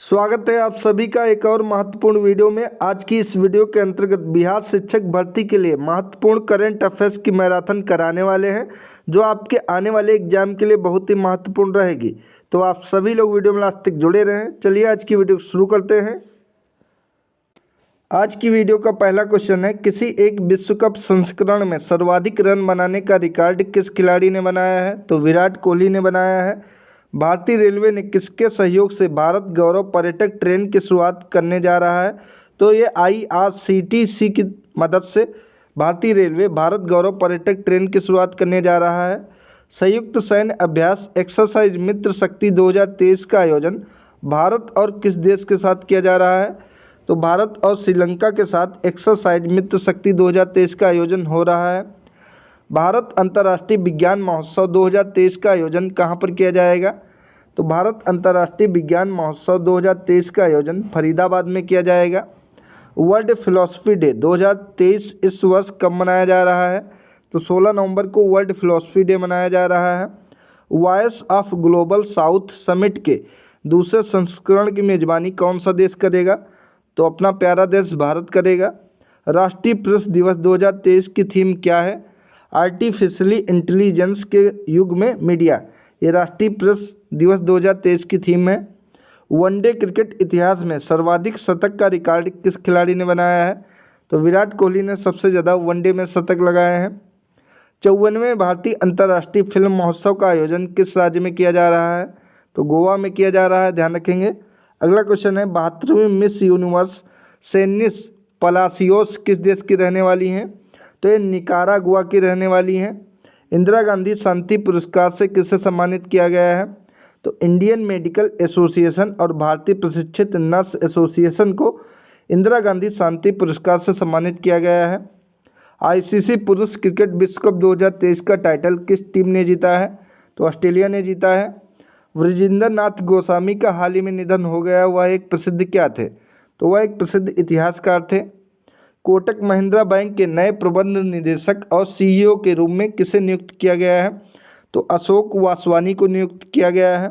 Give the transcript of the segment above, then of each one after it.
स्वागत है आप सभी का एक और महत्वपूर्ण वीडियो में। आज की इस वीडियो के अंतर्गत बिहार शिक्षक भर्ती के लिए महत्वपूर्ण करंट अफेयर्स की मैराथन कराने वाले हैं, जो आपके आने वाले एग्जाम के लिए बहुत ही महत्वपूर्ण रहेगी। तो आप सभी लोग वीडियो में लास्ट तक जुड़े रहें। चलिए आज की वीडियो शुरू करते हैं। आज की वीडियो का पहला क्वेश्चन है, किसी एक विश्व कप संस्करण में सर्वाधिक रन बनाने का रिकॉर्ड किस खिलाड़ी ने बनाया है? तो विराट कोहली ने बनाया है। भारतीय रेलवे ने किसके सहयोग से भारत गौरव पर्यटक ट्रेन की शुरुआत करने जा रहा है? तो ये IRCTC की मदद से भारतीय रेलवे भारत गौरव पर्यटक ट्रेन की शुरुआत करने जा रहा है। संयुक्त सैन्य अभ्यास एक्सरसाइज मित्र शक्ति 2023 का आयोजन भारत और किस देश के साथ किया जा रहा है? तो भारत और श्रीलंका के साथ एक्सरसाइज मित्र शक्ति 2023 का आयोजन हो रहा है। भारत अंतर्राष्ट्रीय विज्ञान महोत्सव 2023 का आयोजन कहाँ पर किया जाएगा? तो भारत अंतर्राष्ट्रीय विज्ञान महोत्सव 2023 का आयोजन फरीदाबाद में किया जाएगा। वर्ल्ड फिलॉसफी डे 2023 इस वर्ष कब मनाया जा रहा है? तो 16 नवंबर को वर्ल्ड फिलॉसफी डे मनाया जा रहा है। Voice of global south summit के दूसरे संस्करण की मेजबानी कौन सा देश करेगा? तो अपना प्यारा देश भारत करेगा। राष्ट्रीय प्रेस दिवस 2023 की थीम क्या है? आर्टिफिशियली इंटेलिजेंस के युग में मीडिया, ये राष्ट्रीय प्रेस दिवस 2023 की थीम है। वनडे क्रिकेट इतिहास में सर्वाधिक शतक का रिकॉर्ड किस खिलाड़ी ने बनाया है? तो विराट कोहली ने सबसे ज़्यादा वनडे में शतक लगाए हैं। 54वें भारतीय अंतर्राष्ट्रीय फिल्म महोत्सव का आयोजन किस राज्य में किया जा रहा है? तो गोवा में किया जा रहा है, ध्यान रखेंगे। अगला क्वेश्चन है, 72वीं मिस यूनिवर्स सेनिस पलासियोस किस देश की रहने वाली हैं? तो ये निकारागुआ की रहने वाली हैं। इंदिरा गांधी शांति पुरस्कार से किसे सम्मानित किया गया है? तो इंडियन मेडिकल एसोसिएशन और भारतीय प्रशिक्षित नर्स एसोसिएशन को इंदिरा गांधी शांति पुरस्कार से सम्मानित किया गया है। ICC पुरुष क्रिकेट विश्व कप 2023 का टाइटल किस टीम ने जीता है? तो ऑस्ट्रेलिया ने जीता है। वृजेंद्र नाथ गोस्वामी का हाल ही में निधन हो गया, वह एक प्रसिद्ध क्या थे? तो वह एक प्रसिद्ध इतिहासकार थे। कोटक महिंद्रा बैंक के नए प्रबंध निदेशक और CEO के रूप में किसे नियुक्त किया गया है? तो अशोक वासवानी को नियुक्त किया गया है।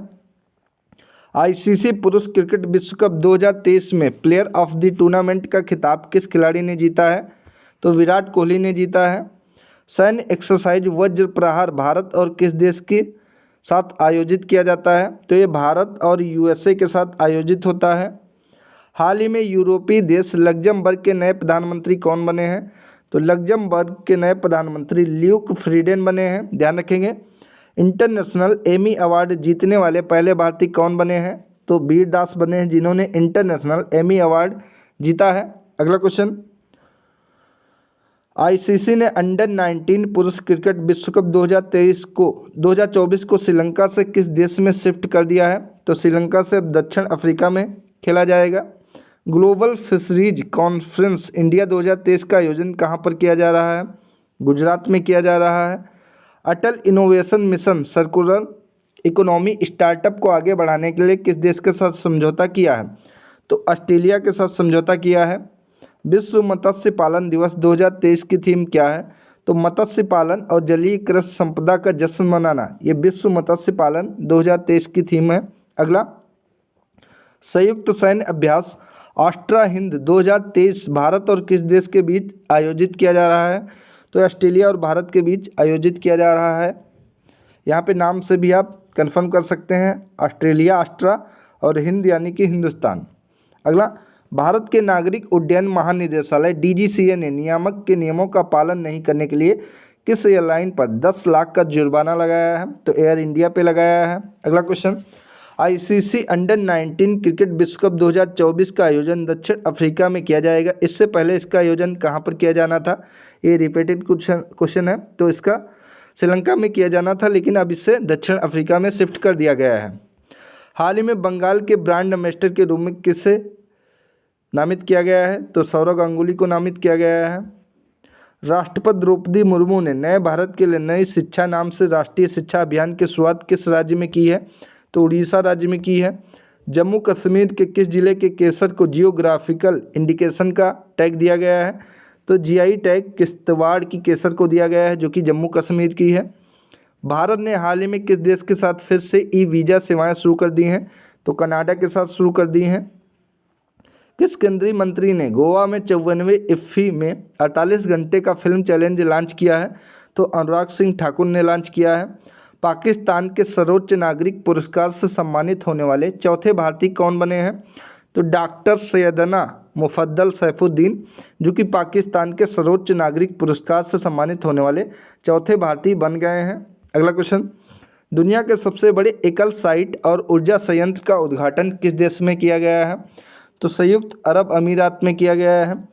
ICC पुरुष क्रिकेट विश्व कप 2023 में प्लेयर ऑफ द टूर्नामेंट का खिताब किस खिलाड़ी ने जीता है? तो विराट कोहली ने जीता है। सैन्य एक्सरसाइज वज्र प्रहार भारत और किस देश के साथ आयोजित किया जाता है? तो ये भारत और USA के साथ आयोजित होता है। हाल ही में यूरोपीय देश लग्जमबर्ग के नए प्रधानमंत्री कौन बने हैं? तो लग्जमबर्ग के नए प्रधानमंत्री ल्यूक फ्रीडेन बने हैं, ध्यान रखेंगे। इंटरनेशनल एमी अवार्ड जीतने वाले पहले भारतीय कौन बने हैं? तो वीर दास बने हैं, जिन्होंने इंटरनेशनल एमी अवार्ड जीता है। अगला क्वेश्चन, ICC ने अंडर-19 पुरुष क्रिकेट विश्व कप 2024 को श्रीलंका से किस देश में शिफ्ट कर दिया है? तो श्रीलंका से अब दक्षिण अफ्रीका में खेला जाएगा। ग्लोबल फिशरीज कॉन्फ्रेंस इंडिया 2023 का आयोजन कहाँ पर किया जा रहा है? गुजरात में किया जा रहा है। Atal innovation mission circular economy startup को आगे बढ़ाने के लिए किस देश के साथ समझौता किया है? तो ऑस्ट्रेलिया के साथ समझौता किया है। विश्व मत्स्य पालन दिवस 2023 की थीम क्या है? तो मत्स्य पालन और जलीय कृषि संपदा का जश्न मनाना, ये विश्व मत्स्य पालन 2023 की थीम है। अगला, संयुक्त सैन्य अभ्यास ऑस्ट्रा हिंद 2023 भारत और किस देश के बीच आयोजित किया जा रहा है? तो ऑस्ट्रेलिया और भारत के बीच आयोजित किया जा रहा है। यहाँ पे नाम से भी आप कंफर्म कर सकते हैं, ऑस्ट्रेलिया ऑस्ट्रा और हिंद यानी कि हिंदुस्तान। अगला, भारत के नागरिक उड्डयन महानिदेशालय DGCA ने नियामक के नियमों का पालन नहीं करने के लिए किस एयरलाइन पर 10 लाख का जुर्माना लगाया है? तो एयर इंडिया पे लगाया है। अगला क्वेश्चन, ICC अंडर-19 क्रिकेट विश्व कप 2024 का आयोजन दक्षिण अफ्रीका में किया जाएगा। इससे पहले इसका आयोजन कहाँ पर किया जाना था? ये रिपीटेड क्वेश्चन है, तो इसका श्रीलंका में किया जाना था, लेकिन अब इसे दक्षिण अफ्रीका में शिफ्ट कर दिया गया है। हाल ही में बंगाल के ब्रांड एम्बेसडर के रूप में किसे नामित किया गया है? तो सौरव गांगुली को नामित किया गया है। राष्ट्रपति द्रौपदी मुर्मू ने नए भारत के लिए नई शिक्षा नाम से राष्ट्रीय शिक्षा अभियान की शुरुआत किस राज्य में की है? तो उड़ीसा राज्य में की है। जम्मू कश्मीर के किस जिले के केसर को जियोग्राफिकल इंडिकेशन का टैग दिया गया है? तो GI टैग किश्तवाड़ की केसर को दिया गया है, जो कि जम्मू कश्मीर की है। भारत ने हाल ही में किस देश के साथ फिर से ई वीज़ा सेवाएं शुरू कर दी हैं? तो कनाडा के साथ शुरू कर दी हैं। किस केंद्रीय मंत्री ने गोवा में 54वें इफ्फी में 48 घंटे का फिल्म चैलेंज लॉन्च किया है? तो अनुराग सिंह ठाकुर ने लॉन्च किया है। पाकिस्तान के सर्वोच्च नागरिक पुरस्कार से सम्मानित होने वाले चौथे भारतीय कौन बने हैं? तो डॉक्टर सैयदना मुफद्दल सैफुद्दीन, जो कि पाकिस्तान के सर्वोच्च नागरिक पुरस्कार से सम्मानित होने वाले चौथे भारतीय बन गए हैं। अगला क्वेश्चन, दुनिया के सबसे बड़े एकल साइट और ऊर्जा संयंत्र का उद्घाटन किस देश में किया गया है? तो संयुक्त अरब अमीरात में किया गया है।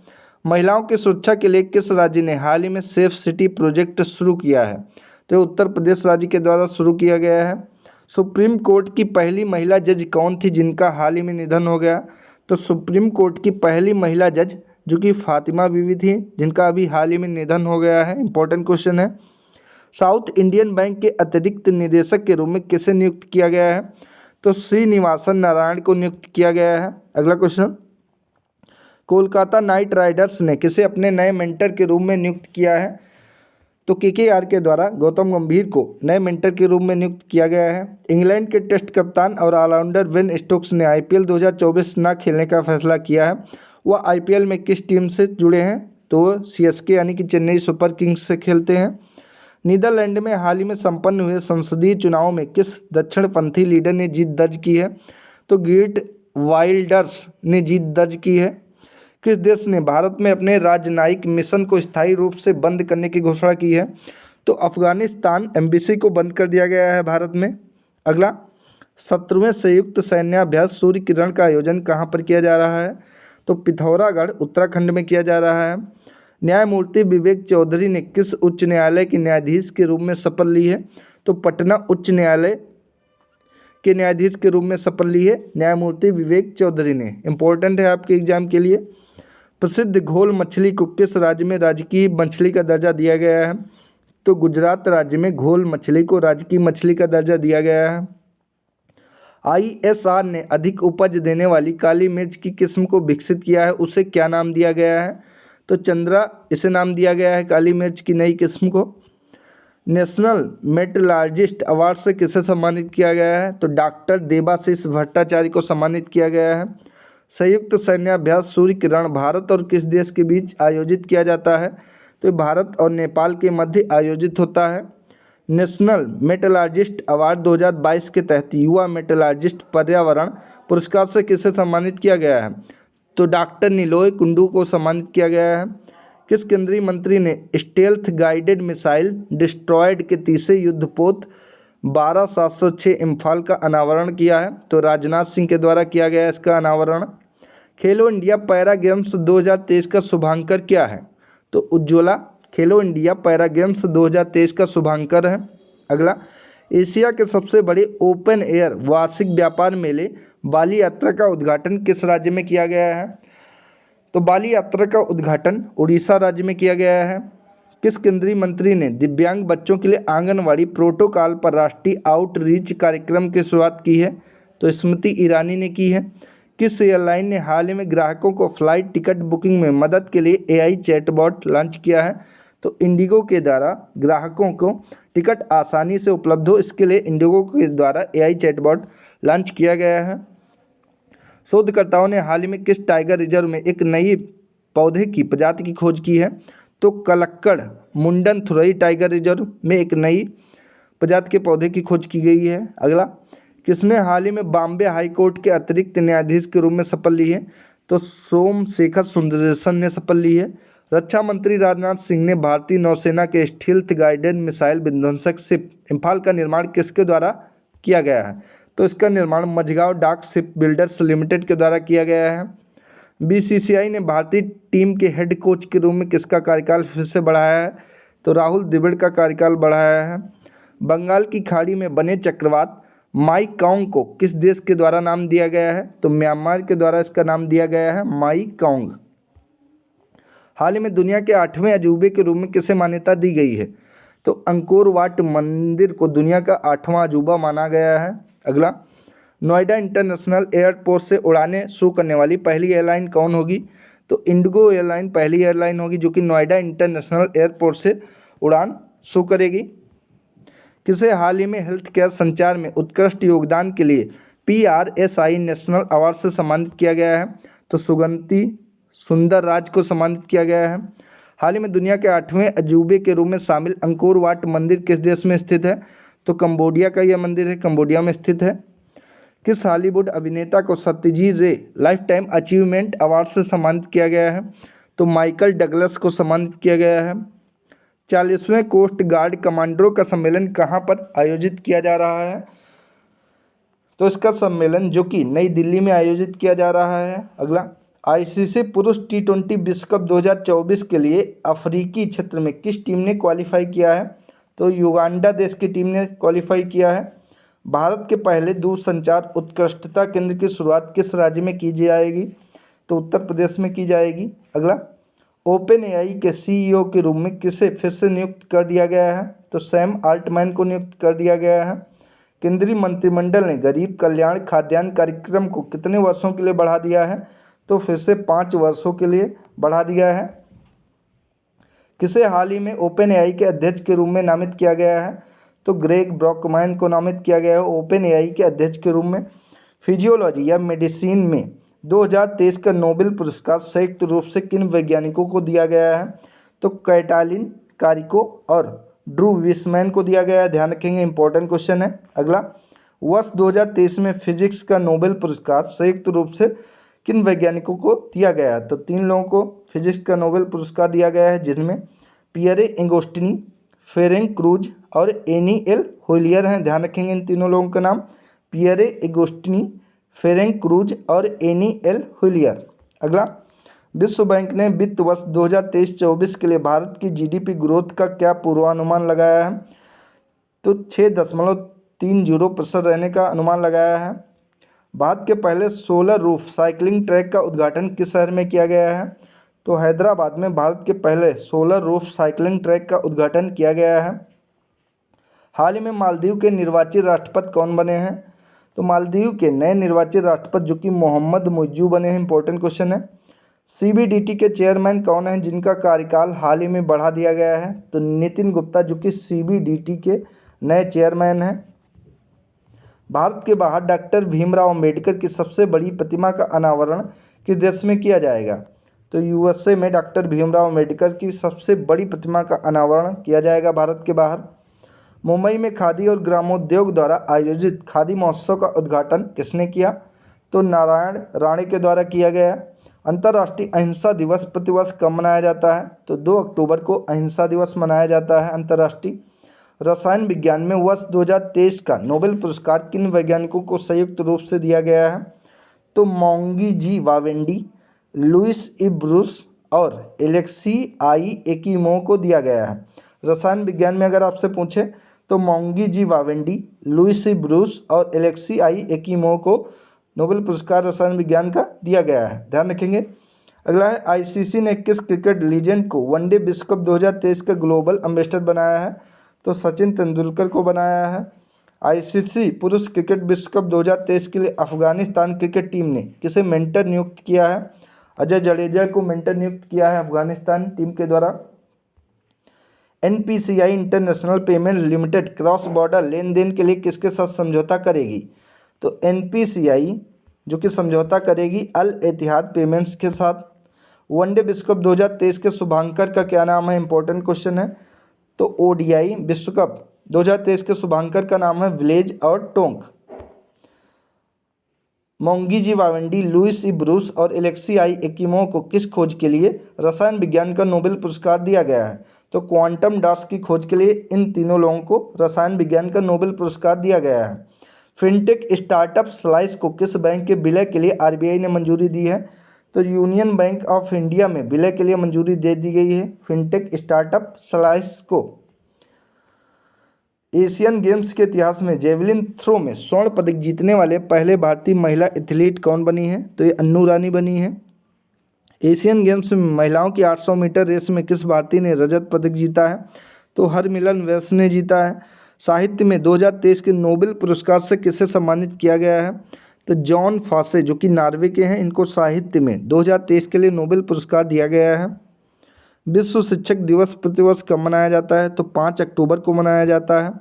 महिलाओं की सुरक्षा के लिए किस राज्य ने हाल ही में सेफ सिटी प्रोजेक्ट शुरू किया है? तो उत्तर प्रदेश राज्य के द्वारा शुरू किया गया है। सुप्रीम कोर्ट की पहली महिला जज कौन थी जिनका हाल ही में निधन हो गया? तो सुप्रीम कोर्ट की पहली महिला जज जो कि फातिमा बीवी थी, जिनका अभी हाल ही में निधन हो गया है। इंपॉर्टेंट क्वेश्चन है। साउथ इंडियन बैंक के अतिरिक्त निदेशक के रूप में किसे नियुक्त किया गया है? तो श्रीनिवासन नारायण को नियुक्त किया गया है। अगला क्वेश्चन, कोलकाता नाइट राइडर्स ने किसे अपने नए मेंटर के रूप में नियुक्त किया है? तो केकेआर के द्वारा गौतम गंभीर को नए मेंटर के रूप में नियुक्त किया गया है। इंग्लैंड के टेस्ट कप्तान और ऑलराउंडर बेन स्टोक्स ने आईपीएल 2024 न खेलने का फैसला किया है। वह आईपीएल में किस टीम से जुड़े हैं? तो सीएसके यानी कि चेन्नई सुपर किंग्स से खेलते हैं। नीदरलैंड में हाल ही में संपन्न हुए संसदीय चुनाव में किस दक्षिणपंथी लीडर ने जीत दर्ज की है? तो गीट वाइल्डर्स ने जीत दर्ज की है। किस देश ने भारत में अपने राजनयिक मिशन को स्थायी रूप से बंद करने की घोषणा की है? तो अफगानिस्तान एम्बेसी को बंद कर दिया गया है भारत में। अगला, 17वें संयुक्त सैन्याभ्यास सूर्य किरण का आयोजन कहाँ पर किया जा रहा है? तो पिथौरागढ़ उत्तराखंड में किया जा रहा है। न्यायमूर्ति विवेक चौधरी ने किस उच्च न्यायालय के न्यायाधीश के रूप में शपथ ली है? तो पटना उच्च न्यायालय के न्यायाधीश के रूप में शपथ ली है न्यायमूर्ति विवेक चौधरी ने। इंपॉर्टेंट है आपके एग्जाम के लिए। प्रसिद्ध घोल मछली को किस राज्य में राजकीय मछली का दर्जा दिया गया है? तो गुजरात राज्य में घोल मछली को राजकीय मछली का दर्जा दिया गया है। आईएसआर ने अधिक उपज देने वाली काली मिर्च की किस्म को विकसित किया है, उसे क्या नाम दिया गया है? तो चंद्रा इसे नाम दिया गया है काली मिर्च की नई किस्म को। नेशनल मेटलर्जिस्ट अवार्ड से किसे सम्मानित किया गया है? तो डॉक्टर देबाशीष भट्टाचार्य को सम्मानित किया गया है। संयुक्त सैन्याभ्यास सूर्य किरण भारत और किस देश के बीच आयोजित किया जाता है? तो भारत और नेपाल के मध्य आयोजित होता है। नेशनल मेटलर्जिस्ट अवार्ड 2022 के तहत युवा मेटलर्जिस्ट पर्यावरण पुरस्कार से किसे सम्मानित किया गया है? तो डॉक्टर निलोय कुंडू को सम्मानित किया गया है। किस केंद्रीय मंत्री ने स्टेल्थ गाइडेड मिसाइल डिस्ट्रॉयड के तीसरे युद्धपोत 12706 इम्फाल का अनावरण किया है? तो राजनाथ सिंह के द्वारा किया गया इसका अनावरण। खेलो इंडिया पैरा गेम्स 2023 का शुभांकर क्या है? तो उज्ज्वला खेलो इंडिया पैरा गेम्स 2023 का शुभांकर है। अगला, एशिया के सबसे बड़े ओपन एयर वार्षिक व्यापार मेले बाली यात्रा का उद्घाटन किस राज्य में किया गया है? तो बाली यात्रा का उद्घाटन उड़ीसा राज्य में किया गया है। किस केंद्रीय मंत्री ने दिव्यांग बच्चों के लिए आंगनवाड़ी प्रोटोकॉल पर राष्ट्रीय आउटरीच कार्यक्रम की शुरुआत की है? तो स्मृति ईरानी ने की है। किस एयरलाइन ने हाल ही में ग्राहकों को फ्लाइट टिकट बुकिंग में मदद के लिए एआई चैटबॉट लॉन्च किया है? तो इंडिगो के द्वारा ग्राहकों को टिकट आसानी से उपलब्ध हो इसके लिए इंडिगो के द्वारा एआई चैटबॉट लॉन्च किया गया है। शोधकर्ताओं ने हाल ही में किस टाइगर रिजर्व में एक नई पौधे की प्रजाति की खोज की है? तो कलक्कड़ मुंडन थुरई टाइगर रिजर्व में एक नई प्रजाति के पौधे की खोज की गई है। अगला, किसने हाल ही में बॉम्बे हाई कोर्ट के अतिरिक्त न्यायाधीश के रूप में शपथ ली है? तो सोमशेखर सुंदरेशन ने शपथ ली है। रक्षा मंत्री राजनाथ सिंह ने भारतीय नौसेना के स्टील्थ गाइडेड मिसाइल विध्वंसक शिप इम्फाल का निर्माण किसके द्वारा किया गया है? तो इसका निर्माण मझगांव डाक शिप बिल्डर्स लिमिटेड के द्वारा किया गया है। बीसीसीआई ने भारतीय टीम के हेड कोच के रूप में किसका कार्यकाल फिर से बढ़ाया है? तो राहुल द्रविड़ का कार्यकाल बढ़ाया है। बंगाल की खाड़ी में बने चक्रवात माई कांग को किस देश के द्वारा नाम दिया गया है? तो म्यांमार के द्वारा इसका नाम दिया गया है माई कांग। हाल ही में दुनिया के 8वें अजूबे के रूप में किसे मान्यता दी गई है? तो अंकोर वाट मंदिर को दुनिया का 8वां अजूबा माना गया है। अगला, नोएडा इंटरनेशनल एयरपोर्ट से उड़ानें शुरू करने वाली पहली एयरलाइन कौन होगी? तो इंडिगो एयरलाइन पहली एयरलाइन होगी जो कि नोएडा इंटरनेशनल एयरपोर्ट से उड़ान शुरू करेगी। किसे हाल ही में हेल्थ केयर संचार में उत्कृष्ट योगदान के लिए PRSI नेशनल अवार्ड से सम्मानित किया गया है? तो सुगंति सुंदर राज को सम्मानित किया गया है। हाल ही में दुनिया के 8वें अजूबे के रूप में शामिल अंकोर वाट मंदिर किस देश में स्थित है? तो कंबोडिया का यह मंदिर है, कंबोडिया में स्थित है। किस हॉलीवुड अभिनेता को सत्यजीत रे लाइफ टाइम अचीवमेंट अवार्ड से सम्मानित किया गया है? तो माइकल डगलस को सम्मानित किया गया है। 40वें कोस्ट गार्ड कमांडरों का सम्मेलन कहाँ पर आयोजित किया जा रहा है? तो इसका सम्मेलन जो कि नई दिल्ली में आयोजित किया जा रहा है। अगला, ICC पुरुष T20 विश्व कप 2024 के लिए अफ्रीकी क्षेत्र में किस टीम ने क्वालिफाई किया है? तो युगांडा देश की टीम ने क्वालिफाई किया है। भारत के पहले दूरसंचार उत्कृष्टता केंद्र की शुरुआत किस राज्य में की जाएगी? तो उत्तर प्रदेश में की जाएगी। अगला, OpenAI के CEO के रूप में किसे फिर से नियुक्त कर दिया गया है? तो सैम आल्टमैन को नियुक्त कर दिया गया है। केंद्रीय मंत्रिमंडल ने गरीब कल्याण खाद्यान्न कार्यक्रम को कितने वर्षों के लिए बढ़ा दिया है? तो फिर से 5 वर्षों के लिए बढ़ा दिया है। किसे हाल ही में OpenAI के अध्यक्ष के रूप में नामित किया गया है? तो ग्रेग ब्रॉकमैन को नामित किया गया है OpenAI के अध्यक्ष के रूप में। फिजियोलॉजी या मेडिसिन में 2023 का नोबेल पुरस्कार संयुक्त रूप से किन वैज्ञानिकों को दिया गया है? तो कैटालिन कारिको और ड्रू विसमैन को दिया गया है। ध्यान रखेंगे, इंपॉर्टेंट क्वेश्चन है। अगला, वर्ष 2023 में फिजिक्स का नोबेल पुरस्कार संयुक्त रूप से किन वैज्ञानिकों को दिया गया है? तो 3 लोगों को फिजिक्स का नोबेल पुरस्कार दिया गया है, जिनमें पियरे एंगोस्टिनी, फेरेंक क्रूज और एनी एल होलियर हैं। ध्यान रखेंगे इन तीनों लोगों का नाम, पियरे एगोस्टिनी, फेरेंक क्रूज और एनी एल होलियर। अगला, विश्व बैंक ने वित्त वर्ष 2023-24 के लिए भारत की GDP ग्रोथ का क्या पूर्वानुमान लगाया है? तो 6.30% रहने का अनुमान लगाया है। भारत के पहले सोलर रूफ साइकिलिंग ट्रैक का उद्घाटन किस शहर में किया गया है? तो हैदराबाद में भारत के पहले सोलर रूफ साइकिलिंग ट्रैक का उद्घाटन किया गया है। हाल ही में मालदीव के निर्वाचित राष्ट्रपति कौन बने हैं? तो मालदीव के नए निर्वाचित राष्ट्रपति जो कि मोहम्मद मुइज्जू बने हैं। इंपॉर्टेंट क्वेश्चन है। CBDT के चेयरमैन कौन हैं जिनका कार्यकाल हाल ही में बढ़ा दिया गया है? तो नितिन गुप्ता जो कि CBDT के नए चेयरमैन हैं। भारत के बाहर डॉक्टर भीमराव अंबेडकर की सबसे बड़ी प्रतिमा का अनावरण किस देश में किया जाएगा? तो USA में डॉक्टर भीमराव अंबेडकर की सबसे बड़ी प्रतिमा का अनावरण किया जाएगा भारत के बाहर। मुंबई में खादी और ग्रामोद्योग द्वारा आयोजित खादी महोत्सव का उद्घाटन किसने किया? तो नारायण राणे के द्वारा किया गया। अंतर्राष्ट्रीय अहिंसा दिवस प्रतिवर्ष कब मनाया जाता है? तो 2 अक्टूबर को अहिंसा दिवस मनाया जाता है अंतर्राष्ट्रीय। रसायन विज्ञान में वर्ष 2023 का नोबेल पुरस्कार किन वैज्ञानिकों को संयुक्त रूप से दिया गया है? तो मोंगी जी वावेंडी, लुइस ई ब्रूस और एलेक्सी आई एकिमो को दिया गया है। रसायन विज्ञान में अगर आपसे पूछे तो मोंगी जी वावेंडी, लुइस ई ब्रूस और एलेक्सी आई एकिमो को नोबेल पुरस्कार रसायन विज्ञान का दिया गया है। ध्यान रखेंगे। अगला है, ICC ने किस क्रिकेट लीजेंड को वनडे विश्व कप 2023 का ग्लोबल एम्बेसडर बनाया है? तो सचिन तेंदुलकर को बनाया है। ICC पुरुष क्रिकेट विश्व कप 2023 के लिए अफगानिस्तान क्रिकेट टीम ने किसे मेंटर नियुक्त किया है? अजय जडेजा को मेंटर नियुक्त किया है अफगानिस्तान टीम के द्वारा। NPCI international payment limited cross border लेन देन के लिए किसके साथ समझौता करेगी? तो NPCI जो कि समझौता करेगी अल इतिहाद पेमेंट्स के साथ। वनडे विश्व कप 2023 के शुभांकर का क्या नाम है? इंपॉर्टेंट क्वेश्चन है। तो ODI विश्व कप 2023 के शुभांकर का नाम है विलेज और टोंक। मोंगी जी वावेंडी, लुइस ई ब्रूस और एलेक्सी आई एकिमो को किस खोज के लिए रसायन विज्ञान का नोबेल पुरस्कार दिया गया है? तो क्वांटम डॉट्स की खोज के लिए इन तीनों लोगों को रसायन विज्ञान का नोबेल पुरस्कार दिया गया है। फिनटेक स्टार्टअप स्लाइस को किस बैंक के विलय के लिए RBI ने मंजूरी दी है? तो यूनियन बैंक ऑफ इंडिया में विलय के लिए मंजूरी दे दी गई है फिनटेक स्टार्टअप स्लाइस को। एशियन गेम्स के इतिहास में जेवलिन थ्रो में स्वर्ण पदक जीतने वाले पहले भारतीय महिला एथलीट कौन बनी है? तो ये अन्नू रानी बनी है। एशियन गेम्स में महिलाओं की 800 मीटर रेस में किस भारतीय ने रजत पदक जीता है? तो हरमिलन वैस ने जीता है। साहित्य में 2023 के नोबेल पुरस्कार से किसे सम्मानित किया गया है? तो जॉन फासे जो कि नॉर्वे के हैं, इनको साहित्य में 2023 के लिए नोबेल पुरस्कार दिया गया है। विश्व शिक्षक दिवस प्रतिवर्ष कब मनाया जाता है? तो 5 अक्टूबर को मनाया जाता है।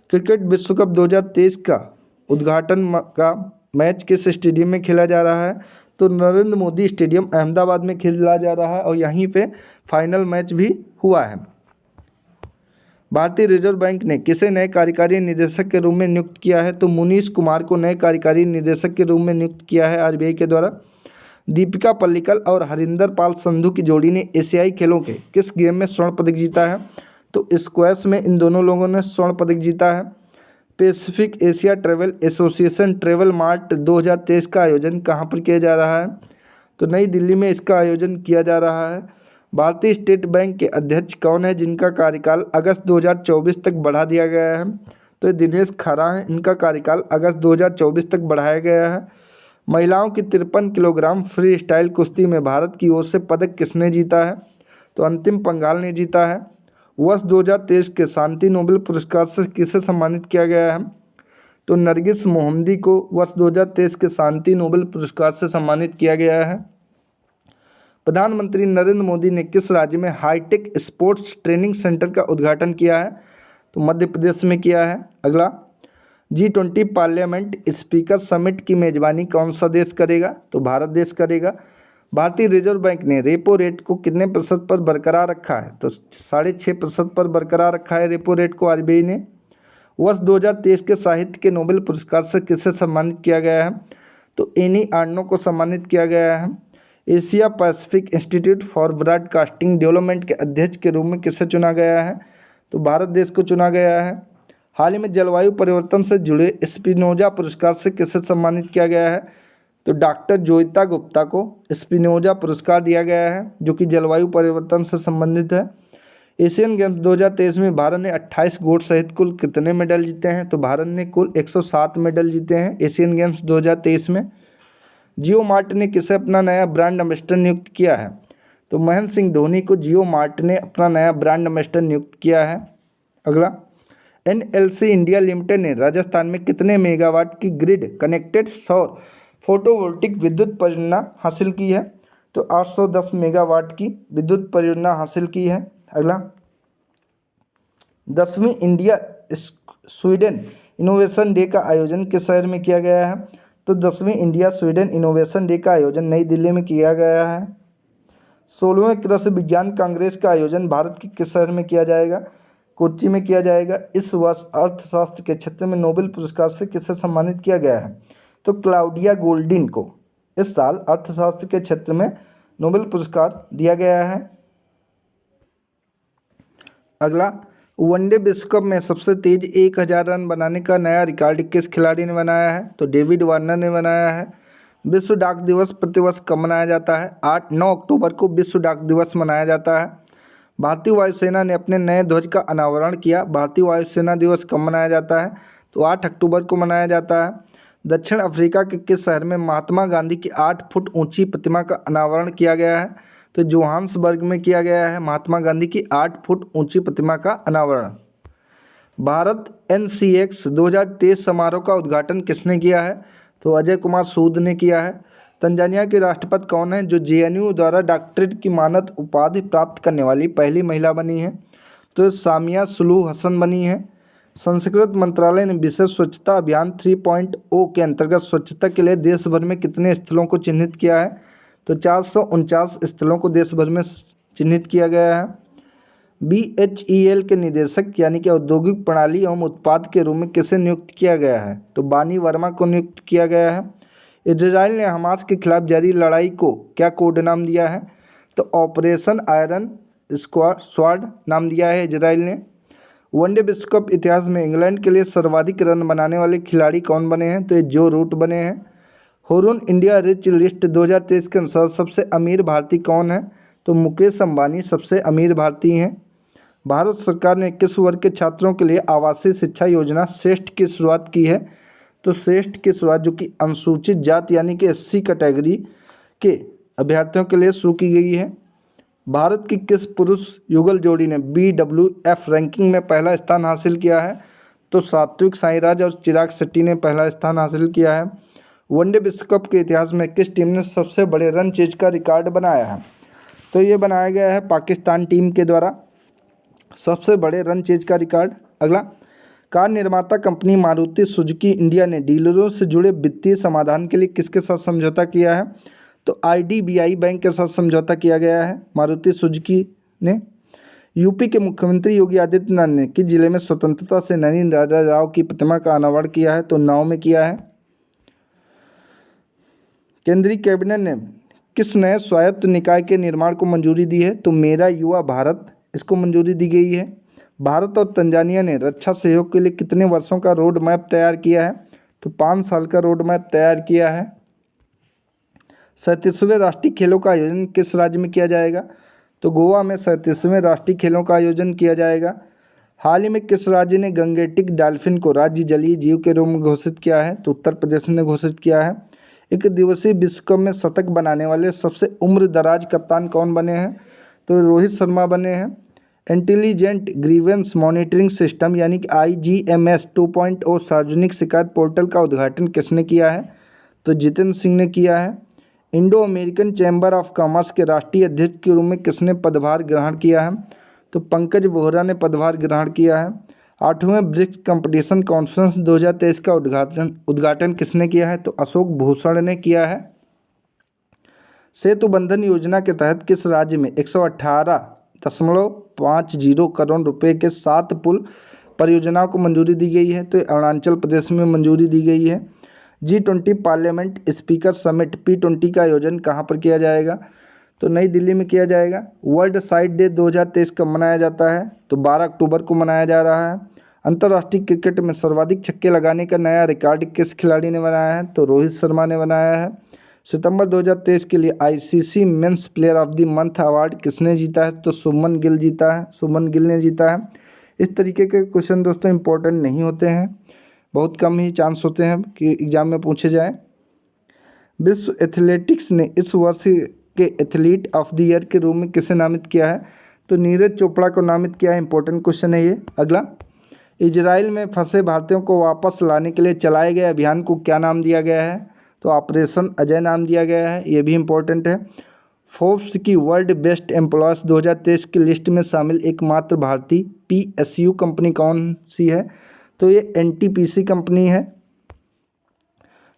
क्रिकेट विश्व कप 2023 का उद्घाटन का मैच किस स्टेडियम में खेला जा रहा है? तो नरेंद्र मोदी स्टेडियम अहमदाबाद में खेला जा रहा है और यहीं पे फाइनल मैच भी हुआ है। भारतीय रिजर्व बैंक ने किसे नए कार्यकारी निदेशक के रूप में नियुक्त किया है? तो मुनीश कुमार को नए कार्यकारी निदेशक के रूप में नियुक्त किया है आरबीआई के द्वारा। दीपिका पल्लिकल और हरिंदर पाल संधू की जोड़ी ने एशियाई खेलों के किस गेम में स्वर्ण पदक जीता है? तो स्क्वैश में इन दोनों लोगों ने स्वर्ण पदक जीता है। Pacific Asia travel association travel mart 2023 का आयोजन कहाँ पर किया जा रहा है? तो नई दिल्ली में इसका आयोजन किया जा रहा है। भारतीय स्टेट बैंक के अध्यक्ष कौन है जिनका कार्यकाल अगस्त 2024 तक बढ़ा दिया गया है? तो ये दिनेश खरा हैं, इनका कार्यकाल अगस्त 2024 तक बढ़ाया गया है। महिलाओं की 53 किलोग्राम फ्री स्टाइल कुश्ती में भारत की ओर से पदक किसने जीता है? तो अंतिम पंघाल ने जीता है। वर्ष 2023 के शांति नोबेल पुरस्कार से किसे सम्मानित किया गया है? तो नरगिस मोहम्मदी को वर्ष 2023 के शांति नोबेल पुरस्कार से सम्मानित किया गया है। प्रधानमंत्री नरेंद्र मोदी ने किस राज्य में हाईटेक स्पोर्ट्स ट्रेनिंग सेंटर का उद्घाटन किया है? तो मध्य प्रदेश में किया है। अगला, G20 पार्लियामेंट स्पीकर समिट की मेजबानी कौन सा देश करेगा? तो भारत देश करेगा। भारतीय रिजर्व बैंक ने रेपो रेट को कितने प्रतिशत पर बरकरार रखा है? तो 6.5% पर बरकरार रखा है रेपो रेट को आरबीआई ने। वर्ष 2023 के साहित्य के नोबेल पुरस्कार से किसे सम्मानित किया गया है? तो एनी आर्नो को सम्मानित किया गया है। Asia Pacific institute for broadcasting development के अध्यक्ष के रूप में किसे चुना गया है? तो भारत देश को चुना गया है। हाल ही में जलवायु परिवर्तन से जुड़े स्पिनोजा पुरस्कार से किसे सम्मानित किया गया है? तो डॉक्टर जोयिता गुप्ता को स्पिनोजा पुरस्कार दिया गया है जो कि जलवायु परिवर्तन से संबंधित है। एशियन गेम्स 2023 में भारत ने 28 गोल्ड सहित कुल कितने मेडल जीते हैं? तो भारत ने कुल 107 मेडल जीते हैं एशियन गेम्स 2023 में। जियो मार्ट ने किसे अपना नया ब्रांड एम्बेसडर नियुक्त किया है? तो महेंद्र सिंह धोनी को जियो मार्ट ने अपना नया ब्रांड एम्बेसडर नियुक्त किया है। अगला, NLC इंडिया लिमिटेड ने राजस्थान में कितने मेगावाट की ग्रिड कनेक्टेड सौर फोटोवोल्टिक विद्युत परियोजना हासिल की है? तो 810 मेगावाट की विद्युत परियोजना हासिल की है। अगला, 10वीं इंडिया स्वीडन इनोवेशन डे का आयोजन किस शहर में किया गया है? तो 10वीं इंडिया स्वीडन इनोवेशन डे का आयोजन नई दिल्ली में किया गया है। 16वें कृषि विज्ञान कांग्रेस का आयोजन भारत के किस शहर में किया जाएगा? कोच्चि में किया जाएगा। इस वर्ष अर्थशास्त्र के क्षेत्र में नोबेल पुरस्कार से किसे सम्मानित किया गया है? तो क्लाउडिया गोल्डिन को इस साल अर्थशास्त्र के क्षेत्र में नोबेल पुरस्कार दिया गया है। अगला, वनडे विश्व कप में सबसे तेज 1000 रन बनाने का नया रिकॉर्ड किस खिलाड़ी ने बनाया है? तो डेविड वार्नर ने बनाया है। विश्व डाक दिवस प्रतिवर्ष कब मनाया जाता है? 9 अक्टूबर को विश्व डाक दिवस मनाया जाता है। भारतीय वायुसेना ने अपने नए ध्वज का अनावरण किया। भारतीय वायुसेना दिवस कब मनाया जाता है? तो 8 अक्टूबर को मनाया जाता है। दक्षिण अफ्रीका के किस शहर में महात्मा गांधी की 8 फुट ऊंची प्रतिमा का अनावरण किया गया है? तो जोहान्सबर्ग में किया गया है महात्मा गांधी की 8 फुट ऊंची प्रतिमा का अनावरण। भारत NCX 2023 समारोह का उद्घाटन किसने किया है? तो अजय कुमार सूद ने किया है। तंजानिया के राष्ट्रपति कौन है जो JNU द्वारा डॉक्टरेट की मानद उपाधि प्राप्त करने वाली पहली महिला बनी है? तो सामिया सुलूह हसन बनी है। संस्कृत मंत्रालय ने विश्व स्वच्छता अभियान 3.0 के अंतर्गत स्वच्छता के लिए देश भर में कितने स्थलों को चिन्हित किया है? तो 449 स्थलों को देश भर में चिन्हित किया गया है। BHEL के निदेशक यानी कि औद्योगिक प्रणाली एवं उत्पाद के रूप में किसे नियुक्त किया गया है? तो बानी वर्मा को नियुक्त किया गया है। इजराइल ने हमास के खिलाफ जारी लड़ाई को क्या कोड नाम दिया है? तो ऑपरेशन आयरन स्वॉर्ड नाम दिया है इजराइल ने। वनडे विश्व कप इतिहास में इंग्लैंड के लिए सर्वाधिक रन बनाने वाले खिलाड़ी कौन बने हैं? तो ये जो रूट बने हैं। हुरुन इंडिया रिच लिस्ट 2023 के अनुसार सबसे अमीर भारतीय कौन है? तो मुकेश अंबानी सबसे अमीर भारतीय हैं। भारत सरकार ने किस वर्ग के छात्रों के लिए आवासीय शिक्षा योजना श्रेष्ठ की शुरुआत की है? तो श्रेष्ठ की शुरुआत जो कि अनुसूचित जाति यानी कि SC कैटेगरी के अभ्यर्थियों के लिए शुरू की गई है। भारत की किस पुरुष युगल जोड़ी ने BWF रैंकिंग में पहला स्थान हासिल किया है? तो सात्विक साईराज और चिराग शेट्टी ने पहला स्थान हासिल किया है। वनडे विश्व कप के इतिहास में किस टीम ने सबसे बड़े रन चेज का रिकॉर्ड बनाया है? तो ये बनाया गया है पाकिस्तान टीम के द्वारा सबसे बड़े रन चेज का रिकॉर्ड। अगला, कार निर्माता कंपनी मारुति सुजुकी इंडिया ने डीलरों से जुड़े वित्तीय समाधान के लिए किसके साथ समझौता किया है? तो IDBI बैंक के साथ समझौता किया गया है मारुति सुजुकी ने। यूपी के मुख्यमंत्री योगी आदित्यनाथ ने किस जिले में स्वतंत्रता सेनानी राजा राव की प्रतिमा का अनावरण किया है? तो नौ में किया है। केंद्रीय कैबिनेट ने किस नए स्वायत्त निकाय के निर्माण को मंजूरी दी है? तो मेरा युवा भारत, इसको मंजूरी दी गई है। भारत और तंजानिया ने रक्षा सहयोग के लिए कितने वर्षों का रोड मैप तैयार किया है? तो 5 साल का रोड मैप तैयार किया है। 37वें राष्ट्रीय खेलों का आयोजन किस राज्य में किया जाएगा? तो गोवा में 37वें राष्ट्रीय खेलों का आयोजन किया जाएगा। हाल ही में किस राज्य ने गंगेटिक डॉल्फिन को राज्य जलीय जीव के रूप में घोषित किया है? तो उत्तर प्रदेश ने घोषित किया है। एक दिवसीय विश्व कप में शतक बनाने वाले सबसे उम्रदराज कप्तान कौन बने हैं? तो रोहित शर्मा बने हैं। इंटेलिजेंट ग्रीवेंस मॉनिटरिंग सिस्टम यानी कि IGMS 2.0 सार्वजनिक शिकायत पोर्टल का उद्घाटन किसने किया है? तो जितेंद्र सिंह ने किया है। Indo American chamber of commerce के राष्ट्रीय अध्यक्ष के रूप में किसने पदभार ग्रहण किया है? तो पंकज वोहरा ने पदभार ग्रहण किया है। 8वें ब्रिक्स कंपटीशन कॉन्फ्रेंस 2023 का उद्घाटन किसने किया है? तो अशोक भूषण ने किया है। सेतु बंधन योजना के तहत किस राज्य में 118.50 करोड़ रुपए के 7 पुल परियोजनाओं को मंजूरी दी गई है? तो अरुणाचल प्रदेश में मंजूरी दी गई है। G20 parliament speaker summit P20 का आयोजन कहाँ पर किया जाएगा? तो नई दिल्ली में किया जाएगा। वर्ल्ड साइट डे 2023 कब मनाया जाता है? तो 12 अक्टूबर को मनाया जा रहा है। अंतर्राष्ट्रीय क्रिकेट में सर्वाधिक छक्के लगाने का नया रिकॉर्ड किस खिलाड़ी ने बनाया है? तो रोहित शर्मा ने बनाया है। सितंबर 2023 के लिए ICC men's player of the month award किसने जीता है? तो शुभमन गिल जीता है, शुभमन गिल ने जीता है। इस तरीके के क्वेश्चन दोस्तों इंपॉर्टेंट नहीं होते हैं, बहुत कम ही चांस होते हैं कि एग्जाम में पूछे जाए। विश्व एथलेटिक्स ने इस वर्ष के एथलीट ऑफ द ईयर के रूप में किसे नामित किया है? तो नीरज चोपड़ा को नामित किया है। इंपॉर्टेंट क्वेश्चन है ये। अगला, इजराइल में फंसे भारतीयों को वापस लाने के लिए चलाए गए अभियान को क्या नाम दिया गया है? तो ऑपरेशन अजय नाम दिया गया है। ये भी इम्पोर्टेंट है। फोर्ब्स की वर्ल्ड बेस्ट एम्प्लॉयज़ 2023 की लिस्ट में शामिल एकमात्र भारतीय PSU कंपनी कौन सी है? तो ये NTPC कंपनी है।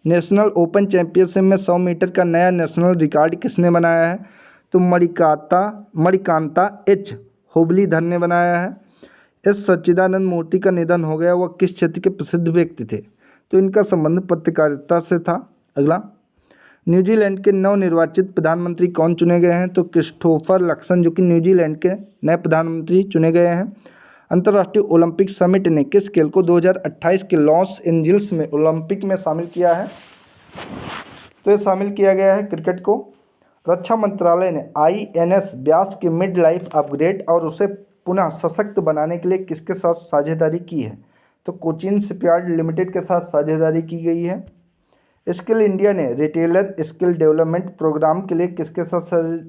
नेशनल ओपन चैंपियनशिप में 100 मीटर का नया नेशनल रिकॉर्ड किसने बनाया है? तो मणिकांता H हुबलीधर ने बनाया है। S सच्चिदानंद मूर्ति का निधन हो गया, वह किस क्षेत्र के प्रसिद्ध व्यक्ति थे? तो इनका संबंध पत्रकारिता से था। अगला, न्यूजीलैंड के नवनिर्वाचित प्रधानमंत्री कौन चुने गए हैं? तो क्रिस्टोफर लक्सन, जो कि न्यूजीलैंड के नए प्रधानमंत्री चुने गए हैं। अंतर्राष्ट्रीय ओलंपिक समिट ने किस खेल को 2028 के लॉस एंजल्स में ओलंपिक में शामिल किया है? तो ये शामिल किया गया है क्रिकेट को। रक्षा मंत्रालय ने INS व्यास की मिड लाइफ अपग्रेड और उसे पुनः सशक्त बनाने के लिए किसके साथ साझेदारी की है? तो कोचिन शिपयार्ड लिमिटेड के साथ साझेदारी की गई है। स्किल इंडिया ने रिटेलर स्किल डेवलपमेंट प्रोग्राम के लिए किसके साथ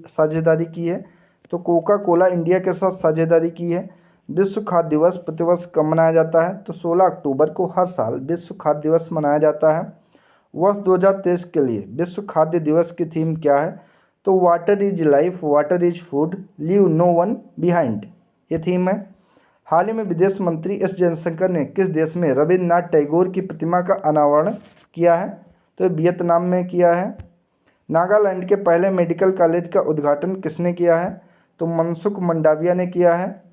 साझेदारी की है? तो कोका कोला इंडिया के साथ साझेदारी की है। विश्व खाद्य दिवस प्रतिवर्ष कब मनाया जाता है? तो 16 अक्टूबर को हर साल विश्व खाद्य दिवस मनाया जाता है। वर्ष 2023 के लिए विश्व खाद्य दिवस की थीम क्या है? तो water is life, water is food, leave no one behind, ये थीम है। हाल ही में विदेश मंत्री S जयशंकर ने किस देश में रविन्द्रनाथ टैगोर की प्रतिमा का अनावरण किया है? तो वियतनाम में किया है। नागालैंड के पहले मेडिकल कॉलेज का उद्घाटन किसने किया है? तो मनसुख मंडाविया ने किया है।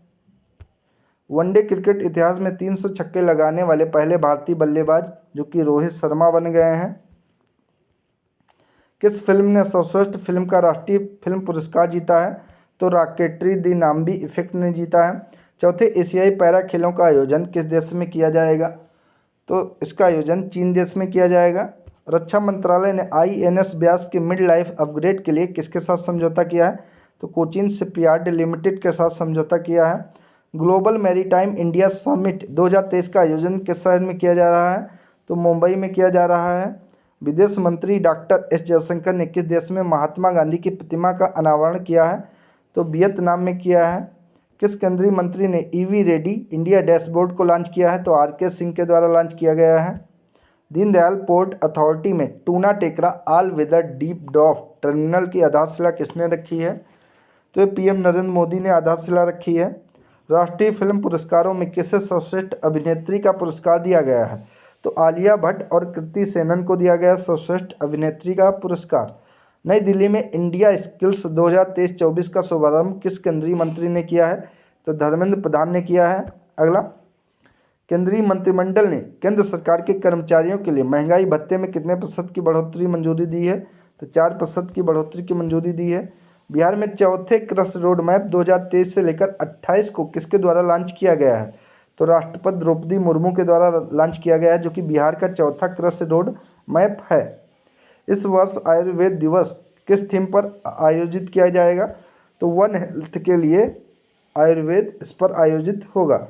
वनडे क्रिकेट इतिहास में 300 छक्के लगाने वाले पहले भारतीय बल्लेबाज जो कि रोहित शर्मा बन गए हैं। किस फिल्म ने सर्वश्रेष्ठ फिल्म का राष्ट्रीय फिल्म पुरस्कार जीता है? तो रॉकेटरी द नाम्बी इफेक्ट ने जीता है। चौथे एशियाई पैरा खेलों का आयोजन किस देश में किया जाएगा? तो इसका आयोजन चीन देश में किया जाएगा। रक्षा मंत्रालय ने INS व्यास के मिड लाइफ अपग्रेड के लिए किसके साथ समझौता किया है? तो कोचिन शिपयार्ड लिमिटेड के साथ समझौता किया है। ग्लोबल मैरीटाइम इंडिया समिट 2023 का आयोजन किस शहर में किया जा रहा है? तो मुंबई में किया जा रहा है। विदेश मंत्री डॉक्टर S जयशंकर ने किस देश में महात्मा गांधी की प्रतिमा का अनावरण किया है? तो वियतनाम में किया है। किस केंद्रीय मंत्री ने EV रेडी इंडिया डैशबोर्ड को लॉन्च किया है? तो RK सिंह के द्वारा लॉन्च किया गया है। दीनदयाल पोर्ट अथॉरिटी में Tuna Tekra all weather deep draft terminal की आधारशिला किसने रखी है? तो ये PM नरेंद्र मोदी ने आधारशिला रखी है। राष्ट्रीय फिल्म पुरस्कारों में किसे सर्वश्रेष्ठ अभिनेत्री का पुरस्कार दिया गया है? तो आलिया भट्ट और कृति सेनन को दिया गया सर्वश्रेष्ठ अभिनेत्री का पुरस्कार। नई दिल्ली में इंडिया स्किल्स 2023-24 का शुभारंभ किस केंद्रीय मंत्री ने किया है? तो धर्मेंद्र प्रधान ने किया है। अगला, केंद्रीय मंत्रिमंडल ने केंद्र सरकार के कर्मचारियों के लिए महंगाई भत्ते में कितने प्रतिशत की बढ़ोतरी मंजूरी दी है? तो 4% की बढ़ोतरी की मंजूरी दी है। बिहार में चौथे कृषि रोड मैप 2023 से लेकर 28 को किसके द्वारा लॉन्च किया गया है? तो राष्ट्रपति द्रौपदी मुर्मू के द्वारा लॉन्च किया गया है, जो कि बिहार का चौथा कृषि रोड मैप है। इस वर्ष आयुर्वेद दिवस किस थीम पर आयोजित किया जाएगा? तो वन हेल्थ के लिए आयुर्वेद इस पर आयोजित होगा।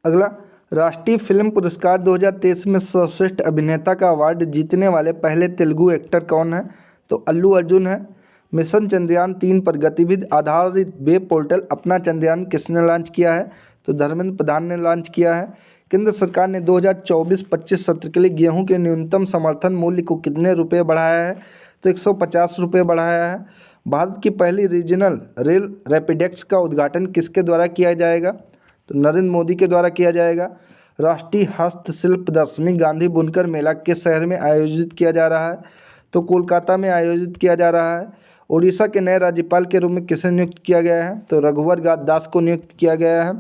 अगला, राष्ट्रीय फिल्म पुरस्कार 2023 में सर्वश्रेष्ठ अभिनेता का अवार्ड जीतने वाले पहले तेलुगु एक्टर कौन है? तो अल्लू अर्जुन है। मिशन चंद्रयान 3 पर गतिविधि आधारित वेब पोर्टल अपना चंद्रयान किसने लॉन्च किया है? तो धर्मेंद्र प्रधान ने लॉन्च किया है। केंद्र सरकार ने 2024-25 सत्र के लिए गेहूं के न्यूनतम समर्थन मूल्य को कितने रुपये बढ़ाया है? तो 150 रुपये बढ़ाया है। भारत की पहली रीजनल रेल रैपिडेक्स का उद्घाटन किसके द्वारा किया जाएगा? तो नरेंद्र मोदी के द्वारा किया जाएगा। राष्ट्रीय हस्तशिल्प प्रदर्शनी गांधी बुनकर मेला किस शहर में आयोजित किया जा रहा है? तो कोलकाता में आयोजित किया जा रहा है। उड़ीसा के नए राज्यपाल के रूप में किसे नियुक्त किया गया है? तो रघुवर दास को नियुक्त किया गया है।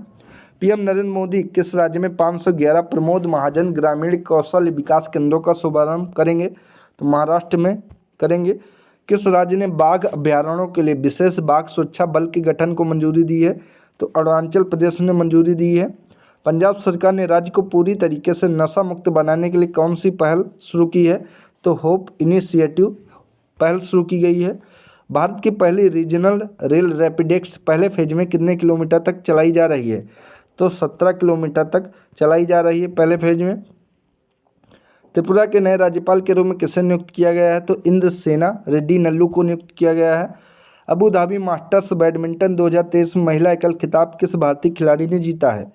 पीएम नरेंद्र मोदी किस राज्य में 511 प्रमोद महाजन ग्रामीण कौशल विकास केंद्रों का शुभारंभ करेंगे? तो महाराष्ट्र में करेंगे। किस राज्य ने बाघ अभ्यारण्यों के लिए विशेष बाघ सुरक्षा बल के गठन को मंजूरी दी है? तो अरुणाचल प्रदेश ने मंजूरी दी है। पंजाब सरकार ने राज्य को पूरी तरीके से नशा मुक्त बनाने के लिए कौन सी पहल शुरू की है? तो होप इनिशिएटिव पहल शुरू की गई है। भारत की पहली रीजनल रेल रैपिडेक्स पहले फेज में कितने किलोमीटर तक चलाई जा रही है? तो 17 किलोमीटर तक चलाई जा रही है पहले फेज में। त्रिपुरा के नए राज्यपाल के रूप में किसे नियुक्त किया गया है? तो इंद्रसेना रेड्डी नल्लू को नियुक्त किया गया है। अबू धाबी मास्टर्स बैडमिंटन 2023 महिला एकल खिताब किस भारतीय खिलाड़ी ने जीता है?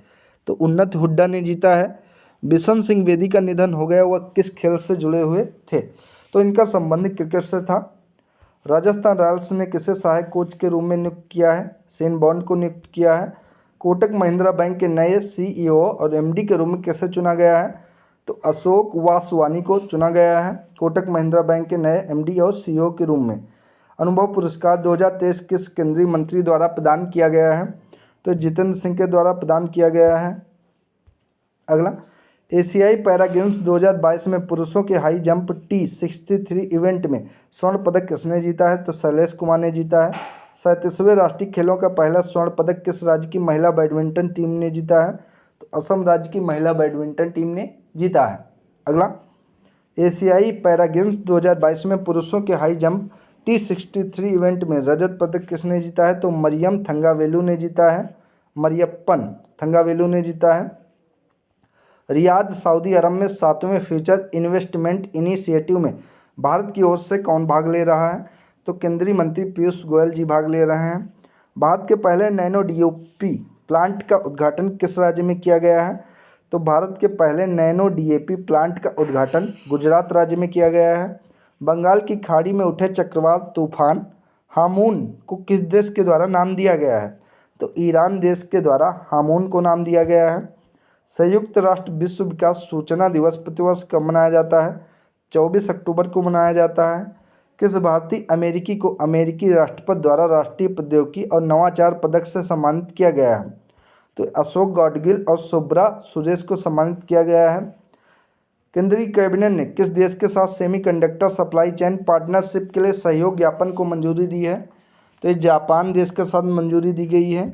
तो उन्नत हुड्डा ने जीता है। बिशन सिंह बेदी का निधन हो गया, वह किस खेल से जुड़े हुए थे? तो इनका संबंध क्रिकेट से था। राजस्थान रॉयल्स ने किसे सहायक कोच के रूप में नियुक्त किया है? शेन बॉन्ड को नियुक्त किया है। कोटक महिंद्रा बैंक के नए CEO और MD के रूप में किसे चुना गया है? तो अशोक वासवानी को चुना गया है कोटक महिंद्रा बैंक के नए MD और CEO के रूप में। अनुभव पुरस्कार 2023 किस केंद्रीय मंत्री द्वारा प्रदान किया गया है? तो जितेंद्र सिंह के द्वारा प्रदान किया गया है। अगला, एशियाई पैरा गेम्स 2022 में पुरुषों के हाई जंप T63 इवेंट में स्वर्ण पदक किसने जीता है? तो शैलेश कुमार ने जीता है। 37वें राष्ट्रीय खेलों का पहला स्वर्ण पदक किस राज्य की महिला बैडमिंटन टीम ने जीता है? तो असम राज्य की महिला बैडमिंटन टीम ने जीता है। अगला, एशियाई पैरा गेम्स 2022 में पुरुषों के हाई जंप T63 इवेंट में रजत पदक किसने जीता है? तो मरियम थंगावेलू ने जीता है। मरियप्पन थंगावेलू ने जीता है। रियाद सऊदी अरब में 7वें फ्यूचर इन्वेस्टमेंट इनिशिएटिव में भारत की ओर से कौन भाग ले रहा है? तो केंद्रीय मंत्री पीयूष गोयल जी भाग ले रहे हैं। भारत के पहले नैनो DAP प्लांट का उद्घाटन किस राज्य में किया गया है? तो भारत के पहले नैनो DAP प्लांट का उद्घाटन गुजरात राज्य में किया गया है। बंगाल की खाड़ी में उठे चक्रवात तूफान हामून को किस देश के द्वारा नाम दिया गया है? तो ईरान देश के द्वारा हामून को नाम दिया गया है। संयुक्त राष्ट्र विश्व विकास सूचना दिवस प्रतिवर्ष कब मनाया जाता है? 24 अक्टूबर को मनाया जाता है। किस भारतीय अमेरिकी को अमेरिकी राष्ट्रपति द्वारा राष्ट्रीय प्रौद्योगिकी और नवाचार पदक से सम्मानित किया गया है? तो अशोक गॉडगिल और शुभ्रा सुरेश को सम्मानित किया गया है। केंद्रीय कैबिनेट ने किस देश के साथ सेमीकंडक्टर सप्लाई चेन पार्टनरशिप के लिए सहयोग ज्ञापन को मंजूरी दी है? तो ये जापान देश के साथ मंजूरी दी गई है।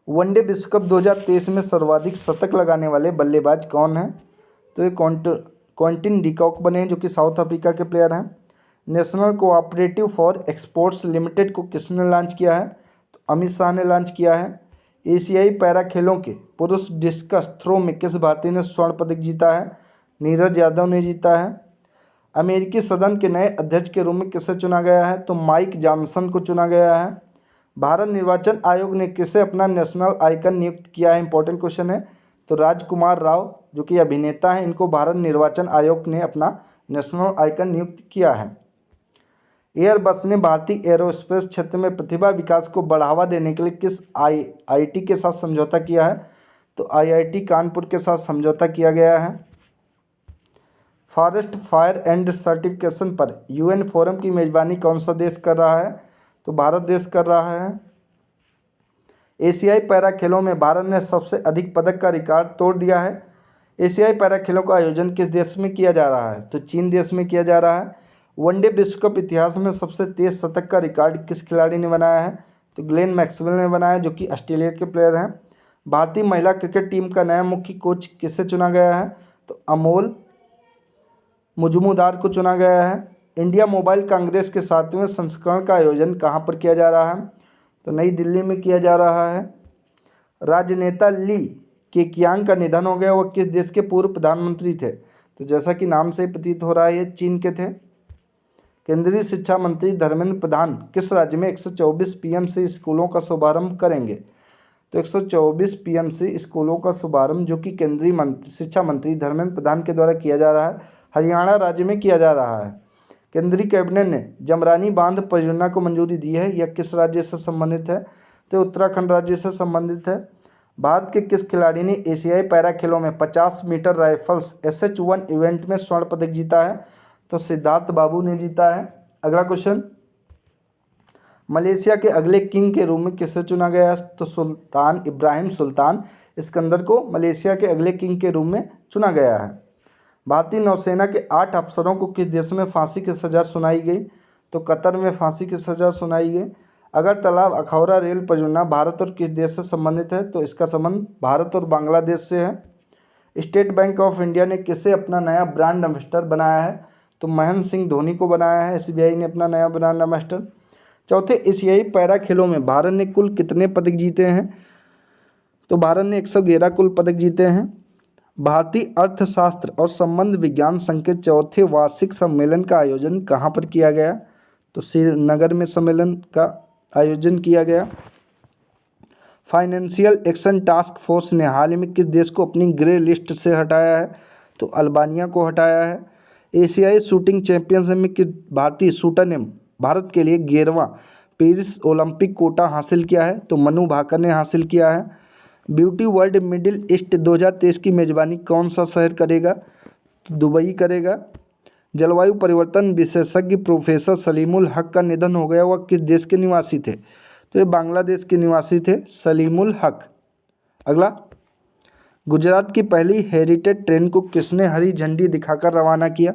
वनडे विश्व कप 2023 में सर्वाधिक शतक लगाने वाले बल्लेबाज कौन हैं? तो ये क्विंटन डिकॉक बने हैं, जो कि साउथ अफ्रीका के प्लेयर हैं। National cooperative for exports limited को किसने लॉन्च किया है? तो अमित शाह ने लॉन्च किया है। एशियाई पैरा खेलों के पुरुष डिस्कस थ्रो में किस भारतीय ने स्वर्ण पदक जीता है? नीरज यादव ने जीता है। अमेरिकी सदन के नए अध्यक्ष के रूप में किसे चुना गया है? तो माइक जॉनसन को चुना गया है। भारत निर्वाचन आयोग ने किसे अपना नेशनल आइकन नियुक्त किया है? इंपॉर्टेंट क्वेश्चन है। तो राजकुमार राव, जो कि अभिनेता हैं, इनको भारत निर्वाचन आयोग ने अपना नेशनल आइकन नियुक्त किया है। एयरबस ने भारतीय एरोस्पेस क्षेत्र में प्रतिभा विकास को बढ़ावा देने के लिए किस आईआईटी के साथ समझौता किया है? तो आईआईटी कानपुर के साथ समझौता किया गया है। फॉरेस्ट फायर एंड सर्टिफिकेशन पर यूएन फोरम की मेजबानी कौन सा देश कर रहा है? तो भारत देश कर रहा है। एशियाई पैरा खेलों में भारत ने सबसे अधिक पदक का रिकॉर्ड तोड़ दिया है। एशियाई पैरा खेलों का आयोजन किस देश में किया जा रहा है? तो चीन देश में किया जा रहा है। वनडे विश्व कप इतिहास में सबसे तेज शतक का रिकॉर्ड किस खिलाड़ी ने बनाया है? तो ग्लेन मैक्सवेल ने बनाया, जो कि ऑस्ट्रेलिया के प्लेयर हैं। भारतीय महिला क्रिकेट टीम का नया मुख्य कोच किसे चुना गया है? तो अमोल मुजुमदार को चुना गया है। इंडिया मोबाइल कांग्रेस के 7वें संस्करण का आयोजन कहाँ पर किया जा रहा है? तो नई दिल्ली में किया जा रहा है। राजनेता ली केकियांग का निधन हो गया, वह किस देश के पूर्व प्रधानमंत्री थे? तो जैसा कि नाम से ही प्रतीत हो रहा है, ये चीन के थे। केंद्रीय शिक्षा मंत्री धर्मेंद्र प्रधान किस राज्य में 124 पीएमसी स्कूलों का शुभारंभ करेंगे? तो 124 पीएमसी स्कूलों का शुभारंभ जो कि केंद्रीय शिक्षा मंत्री धर्मेंद्र प्रधान के द्वारा किया जा रहा है, हरियाणा राज्य में किया जा रहा है। केंद्रीय कैबिनेट ने जमरानी बांध परियोजना को मंजूरी दी है, यह किस राज्य से संबंधित है? तो उत्तराखंड राज्य से संबंधित है। भारत के किस खिलाड़ी ने एशियाई पैरा खेलों में 50 मीटर राइफल्स SH1 इवेंट में स्वर्ण पदक जीता है? तो सिद्धार्थ बाबू ने जीता है। अगला क्वेश्चन, मलेशिया के अगले किंग के रूप में किसे चुना गया है? तो सुल्तान इब्राहिम सुल्तान इस्कंदर को मलेशिया के अगले किंग के रूप में चुना गया है। भारतीय नौसेना के 8 अफसरों को किस देश में फांसी की सज़ा सुनाई गई? तो कतर में फांसी की सज़ा सुनाई गई। अगरतला अखौरा रेल परियोजना भारत और किस देश से संबंधित है? तो इसका संबंध भारत और बांग्लादेश से है। स्टेट बैंक ऑफ इंडिया ने किसे अपना नया ब्रांड एम्बेसडर बनाया है? तो महेंद्र सिंह धोनी को बनाया है SBI ने अपना नया ब्रांड एम्बेसडर। चौथे एशियाई पैरा खेलों में भारत ने कुल कितने पदक जीते हैं? तो भारत ने 111 कुल पदक जीते हैं। भारतीय अर्थशास्त्र और संबंध विज्ञान संघ के चौथे वार्षिक सम्मेलन का आयोजन कहाँ पर किया गया? तो श्रीनगर में सम्मेलन का आयोजन किया गया। फाइनेंशियल एक्शन टास्क फोर्स ने हाल ही में किस देश को अपनी ग्रे लिस्ट से हटाया है? तो अल्बानिया को हटाया है। एशियाई शूटिंग चैंपियनशिप में किस भारतीय शूटर ने भारत के लिए 11वां पेरिस ओलंपिक कोटा हासिल किया है? तो मनु भाकर ने हासिल किया है। ब्यूटी वर्ल्ड मिडिल ईस्ट 2023 की मेज़बानी कौन सा शहर करेगा? तो दुबई करेगा। जलवायु परिवर्तन विशेषज्ञ प्रोफेसर सलीमुल हक का निधन हो गया, वह किस देश के निवासी थे? तो ये बांग्लादेश के निवासी थे सलीमुल हक। अगला, गुजरात की पहली हेरिटेज ट्रेन को किसने हरी झंडी दिखाकर रवाना किया?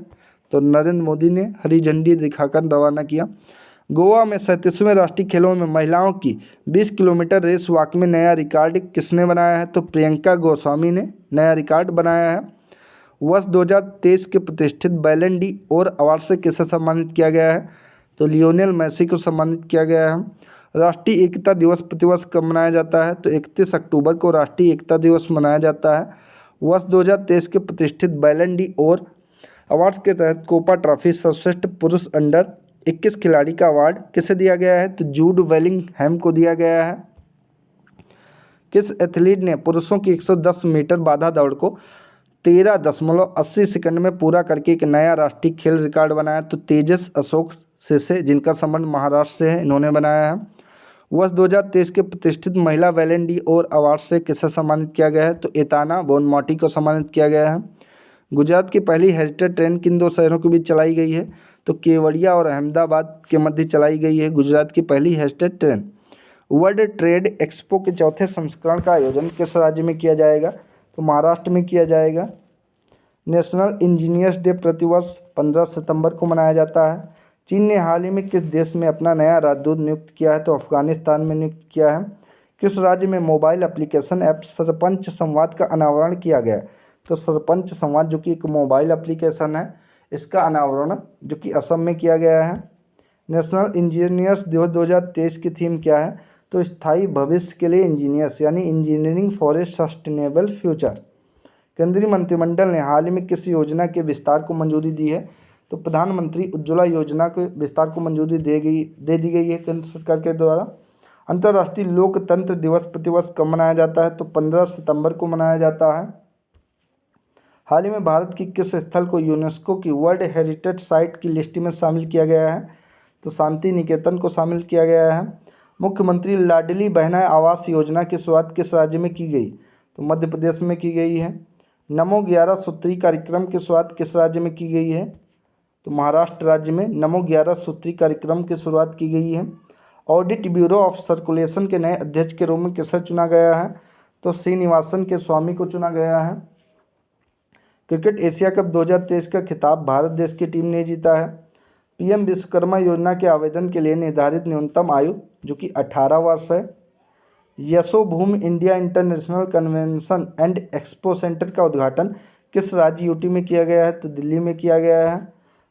तो नरेंद्र मोदी ने हरी झंडी दिखाकर रवाना किया। गोवा में 37वें राष्ट्रीय खेलों में महिलाओं की 20 किलोमीटर रेस वॉक में नया रिकॉर्ड किसने बनाया है? तो प्रियंका गोस्वामी ने नया रिकॉर्ड बनाया है। वर्ष 2023 के प्रतिष्ठित बैलन डी और अवार्ड से किसे सम्मानित किया गया है? तो लियोनेल मेसी को सम्मानित किया गया है। राष्ट्रीय एकता दिवस प्रतिवर्ष कब मनाया जाता है? तो 31 अक्टूबर को राष्ट्रीय एकता दिवस मनाया जाता है। वर्ष 2023 के प्रतिष्ठित बैलन डी और अवार्ड्स के तहत कोपा ट्रॉफी सर्वश्रेष्ठ पुरुष अंडर 21 खिलाड़ी का अवार्ड किसे दिया गया है? तो जूड वेलिंगहैम को दिया गया है। किस एथलीट ने पुरुषों की 110 मीटर बाधा दौड़ को 13.80 सेकंड में पूरा करके एक नया राष्ट्रीय खेल रिकॉर्ड बनाया? तो तेजस अशोक से जिनका संबंध महाराष्ट्र से है, इन्होंने बनाया है। वर्ष 2023 के प्रतिष्ठित महिला बैलन डी और अवार्ड से किसे सम्मानित किया गया है? तो एताना बोनमाटी को सम्मानित किया गया है। गुजरात की पहली हेरिटेज ट्रेन किन दो शहरों के बीच चलाई गई है? तो केवड़िया और अहमदाबाद के मध्य चलाई गई है गुजरात की पहली heritage train. World trade expo के चौथे संस्करण का आयोजन किस राज्य में किया जाएगा? तो महाराष्ट्र में किया जाएगा। नेशनल इंजीनियर्स डे प्रतिवर्ष 15 सितंबर को मनाया जाता है। चीन ने हाल ही में किस देश में अपना नया राजदूत नियुक्त किया है? तो अफगानिस्तान में नियुक्त किया है। किस राज्य में मोबाइल एप्लीकेशन ऐप सरपंच संवाद का अनावरण किया गया? तो सरपंच संवाद जो कि एक मोबाइल एप्लीकेशन है, इसका अनावरण जो कि असम में किया गया है। नेशनल इंजीनियर्स दिवस 2023 की थीम क्या है? तो स्थायी भविष्य के लिए इंजीनियर्स, यानी engineering for a sustainable future. केंद्रीय मंत्रिमंडल ने हाल ही में किस योजना के विस्तार को मंजूरी दी है? तो प्रधानमंत्री उज्ज्वला योजना के विस्तार को मंजूरी दे दी गई है केंद्र सरकार के द्वारा। अंतर्राष्ट्रीय लोकतंत्र दिवस प्रतिवर्ष कब मनाया जाता है? तो 15 सितंबर को मनाया जाता है। हाल ही में भारत की किस स्थल को यूनेस्को की वर्ल्ड हेरिटेज साइट की लिस्ट में शामिल किया गया है? तो शांति निकेतन को शामिल किया गया है। मुख्यमंत्री लाडली बहना आवास योजना की शुरुआत किस राज्य में की गई? तो मध्य प्रदेश में की गई है। नमो 11 सूत्री कार्यक्रम की शुरुआत किस राज्य में की गई है? तो महाराष्ट्र राज्य में नमो 11 सूत्री कार्यक्रम की शुरुआत की गई है। ऑडिट ब्यूरो ऑफ सर्कुलेशन के नए अध्यक्ष के रूप में किसे चुना गया है? तो श्रीनिवासन के स्वामी को चुना गया है। क्रिकेट एशिया कप 2023 का खिताब भारत देश की टीम ने जीता है। पीएम विश्वकर्मा योजना के आवेदन के लिए निर्धारित न्यूनतम आयु जो कि 18 वर्ष है। Yashobhoomi India international convention and expo centre का उद्घाटन किस राज्य यूटी में किया गया है? तो दिल्ली में किया गया है।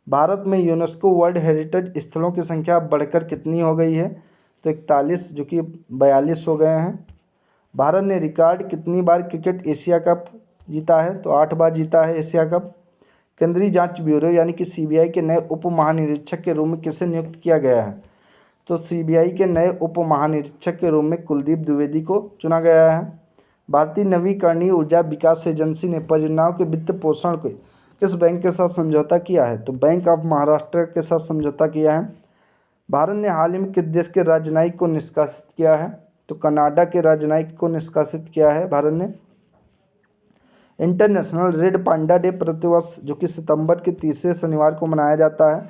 भारत में यूनेस्को वर्ल्ड हेरिटेज स्थलों की संख्या बढ़कर कितनी हो गई है? तो 41 जो कि 42 हो गए हैं। भारत ने रिकॉर्ड कितनी बार क्रिकेट एशिया कप जीता है? तो 8 बार जीता है एशिया कप। केंद्रीय जांच ब्यूरो यानी कि सीबीआई के नए उप महानिरीक्षक के रूप में किसे नियुक्त किया गया है? तो सीबीआई के नए उप महानिरीक्षक के रूप में कुलदीप द्विवेदी को चुना गया है। भारतीय नवीकरणीय ऊर्जा विकास एजेंसी ने परियोजनाओं के वित्त पोषण के किस बैंक के साथ समझौता किया है? तो बैंक ऑफ महाराष्ट्र के साथ समझौता किया है। भारत ने हाल ही में किस देश के राजनयिक को निष्कासित किया है? तो कनाडा के राजनयिक को निष्कासित किया है भारत ने। इंटरनेशनल रेड पांडा डे प्रतिवर्ष जो कि सितंबर के तीसरे शनिवार को मनाया जाता है।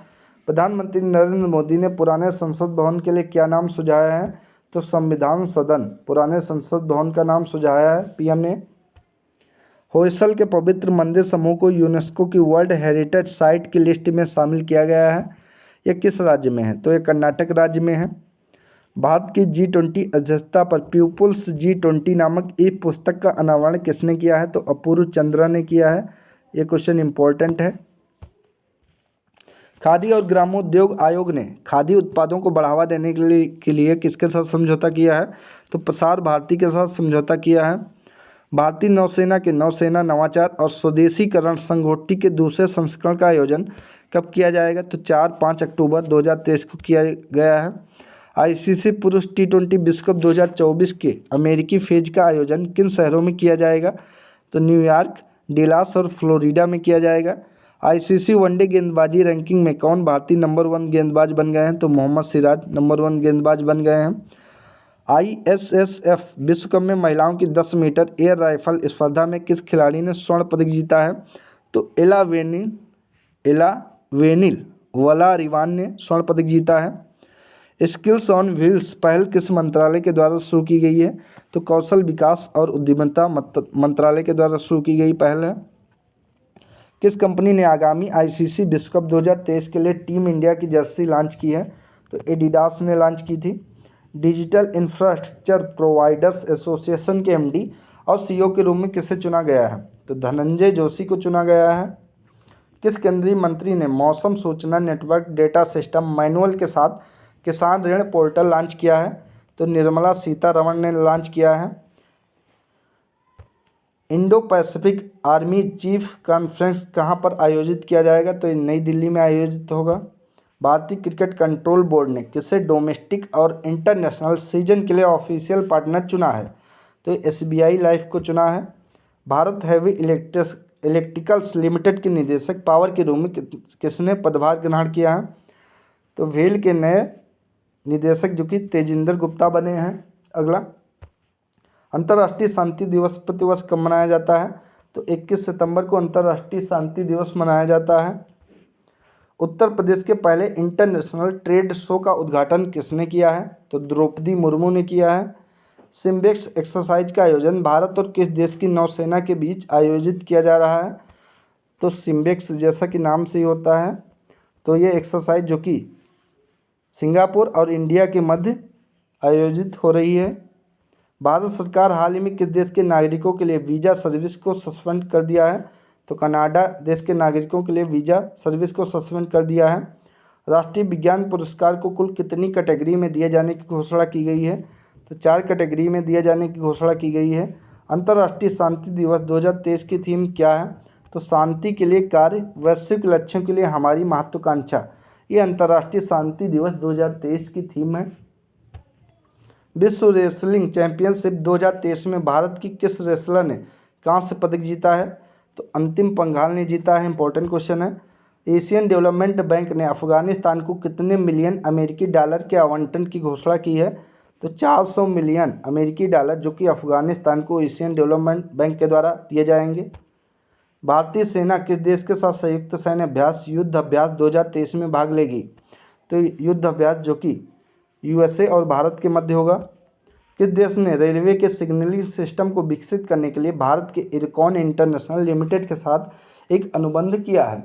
प्रधानमंत्री नरेंद्र मोदी ने पुराने संसद भवन के लिए क्या नाम सुझाया है? तो संविधान सदन पुराने संसद भवन का नाम सुझाया है पीएम ने। होयसल के पवित्र मंदिर समूह को यूनेस्को की वर्ल्ड हेरिटेज साइट की लिस्ट में शामिल किया गया है। यह किस राज्य में है? तो यह कर्नाटक राज्य में है। भारत की G20 अध्यक्षता पर पीपुल्स G20 नामक ई पुस्तक का अनावरण किसने किया है? तो अपूर्व चंद्रा ने किया है। ये क्वेश्चन इंपॉर्टेंट है। खादी और ग्रामोद्योग आयोग ने खादी उत्पादों को बढ़ावा देने के लिए किसके साथ समझौता किया है? तो प्रसार भारती के साथ समझौता किया है। भारतीय नौसेना के नौसेना नवाचार और स्वदेशीकरण संगोष्ठी के दूसरे संस्करण का आयोजन कब किया जाएगा? तो 4-5 अक्टूबर 2023 को किया गया है। आईसीसी पुरुष T20 विश्व कप 2024 के अमेरिकी फेज का आयोजन किन शहरों में किया जाएगा? तो न्यूयॉर्क, डलास और फ्लोरिडा में किया जाएगा। आईसीसी वनडे गेंदबाजी रैंकिंग में कौन भारतीय नंबर 1 गेंदबाज बन गए हैं? तो मोहम्मद सिराज नंबर 1 गेंदबाज बन गए हैं। ISSF विश्व कप में महिलाओं की 10 मीटर एयर राइफल स्पर्धा में किस खिलाड़ी ने स्वर्ण पदक जीता है? तो एला वेनिल वलारिवान ने स्वर्ण पदक जीता है। स्किल्स ऑन व्हील्स पहल किस मंत्रालय के द्वारा शुरू की गई है? तो कौशल विकास और उद्यमिता मंत्रालय के द्वारा शुरू की गई पहल है। किस कंपनी ने आगामी आईसीसी विश्व कप 2023 के लिए टीम इंडिया की जर्सी लॉन्च की है? तो एडिडास ने लॉन्च की थी। डिजिटल इंफ्रास्ट्रक्चर प्रोवाइडर्स एसोसिएशन के एमडी और सीईओ के रूप में किसे चुना गया है? तो धनंजय जोशी को चुना गया है। किस केंद्रीय मंत्री ने मौसम सूचना नेटवर्क डेटा सिस्टम मैनुअल के साथ किसान ऋण पोर्टल लॉन्च किया है? तो निर्मला सीतारमण ने लॉन्च किया है। Indo Pacific army chief conference कहाँ पर आयोजित किया जाएगा? तो ये नई दिल्ली में आयोजित होगा। भारतीय क्रिकेट कंट्रोल बोर्ड ने किसे डोमेस्टिक और इंटरनेशनल सीजन के लिए ऑफिशियल पार्टनर चुना है? तो SBI लाइफ को चुना है। भारत हैवी इलेक्ट्रिकल्स लिमिटेड के निदेशक पावर के रूप में किसने पदभार ग्रहण किया है? तो वेल के नए निदेशक जो कि तेजिंदर गुप्ता बने हैं। अगला, अंतर्राष्ट्रीय शांति दिवस प्रतिवर्ष कब मनाया जाता है? तो 21 सितंबर को अंतर्राष्ट्रीय शांति दिवस मनाया जाता है। उत्तर प्रदेश के पहले इंटरनेशनल ट्रेड शो का उद्घाटन किसने किया है? तो द्रौपदी मुर्मू ने किया है। सिम्बेक्स एक्सरसाइज का आयोजन भारत और किस देश की नौसेना के बीच आयोजित किया जा रहा है? तो सिम्बेक्स जैसा कि नाम से ही होता है। तो ये एक्सरसाइज जो कि सिंगापुर और इंडिया के मध्य आयोजित हो रही है। भारत सरकार हाल ही में किस देश के नागरिकों के लिए वीज़ा सर्विस को सस्पेंड कर दिया है? तो कनाडा देश के नागरिकों के लिए वीज़ा सर्विस को सस्पेंड कर दिया है। राष्ट्रीय विज्ञान पुरस्कार को कुल कितनी कैटेगरी में दिए जाने की घोषणा की गई है? तो 4 कैटेगरी में दिए जाने की घोषणा की गई है। अंतर्राष्ट्रीय शांति दिवस 2023 की थीम क्या है? तो शांति के लिए कार्य, वैश्विक लक्ष्यों के लिए हमारी महत्वाकांक्षा। ये अंतर्राष्ट्रीय शांति दिवस 2023 की थीम है। विश्व रेसलिंग चैंपियनशिप 2023 में भारत की किस रेसलर ने कांस्य पदक जीता है? तो अंतिम पंघाल ने जीता है। इंपॉर्टेंट क्वेश्चन है। एशियन डेवलपमेंट बैंक ने अफगानिस्तान को कितने मिलियन अमेरिकी डॉलर के आवंटन की घोषणा की है? तो 400 मिलियन अमेरिकी डॉलर, जो कि अफगानिस्तान को एशियन डेवलपमेंट बैंक के द्वारा दिए जाएंगे। भारतीय सेना किस देश के साथ संयुक्त सैन्य अभ्यास युद्ध अभ्यास 2023 में भाग लेगी? तो युद्ध अभ्यास जो कि यूएसए और भारत के मध्य होगा। किस देश ने रेलवे के सिग्नलिंग सिस्टम को विकसित करने के लिए भारत के इरकॉन इंटरनेशनल लिमिटेड के साथ एक अनुबंध किया है?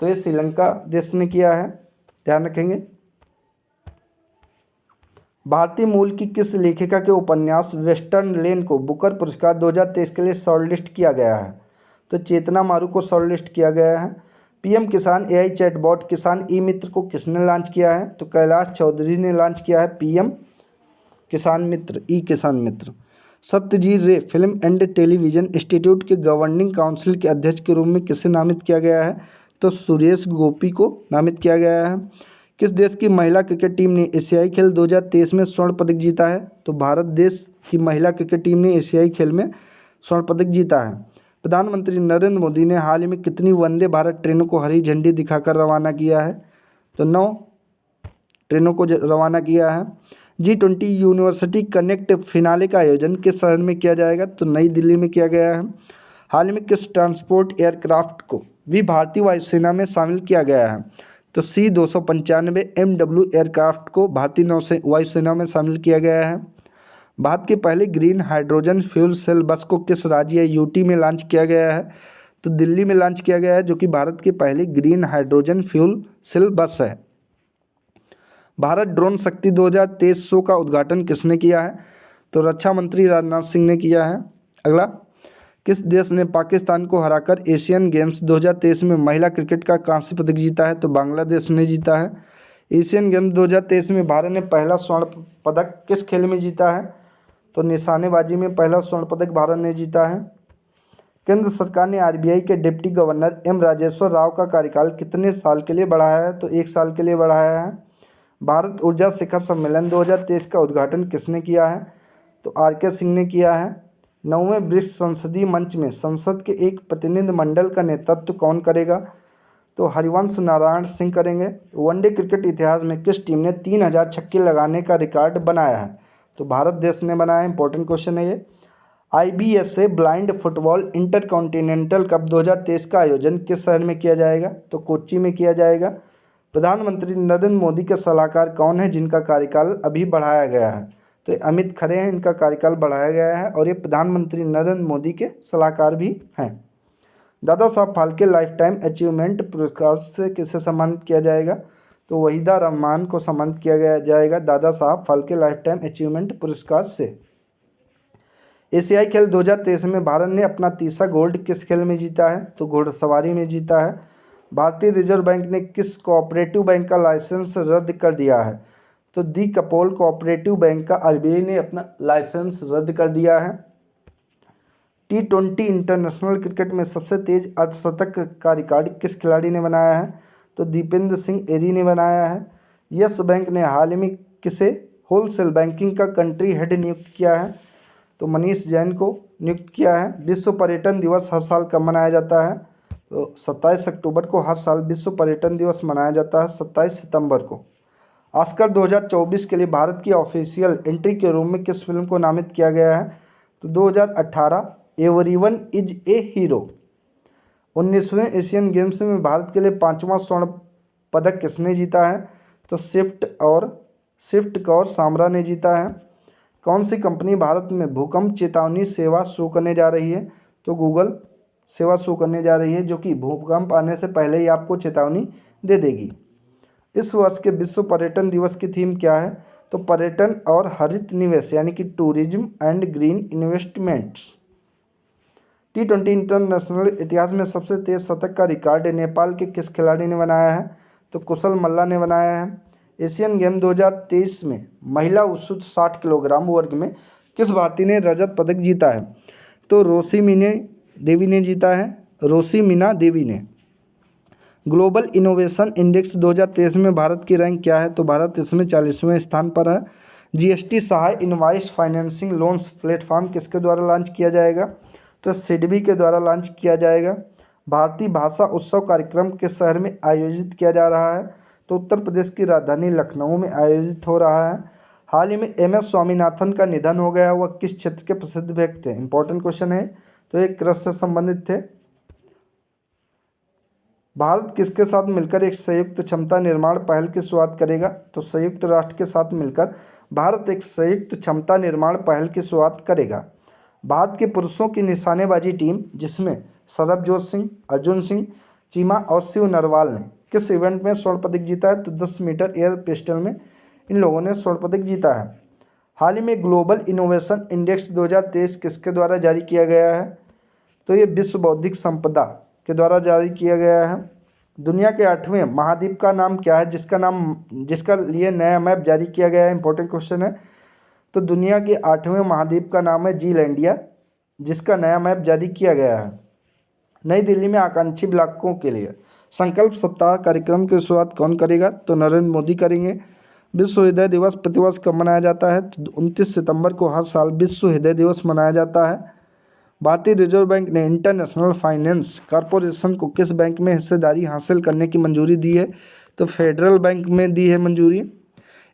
तो ये श्रीलंका देश ने किया है, ध्यान रखेंगे। भारतीय मूल की किस लेखिका के उपन्यास वेस्टर्न लेन को बुकर पुरस्कार 2023 के लिए शॉर्टलिस्ट किया गया है? तो चेतना मारू को शॉर्टलिस्ट किया गया है। पीएम किसान एआई चैटबॉट किसान ई मित्र को किसने लॉन्च किया है? तो कैलाश चौधरी ने लॉन्च किया है पीएम किसान मित्र, ई किसान मित्र। सत्यजीत रे फिल्म एंड टेलीविजन इंस्टीट्यूट के गवर्निंग काउंसिल के अध्यक्ष के रूप में किसे नामित किया गया है? तो सुरेश गोपी को नामित किया गया है। किस देश की महिला क्रिकेट टीम ने एशियाई खेल 2023 में स्वर्ण पदक जीता है? तो भारत देश की महिला क्रिकेट टीम ने एशियाई खेल में स्वर्ण पदक जीता है। प्रधानमंत्री नरेंद्र मोदी ने हाल ही में कितनी वंदे भारत ट्रेनों को हरी झंडी दिखाकर रवाना किया है? तो 9 ट्रेनों को रवाना किया है। G20 यूनिवर्सिटी कनेक्ट फिनाले का आयोजन किस शहर में किया जाएगा? तो नई दिल्ली में किया गया है। हाल ही में किस ट्रांसपोर्ट एयरक्राफ्ट को भी भारतीय वायुसेना में शामिल किया गया है? तो C-295 MW एयरक्राफ्ट को भारतीय वायुसेना में शामिल किया गया है। भारत के पहले ग्रीन हाइड्रोजन फ्यूल सेल बस को किस राज्य या यूटी में लॉन्च किया गया है? तो दिल्ली में लॉन्च किया गया है, जो कि भारत के पहले ग्रीन हाइड्रोजन फ्यूल सेल बस है। भारत ड्रोन शक्ति 2023 शो का उद्घाटन किसने किया है? तो रक्षा मंत्री राजनाथ सिंह ने किया है। अगला, किस देश ने पाकिस्तान को हराकर एशियन गेम्स 2023 में महिला क्रिकेट का कांस्य पदक जीता है? तो बांग्लादेश ने जीता है। एशियन गेम्स 2023 में भारत ने पहला स्वर्ण पदक किस खेल में जीता है? तो निशानेबाजी में पहला स्वर्ण पदक भारत ने जीता है। केंद्र सरकार ने आरबीआई के deputy governor M Rajeshwar Rao का कार्यकाल कितने साल के लिए बढ़ाया है? तो 1 साल के लिए बढ़ाया है। भारत ऊर्जा शिखर सम्मेलन 2023 का उद्घाटन किसने किया है? तो आर.के. सिंह ने किया है। 9वें ब्रिक्स संसदीय मंच में संसद के एक प्रतिनिधिमंडल का नेतृत्व कौन करेगा? तो हरिवंश नारायण सिंह करेंगे। वनडे क्रिकेट इतिहास में किस टीम ने 3000 छक्के लगाने का रिकॉर्ड बनाया है? तो भारत देश ने बनाया है। इंपॉर्टेंट क्वेश्चन है ये। IBSA blind football intercontinental cup 2023 का आयोजन किस शहर में किया जाएगा? तो कोच्चि में किया जाएगा। प्रधानमंत्री नरेंद्र मोदी के सलाहकार कौन है जिनका कार्यकाल अभी बढ़ाया गया है? तो अमित खरे हैं, इनका कार्यकाल बढ़ाया गया है और ये प्रधानमंत्री नरेंद्र मोदी के सलाहकार भी हैं। Dada Saheb Phalke life time achievement पुरस्कार से किसे सम्मानित किया जाएगा? तो वहीदा रहमान को सम्मानित किया जाएगा Dada Saheb Phalke life time achievement पुरस्कार से। एशियाई खेल 2023 में भारत ने अपना तीसरा गोल्ड किस खेल में जीता है? तो घोड़सवारी में जीता है। भारतीय रिजर्व बैंक ने किस कोऑपरेटिव बैंक का लाइसेंस रद्द कर दिया है? तो दी कपोल कोऑपरेटिव बैंक का आरबीआई ने अपना लाइसेंस रद्द कर दिया है। T20 इंटरनेशनल क्रिकेट में सबसे तेज अर्धशतक का रिकॉर्ड किस खिलाड़ी ने बनाया है? तो दीपेंद्र सिंह एरी ने बनाया है। यस बैंक ने हाल ही में किसे होलसेल बैंकिंग का कंट्री हेड नियुक्त किया है? तो मनीष जैन को नियुक्त किया है। विश्व पर्यटन दिवस हर साल कब मनाया जाता है? तो 27 अक्टूबर को हर साल विश्व पर्यटन दिवस मनाया जाता है 27 सितंबर को। ऑस्कर 2024 के लिए भारत की ऑफिशियल एंट्री के रूप में किस फिल्म को नामित किया गया है? तो 2018 एवरीवन इज ए हीरो। 19वें एशियन गेम्स में भारत के लिए 5वां स्वर्ण पदक किसने जीता है? तो स्विफ्ट कौर सामरा ने जीता है। कौन सी कंपनी भारत में भूकंप चेतावनी सेवा शुरू करने जा रही है? तो गूगल सेवा शुरू करने जा रही है, जो कि भूकंप आने से पहले ही आपको चेतावनी दे देगी। इस वर्ष के विश्व पर्यटन दिवस की थीम क्या है? तो पर्यटन और हरित निवेश, यानी कि tourism and green investments. T20 international इतिहास में सबसे तेज शतक का रिकॉर्ड नेपाल के किस खिलाड़ी ने बनाया है? तो कुशल मल्ला ने बनाया है। एशियन गेम 2023 में महिला वुशु 60 किलोग्राम वर्ग में किस भारतीय ने रजत पदक जीता है? तो रोशीमीना देवी ने जीता है। रोशीमीना देवी ने। ग्लोबल इनोवेशन इंडेक्स 2023 में भारत की रैंक क्या है? तो भारत इसमें 40वें स्थान पर है। जीएसटी सहाय इनवाइस फाइनेंसिंग लोन्स प्लेटफॉर्म किसके द्वारा लॉन्च किया जाएगा? तो सिडबी के द्वारा लॉन्च किया जाएगा। भारतीय भाषा उत्सव कार्यक्रम किस शहर में आयोजित किया जा रहा है? तो उत्तर प्रदेश की राजधानी लखनऊ में आयोजित हो रहा है। हाल ही में MS स्वामीनाथन का निधन हो गया, वह किस क्षेत्र के प्रसिद्ध व्यक्ति थे? इंपॉर्टेंट क्वेश्चन है। तो ये कृषि से संबंधित थे। भारत किसके साथ मिलकर एक संयुक्त क्षमता निर्माण पहल की शुरुआत करेगा? तो संयुक्त राष्ट्र के साथ मिलकर भारत एक संयुक्त क्षमता निर्माण पहल की शुरुआत करेगा। भारत के पुरुषों की निशानेबाजी टीम, जिसमें सरबजोत सिंह, अर्जुन सिंह चीमा और शिव नरवाल ने किस इवेंट में स्वर्ण पदक जीता है? तो 10 मीटर एयर पिस्टल में इन लोगों ने स्वर्ण पदक जीता है। हाल ही में ग्लोबल इनोवेशन इंडेक्स 2023 किसके द्वारा जारी किया गया है? तो ये विश्व बौद्धिक संपदा के द्वारा जारी किया गया है। दुनिया के 8वें महाद्वीप का नाम क्या है, जिसका लिए नया मैप जारी किया गया है? इंपॉर्टेंट क्वेश्चन है। तो दुनिया के 8वें महाद्वीप का नाम है जीलैंडिया, जिसका नया मैप जारी किया गया है। नई दिल्ली में आकांक्षी ब्लॉकों के लिए संकल्प सप्ताह कार्यक्रम की शुरुआत कौन करेगा? तो नरेंद्र मोदी करेंगे। विश्व हृदय दिवस प्रतिवर्ष कब मनाया जाता है? तो 29 सितंबर को हर साल विश्व हृदय दिवस मनाया जाता है। भारतीय रिजर्व बैंक ने इंटरनेशनल फाइनेंस कॉरपोरेशन को किस बैंक में हिस्सेदारी हासिल करने की मंजूरी दी है? तो फेडरल बैंक में दी है मंजूरी।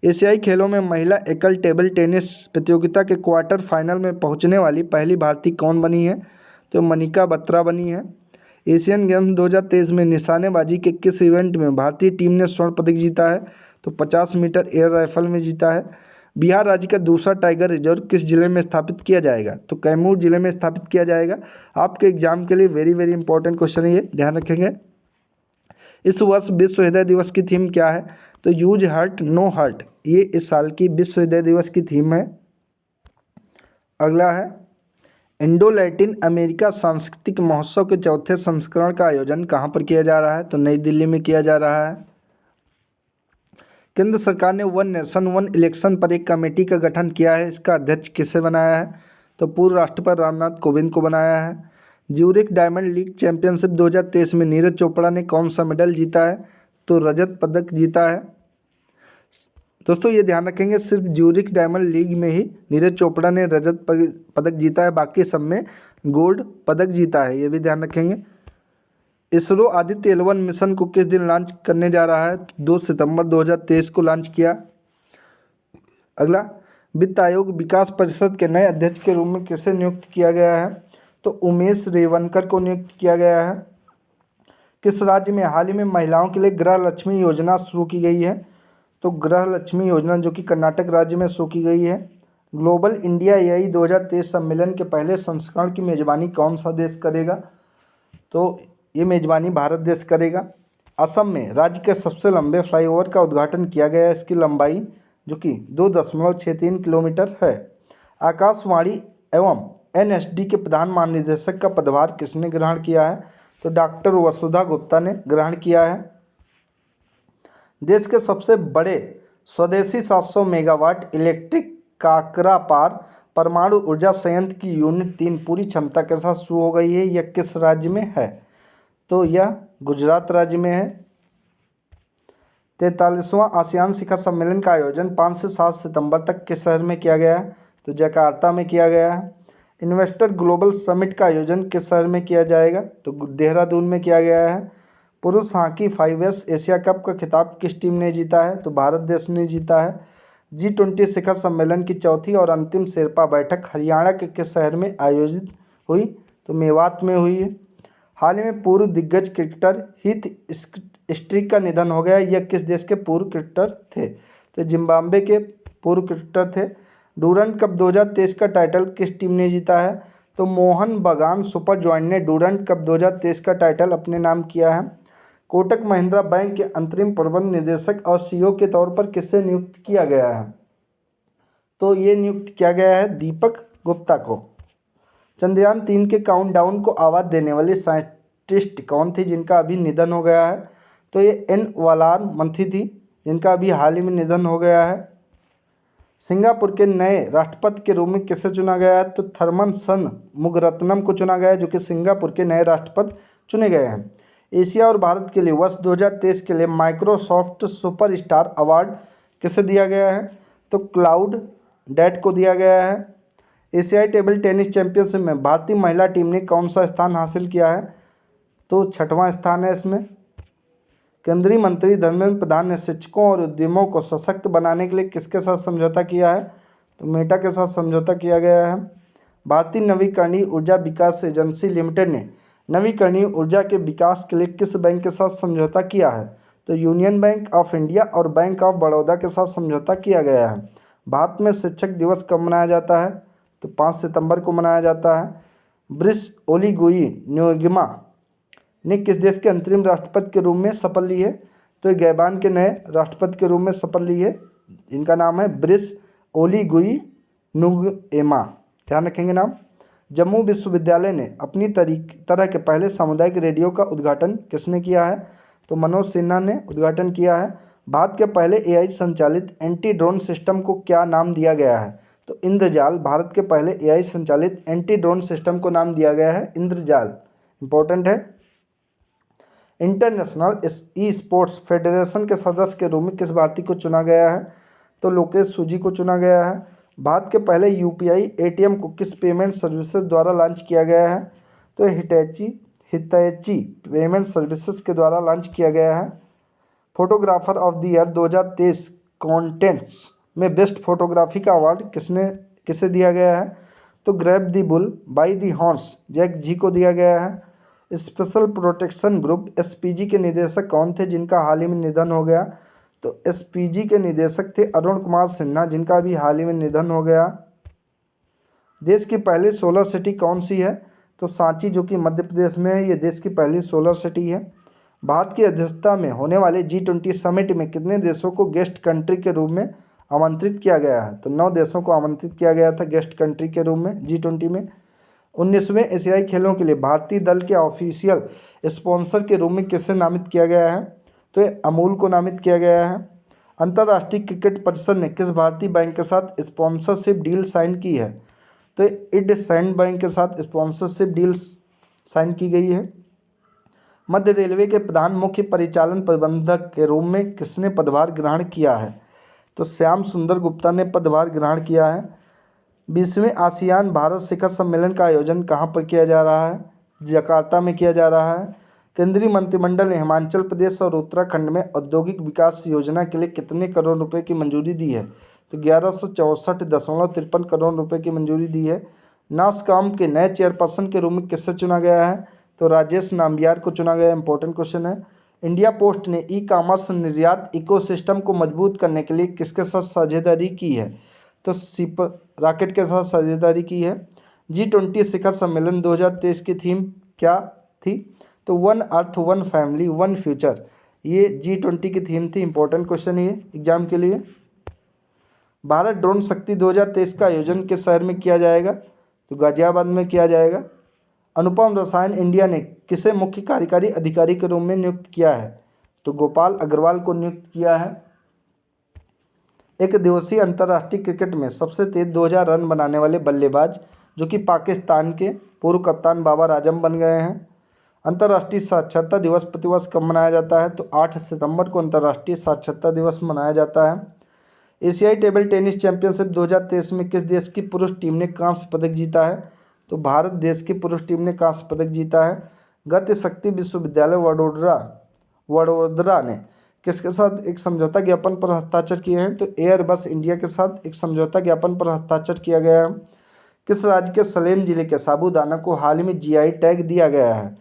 एशियाई खेलों में महिला एकल टेबल टेनिस प्रतियोगिता के क्वार्टर फाइनल में पहुंचने वाली पहली भारतीय कौन बनी है? तो मनिका बत्रा बनी है। एशियन गेम्स 2023 में निशानेबाजी के किस इवेंट में भारतीय टीम ने स्वर्ण पदक जीता है? तो 50 मीटर एयर राइफल में जीता है। बिहार राज्य का दूसरा टाइगर रिजर्व किस जिले में स्थापित किया जाएगा? तो कैमूर जिले में स्थापित किया जाएगा। आपके एग्जाम के लिए वेरी वेरी इंपॉर्टेंट क्वेश्चन है, ये ध्यान रखेंगे। इस वर्ष विश्व हृदय दिवस की थीम क्या है? तो यूज हार्ट नो हार्ट, ये इस साल की विश्व हृदय दिवस की थीम है। अगला है इंडो लैटिन अमेरिका सांस्कृतिक महोत्सव के चौथे संस्करण का आयोजन कहाँ पर किया जा रहा है? तो नई दिल्ली में किया जा रहा है। केंद्र सरकार ने वन नेशन वन इलेक्शन पर एक कमेटी का गठन किया है, इसका अध्यक्ष किसे बनाया है? तो पूर्व राष्ट्रपति रामनाथ कोविंद को बनाया है। ज्यूरिख डायमंड लीग चैंपियनशिप 2023 में नीरज चोपड़ा ने कौन सा मेडल जीता है? तो रजत पदक जीता है। दोस्तों ये ध्यान रखेंगे, सिर्फ ज्यूरिख डायमंड लीग में ही नीरज चोपड़ा ने रजत पदक जीता है, बाकी सब में गोल्ड पदक जीता है, ये भी ध्यान रखेंगे। इसरो आदित्य 11 मिशन को किस दिन लॉन्च करने जा रहा है? 2 सितंबर 2023 को लॉन्च किया। अगला वित्त आयोग विकास परिषद के नए अध्यक्ष के रूप में किसे नियुक्त किया गया है? तो उमेश रेवनकर को नियुक्त किया गया है। किस राज्य में हाल ही में महिलाओं के लिए गृह लक्ष्मी योजना शुरू की गई है? तो गृह लक्ष्मी योजना जो कि कर्नाटक राज्य में शुरू की गई है। ग्लोबल इंडिया एआई 2023 सम्मेलन के पहले संस्करण की मेजबानी कौन सा देश करेगा? तो ये मेजबानी भारत देश करेगा। असम में राज्य के सबसे लंबे फ्लाईओवर का उद्घाटन किया गया है, इसकी लंबाई जो कि 2.63 किलोमीटर है। आकाशवाणी एवं NSD के प्रधान महानिदेशक का पदभार किसने ग्रहण किया है? तो डॉक्टर वसुधा गुप्ता ने ग्रहण किया है। देश के सबसे बड़े स्वदेशी 700 मेगावाट इलेक्ट्रिक काकरापार परमाणु ऊर्जा संयंत्र की यूनिट 3 पूरी क्षमता के साथ शुरू हो गई है। यह किस राज्य में है? तो यह गुजरात राज्य में है। 43वां आसियान शिखर सम्मेलन का आयोजन 5 से 7 सितंबर तक किस शहर में किया गया है? तो जकार्ता में किया गया है। इन्वेस्टर ग्लोबल समिट का आयोजन किस शहर में किया जाएगा? तो देहरादून में किया गया है। पुरुष हॉकी 5S एशिया कप का खिताब किस टीम ने जीता है? तो भारत देश ने जीता है। G20 शिखर सम्मेलन की चौथी और अंतिम शेरपा बैठक हरियाणा के किस शहर में आयोजित हुई? तो मेवात में हुई है। हाल ही में पूर्व दिग्गज क्रिकेटर हीथ स्ट्रीक का निधन हो गया। यह किस देश के पूर्व क्रिकेटर थे? तो जिम्बाब्वे के पूर्व क्रिकेटर थे। डूरंड कप 2023 का टाइटल किस टीम ने जीता है? तो मोहन बगान सुपर जॉइंट ने डूरंड कप 2023 का टाइटल अपने नाम किया है। कोटक महिंद्रा बैंक के अंतरिम प्रबंध निदेशक और CEO के तौर पर किसे नियुक्त किया गया है? तो ये नियुक्त किया गया है दीपक गुप्ता को। चंद्रयान 3 के काउंटडाउन को आवाज़ देने वाली साइंटिस्ट कौन थी जिनका अभी निधन हो गया है? तो ये N वालार मंथी थी, जिनका अभी हाल ही में निधन हो गया है। सिंगापुर के नए राष्ट्रपति के रूप में किसे चुना गया है? तो थर्मन सन मुगरत्नम को चुना गया है, जो कि सिंगापुर के नए राष्ट्रपति चुने गए हैं। एशिया और भारत के लिए वर्ष 2023 के लिए माइक्रोसॉफ्ट सुपरस्टार अवार्ड किसे दिया गया है? तो क्लाउड डैट को दिया गया है। एशियाई टेबल टेनिस चैंपियनशिप में भारतीय महिला टीम ने कौन सा स्थान हासिल किया है? तो 6वां स्थान है इसमें। केंद्रीय मंत्री धर्मेंद्र प्रधान ने शिक्षकों और उद्यमों को सशक्त बनाने के लिए किसके साथ समझौता किया है? तो मेटा के साथ समझौता किया गया है। भारतीय नवीकरणीय ऊर्जा विकास एजेंसी लिमिटेड ने नवीकरणीय ऊर्जा के विकास के लिए किस बैंक के साथ समझौता किया है? तो यूनियन बैंक ऑफ इंडिया और बैंक ऑफ बड़ौदा के साथ समझौता किया गया है। भारत में शिक्षक दिवस कब मनाया जाता है? तो 5 सितंबर को मनाया जाता है। ब्रिस ओलीगुई न्योगिमा ने किस देश के अंतरिम राष्ट्रपति के रूप में शपथ ली है? तो ये गैबान के नए राष्ट्रपति के रूप में शपथ ली है। इनका नाम है ब्रिस ओलीगुई नुगएमा, ध्यान रखेंगे नाम। जम्मू विश्वविद्यालय ने अपनी तरह के पहले सामुदायिक रेडियो का उद्घाटन किसने किया है? तो मनोज सिन्हा ने उद्घाटन किया है। भारत के पहले एआई संचालित एंटी ड्रोन सिस्टम को क्या नाम दिया गया है? तो इंद्रजाल। भारत के पहले एआई संचालित एंटी ड्रोन सिस्टम को नाम दिया गया है इंद्रजाल। इंपॉर्टेंट है। इंटरनेशनल ई स्पोर्ट्स फेडरेशन के सदस्य के रूप में किस भारतीय को चुना गया है? तो लोकेश सूजी को चुना गया है। भारत के पहले यूपीआई एटीएम को किस पेमेंट सर्विसेज द्वारा लॉन्च किया गया है? तो हितैची पेमेंट सर्विसेज के द्वारा लॉन्च किया गया है। Photographer of the year 2023 contents में बेस्ट फोटोग्राफी का अवार्ड किसे दिया गया है? तो grab the bull by the horns Jack ji को दिया गया है। स्पेशल प्रोटेक्शन ग्रुप एसपीजी के निदेशक कौन थे जिनका हाल ही में निधन हो गया? तो एसपीजी के निदेशक थे अरुण कुमार सिन्हा, जिनका भी हाल ही में निधन हो गया। देश की पहली सोलर सिटी कौन सी है? तो सांची, जो कि मध्य प्रदेश में है, ये देश की पहली सोलर सिटी है। भारत की अध्यक्षता में होने वाले G20 समिट में कितने देशों को गेस्ट कंट्री के रूप में आमंत्रित किया गया है? तो 9 देशों को आमंत्रित किया गया था गेस्ट कंट्री के रूप में G20 में। 19वें एशियाई खेलों के लिए भारतीय दल के ऑफिशियल स्पॉन्सर के रूप में किसे नामित किया गया है? तो ये अमूल को नामित किया गया है। अंतर्राष्ट्रीय क्रिकेट परिषद ने किस भारतीय बैंक के साथ स्पॉन्सरशिप डील साइन की है? तो इंडसइंड बैंक के साथ स्पॉन्सरशिप डील साइन की गई है। मध्य रेलवे के प्रधान मुख्य परिचालन प्रबंधक के रूप में किसने पदभार ग्रहण किया है? तो श्याम सुंदर गुप्ता ने पदभार ग्रहण किया है। 20वें आसियान भारत शिखर सम्मेलन का आयोजन कहाँ पर किया जा रहा है? जकार्ता में किया जा रहा है। केंद्रीय मंत्रिमंडल ने हिमाचल प्रदेश और उत्तराखंड में औद्योगिक विकास योजना के लिए कितने करोड़ रुपए की मंजूरी दी है? तो 1164.53 करोड़ रुपए की मंजूरी दी है। नास्कॉम के नए चेयरपर्सन के रूप में किससे चुना गया है? तो राजेश नाम्बियार को चुना गया। इंपॉर्टेंट क्वेश्चन है। इंडिया पोस्ट ने ई कॉमर्स निर्यात इकोसिस्टम को मजबूत करने के लिए किसके साथ साझेदारी की है? तो रॉकेट के साथ साझेदारी की है। G20 शिखर सम्मेलन 2023 की थीम क्या थी? तो one earth one family one future, ये G20 की थीम थी। इंपॉर्टेंट क्वेश्चन है ये एग्जाम के लिए। भारत ड्रोन शक्ति 2023 का आयोजन किस शहर में किया जाएगा? तो गाजियाबाद में किया जाएगा। अनुपम रसायन इंडिया ने किसे मुख्य कार्यकारी अधिकारी के रूप में नियुक्त किया है? तो गोपाल अग्रवाल को नियुक्त किया है। एक दिवसीय अंतर्राष्ट्रीय क्रिकेट में सबसे तेज 2000 रन बनाने वाले बल्लेबाज जो कि पाकिस्तान के पूर्व कप्तान बाबर आजम बन गए हैं। अंतर्राष्ट्रीय साक्षरता दिवस प्रतिवर्ष कब मनाया जाता है? तो 8 सितंबर को अंतर्राष्ट्रीय साक्षरता दिवस मनाया जाता है। एशियाई टेबल टेनिस चैंपियनशिप 2023 में किस देश की पुरुष टीम ने कांस्य पदक जीता है? तो भारत देश की पुरुष टीम ने कांस्य पदक जीता है। गति शक्ति विश्वविद्यालय वडोदरा ने किसके साथ एक समझौता ज्ञापन पर हस्ताक्षर किए हैं? तो एयरबस इंडिया के साथ एक समझौता ज्ञापन पर हस्ताक्षर किया गया है। किस राज्य के सलेम जिले के साबूदाना को हाल ही में जीआई टैग दिया गया है?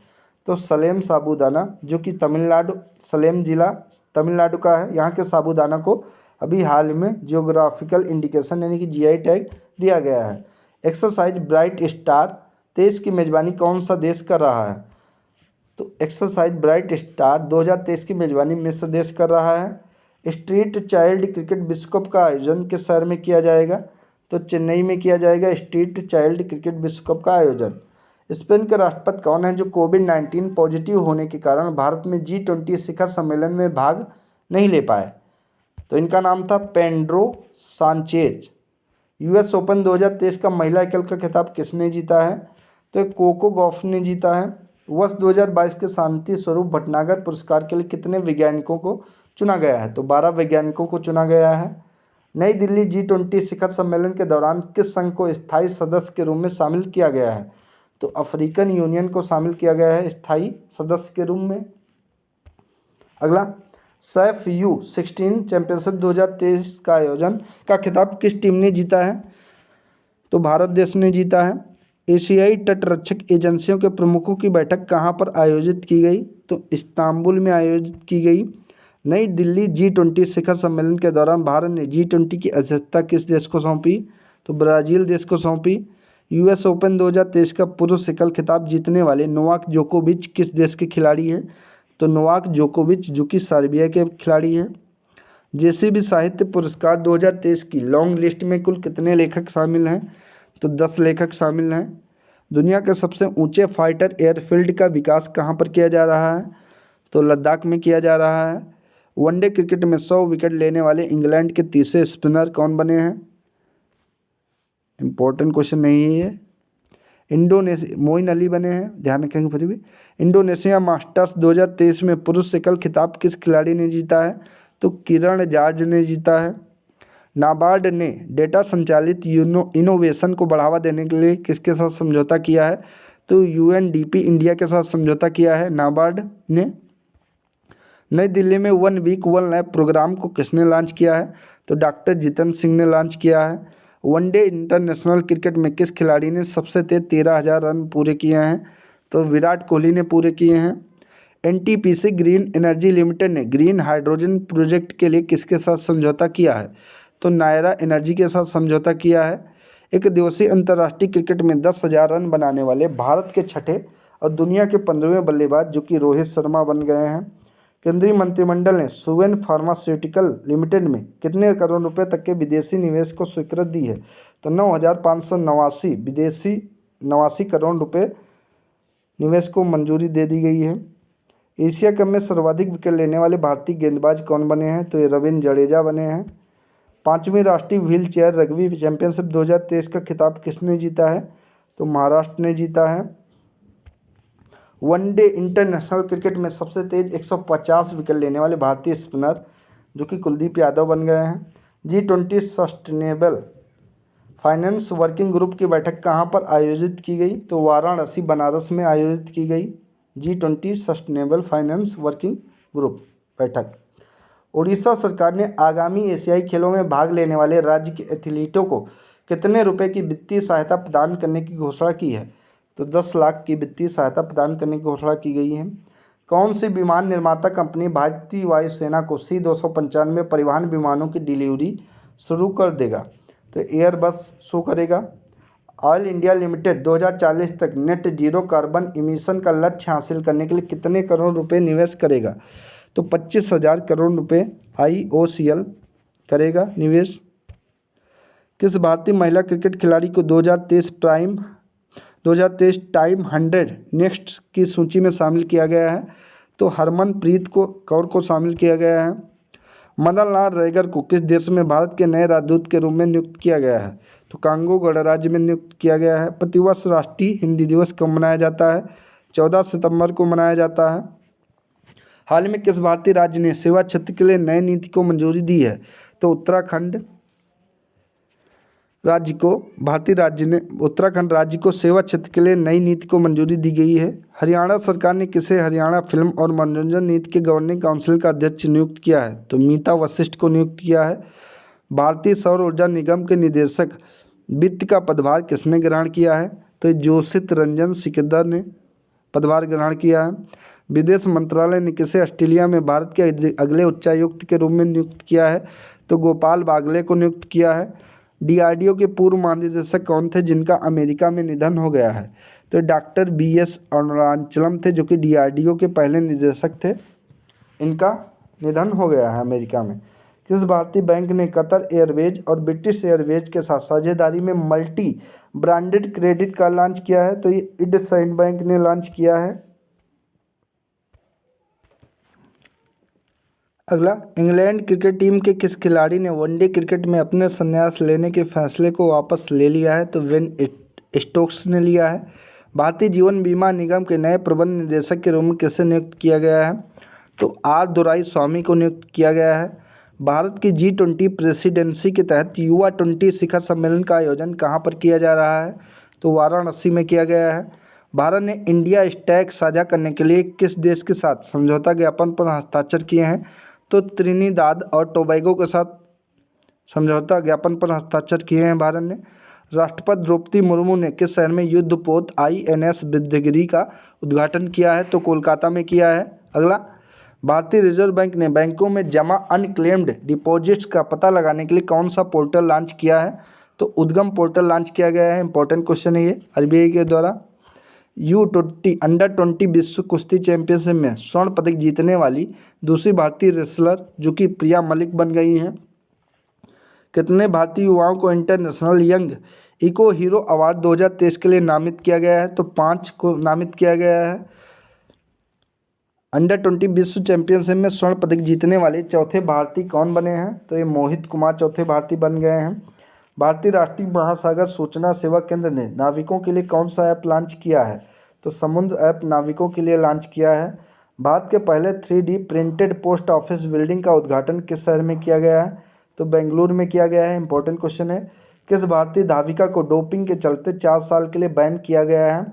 तो सलेम साबूदाना, जो कि तमिलनाडु, सलेम जिला तमिलनाडु का है, यहाँ के साबूदाना को अभी हाल में जियोग्राफिकल इंडिकेशन यानी कि जीआई टैग दिया गया है। एक्सरसाइज ब्राइट स्टार 23 की मेजबानी कौन सा देश कर रहा है? तो एक्सरसाइज ब्राइट स्टार 2023 की मेजबानी मिस्र देश कर रहा है। स्ट्रीट चाइल्ड क्रिकेट विश्व कप का आयोजन किस शहर में किया जाएगा? तो चेन्नई में किया जाएगा स्ट्रीट चाइल्ड क्रिकेट विश्व कप का आयोजन। स्पेन के राष्ट्रपति कौन है जो कोविड-19 पॉजिटिव होने के कारण भारत में G20 शिखर सम्मेलन में भाग नहीं ले पाए? तो इनका नाम था पेड्रो सांचेज। US ओपन 2023 का महिला एकल का खिताब किसने जीता है? तो कोको गॉफ ने जीता है। वर्ष 2022 के शांति स्वरूप भटनागर पुरस्कार के लिए कितने वैज्ञानिकों को चुना गया है? तो 12 वैज्ञानिकों को चुना गया है। नई दिल्ली G20 शिखर सम्मेलन के दौरान किस संघ को स्थायी सदस्य के रूप में शामिल किया गया है? तो अफ्रीकन यूनियन को शामिल किया गया है स्थायी सदस्य के रूप में। अगला, सैफ U16 चैंपियनशिप 2023 का आयोजन का खिताब किस टीम ने जीता है? तो भारत देश ने जीता है। एशियाई तटरक्षक एजेंसियों के प्रमुखों की बैठक कहाँ पर आयोजित की गई? तो इस्तांबुल में आयोजित की गई। नई दिल्ली G20 शिखर सम्मेलन के दौरान भारत ने G20 की अध्यक्षता किस देश को सौंपी? तो ब्राज़ील देश को सौंपी। US ओपन 2023 का पुरुष एकल खिताब जीतने वाले नोवाक जोकोविच किस देश के खिलाड़ी हैं? तो नोवाक जोकोविच जो कि सर्बिया के खिलाड़ी हैं। JCB साहित्य पुरस्कार 2023 की लॉन्ग लिस्ट में कुल कितने लेखक शामिल हैं? तो 10 लेखक शामिल हैं। दुनिया के सबसे ऊंचे फाइटर एयरफील्ड का विकास कहाँ पर किया जा रहा है? तो लद्दाख में किया जा रहा है। वनडे क्रिकेट में 100 विकेट लेने वाले इंग्लैंड के तीसरे स्पिनर कौन बने हैं? इंपॉर्टेंट क्वेश्चन नहीं है ये। इंडोनेशिया मोइन अली बने हैं, ध्यान रखेंगे फिर भी। इंडोनेशिया मास्टर्स 2023 में पुरुष एकल खिताब किस खिलाड़ी ने जीता है? तो किरण जॉर्ज ने जीता है। नाबार्ड ने डेटा संचालित इनोवेशन को बढ़ावा देने के लिए किसके साथ समझौता किया है? तो UNDP इंडिया के साथ समझौता किया है नाबार्ड ने। नई दिल्ली में 1 वीक 1 लैब प्रोग्राम को किसने लॉन्च किया है? तो डॉक्टर जितेंद्र सिंह ने लॉन्च किया है। वनडे इंटरनेशनल क्रिकेट में किस खिलाड़ी ने सबसे तेज 13,000 रन पूरे किए हैं? तो विराट कोहली ने पूरे किए हैं। NTPC ग्रीन एनर्जी लिमिटेड ने ग्रीन हाइड्रोजन प्रोजेक्ट के लिए किसके साथ समझौता किया है? तो नायरा एनर्जी के साथ समझौता किया है। एक दिवसीय अंतर्राष्ट्रीय क्रिकेट में 10,000 रन बनाने वाले भारत के छठे और दुनिया के 15वें बल्लेबाज जो कि रोहित शर्मा बन गए हैं। केंद्रीय मंत्रिमंडल ने सुवेन फार्मास्यूटिकल लिमिटेड में कितने करोड़ रुपए तक के विदेशी निवेश को स्वीकृति दी है? तो 9,589 विदेशी 89 करोड़ रुपए निवेश को मंजूरी दे दी गई है। एशिया कप में सर्वाधिक विकेट लेने वाले भारतीय गेंदबाज कौन बने हैं? तो ये रविंद्र जडेजा बने हैं। 5वीं राष्ट्रीय व्हील चेयर रग्बी चैंपियनशिप 2023 का खिताब किसने जीता है? तो महाराष्ट्र ने जीता है। वनडे इंटरनेशनल क्रिकेट में सबसे तेज 150 विकेट लेने वाले भारतीय स्पिनर जो कि कुलदीप यादव बन गए हैं। G20 sustainable finance working group की बैठक कहाँ पर आयोजित की गई? तो वाराणसी बनारस में आयोजित की गई G20 sustainable finance working group बैठक। उड़ीसा सरकार ने आगामी एशियाई खेलों में भाग लेने वाले राज्य के एथलीटों को कितने रुपए की वित्तीय सहायता प्रदान करने की घोषणा की है? तो 10 लाख की वित्तीय सहायता प्रदान करने की घोषणा की गई है। कौन सी विमान निर्माता कंपनी भारतीय वायुसेना को C295 परिवहन विमानों की डिलीवरी शुरू कर देगा? तो एयरबस शो करेगा। ऑयल इंडिया लिमिटेड 2040 तक नेट जीरो कार्बन इमिशन का लक्ष्य हासिल करने के लिए कितने करोड़ रुपए निवेश करेगा? तो 25,000 करोड़ रुपए IOCL करेगा निवेश। किस भारतीय महिला क्रिकेट खिलाड़ी को 2023 टाइम 100 नेक्स्ट की सूची में शामिल किया गया है? तो हरमनप्रीत कौर को शामिल किया गया है। मदन लाल रैगर को किस देश में भारत के नए राजदूत के रूप में नियुक्त किया गया है? तो कांगो गणराज्य में नियुक्त किया गया है। प्रतिवर्ष राष्ट्रीय हिंदी दिवस कब मनाया जाता है? 14 सितंबर को मनाया जाता है। हाल में किस भारतीय राज्य ने सेवा क्षेत्र के लिए नई नीति को मंजूरी दी है? तो उत्तराखंड राज्य को सेवा क्षेत्र के लिए नई नीति को मंजूरी दी गई है। हरियाणा सरकार ने किसे हरियाणा फिल्म और मनोरंजन नीति के गवर्निंग काउंसिल का अध्यक्ष नियुक्त किया है? तो मीता वशिष्ठ को नियुक्त किया है। भारतीय सौर ऊर्जा निगम के निदेशक वित्त का पदभार किसने ग्रहण किया है? तो जोशित रंजन सिकदर ने पदभार ग्रहण किया है। विदेश मंत्रालय ने किसे ऑस्ट्रेलिया में भारत के अगले उच्चायुक्त के रूप में नियुक्त किया है? तो गोपाल बागले को नियुक्त किया है। DRDO के पूर्व महानिदेशक कौन थे जिनका अमेरिका में निधन हो गया है? तो डॉक्टर BS अरुणाचलम थे जो कि DRDO के पहले निदेशक थे, इनका निधन हो गया है अमेरिका में। किस भारतीय बैंक ने कतर एयरवेज और ब्रिटिश एयरवेज के साथ साझेदारी में multi branded credit card launch किया है? तो ये इंडसइंड बैंक ने लॉन्च किया है। अगला, इंग्लैंड क्रिकेट टीम के किस खिलाड़ी ने वनडे क्रिकेट में अपने संन्यास लेने के फैसले को वापस ले लिया है? तो बेन स्टोक्स ने लिया है। भारतीय जीवन बीमा निगम के नए प्रबंध निदेशक के रूप में किसे नियुक्त किया गया है? तो R दोराईस्वामी को नियुक्त किया गया है। भारत की G20 प्रेसिडेंसी के तहत युवा 20 शिखर सम्मेलन का आयोजन कहाँ पर किया जा रहा है? तो वाराणसी में किया गया है। भारत ने इंडिया स्टैक साझा करने के लिए किस देश के साथ समझौता ज्ञापन पर हस्ताक्षर किए हैं? तो त्रिनिदाद और टोबैगो के साथ समझौता ज्ञापन पर हस्ताक्षर किए हैं भारत ने। राष्ट्रपति द्रौपदी मुर्मू ने किस शहर में युद्धपोत INS विद्यागिरी का उद्घाटन किया है? तो कोलकाता में किया है। अगला, भारतीय रिजर्व बैंक ने बैंकों में जमा अनक्लेम्ड डिपॉजिट्स का पता लगाने के लिए कौन सा पोर्टल लॉन्च किया है? तो उद्गम पोर्टल लॉन्च किया गया है। इंपॉर्टेंट क्वेश्चन है ये RBI के द्वारा। U20 अंडर-20 विश्व कुश्ती चैंपियनशिप में स्वर्ण पदक जीतने वाली दूसरी भारतीय रेसलर जो कि प्रिया मलिक बन गई हैं। कितने भारतीय युवाओं को international young eco hero award 2023 के लिए नामित किया गया है? तो 5 को नामित किया गया है। अंडर-20 विश्व चैंपियनशिप में स्वर्ण पदक जीतने वाले चौथे भारतीय कौन बने हैं? तो ये मोहित कुमार चौथे भारतीय बन गए हैं। भारतीय राष्ट्रीय महासागर सूचना सेवा केंद्र ने नाविकों के लिए कौन सा ऐप लॉन्च किया है? तो समुद्र ऐप नाविकों के लिए लॉन्च किया है। भारत के पहले 3D printed post office building का उद्घाटन किस शहर में किया गया है? तो बेंगलुरु में किया गया है। इंपॉर्टेंट क्वेश्चन है, किस भारतीय धाविका को डोपिंग के चलते 4 साल के लिए बैन किया गया है?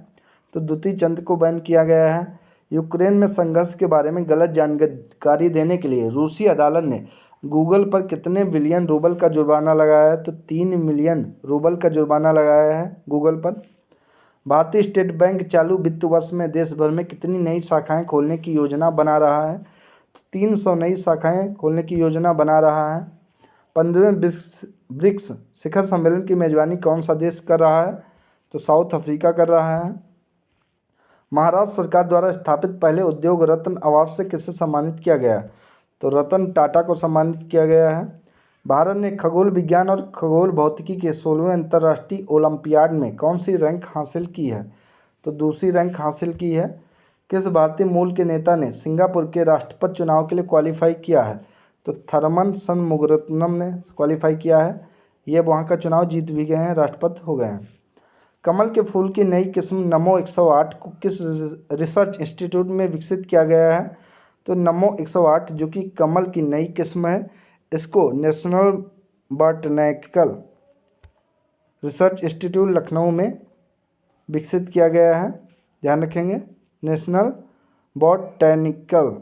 तो द्युति चंद को बैन किया गया है। यूक्रेन में संघर्ष के बारे में गलत जानकारी देने के लिए रूसी अदालत ने गूगल पर कितने बिलियन रूबल का जुर्माना लगाया है? तो 3 मिलियन रूबल का जुर्माना लगाया है गूगल पर। भारतीय स्टेट बैंक चालू वित्त वर्ष में देश भर में कितनी नई शाखाएं खोलने की योजना बना रहा है? 300 नई शाखाएं खोलने की योजना बना रहा है। 15वें ब्रिक्स शिखर सम्मेलन की मेजबानी कौन सा देश कर रहा है? तो साउथ अफ्रीका कर रहा है। महाराष्ट्र सरकार द्वारा स्थापित पहले उद्योग रत्न अवार्ड से किसे सम्मानित किया गया? तो रतन टाटा को सम्मानित किया गया है। भारत ने खगोल विज्ञान और खगोल भौतिकी के 16वें अंतर्राष्ट्रीय ओलंपियाड में कौन सी रैंक हासिल की है? तो दूसरी रैंक हासिल की है। किस भारतीय मूल के नेता ने सिंगापुर के राष्ट्रपति चुनाव के लिए क्वालिफाई किया है? तो थरमन सनमुगरत्नम ने क्वालिफाई किया है। ये वहाँ का चुनाव जीत भी गए हैं, राष्ट्रपति हो गए हैं। कमल के फूल की नई किस्म नमो 108 को किस रिसर्च इंस्टीट्यूट में विकसित किया गया है? तो नमो 108 जो कि कमल की नई किस्म है, इसको national botanical research institute Lucknow में विकसित किया गया है। ध्यान रखेंगे, national botanical